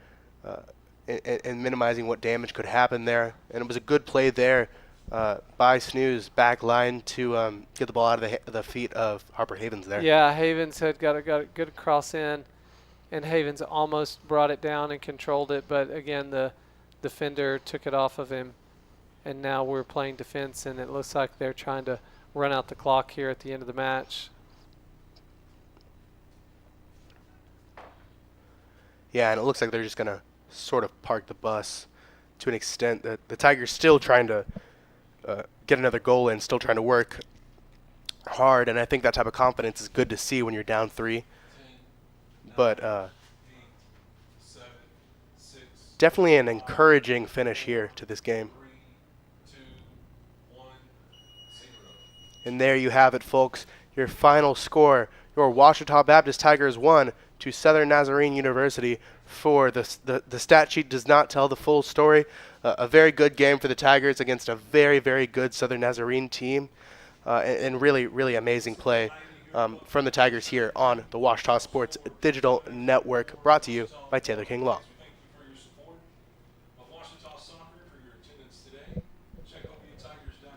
and minimizing what damage could happen there. And it was a good play there by SNU's back line to get the ball out of the feet of Harper Havens there. Yeah, Havens had got a good cross in, and Havens almost brought it down and controlled it, but again the defender took it off of him, and now we're playing defense, and it looks like they're trying to run out the clock here at the end of the match. Yeah, and it looks like they're just going to sort of park the bus to an extent. That the Tigers still trying to get another goal in, still trying to work hard, and I think that type of confidence is good to see when you're down 3. But definitely an encouraging finish here to this game. And there you have it, folks. Your final score. Your Ouachita Baptist Tigers 1 to Southern Nazarene University 4. The stat sheet does not tell the full story. A very good game for the Tigers against a very, very good Southern Nazarene team. And really, really amazing play from the Tigers here on the Ouachita Sports Digital Network, brought to you by Taylor King Law.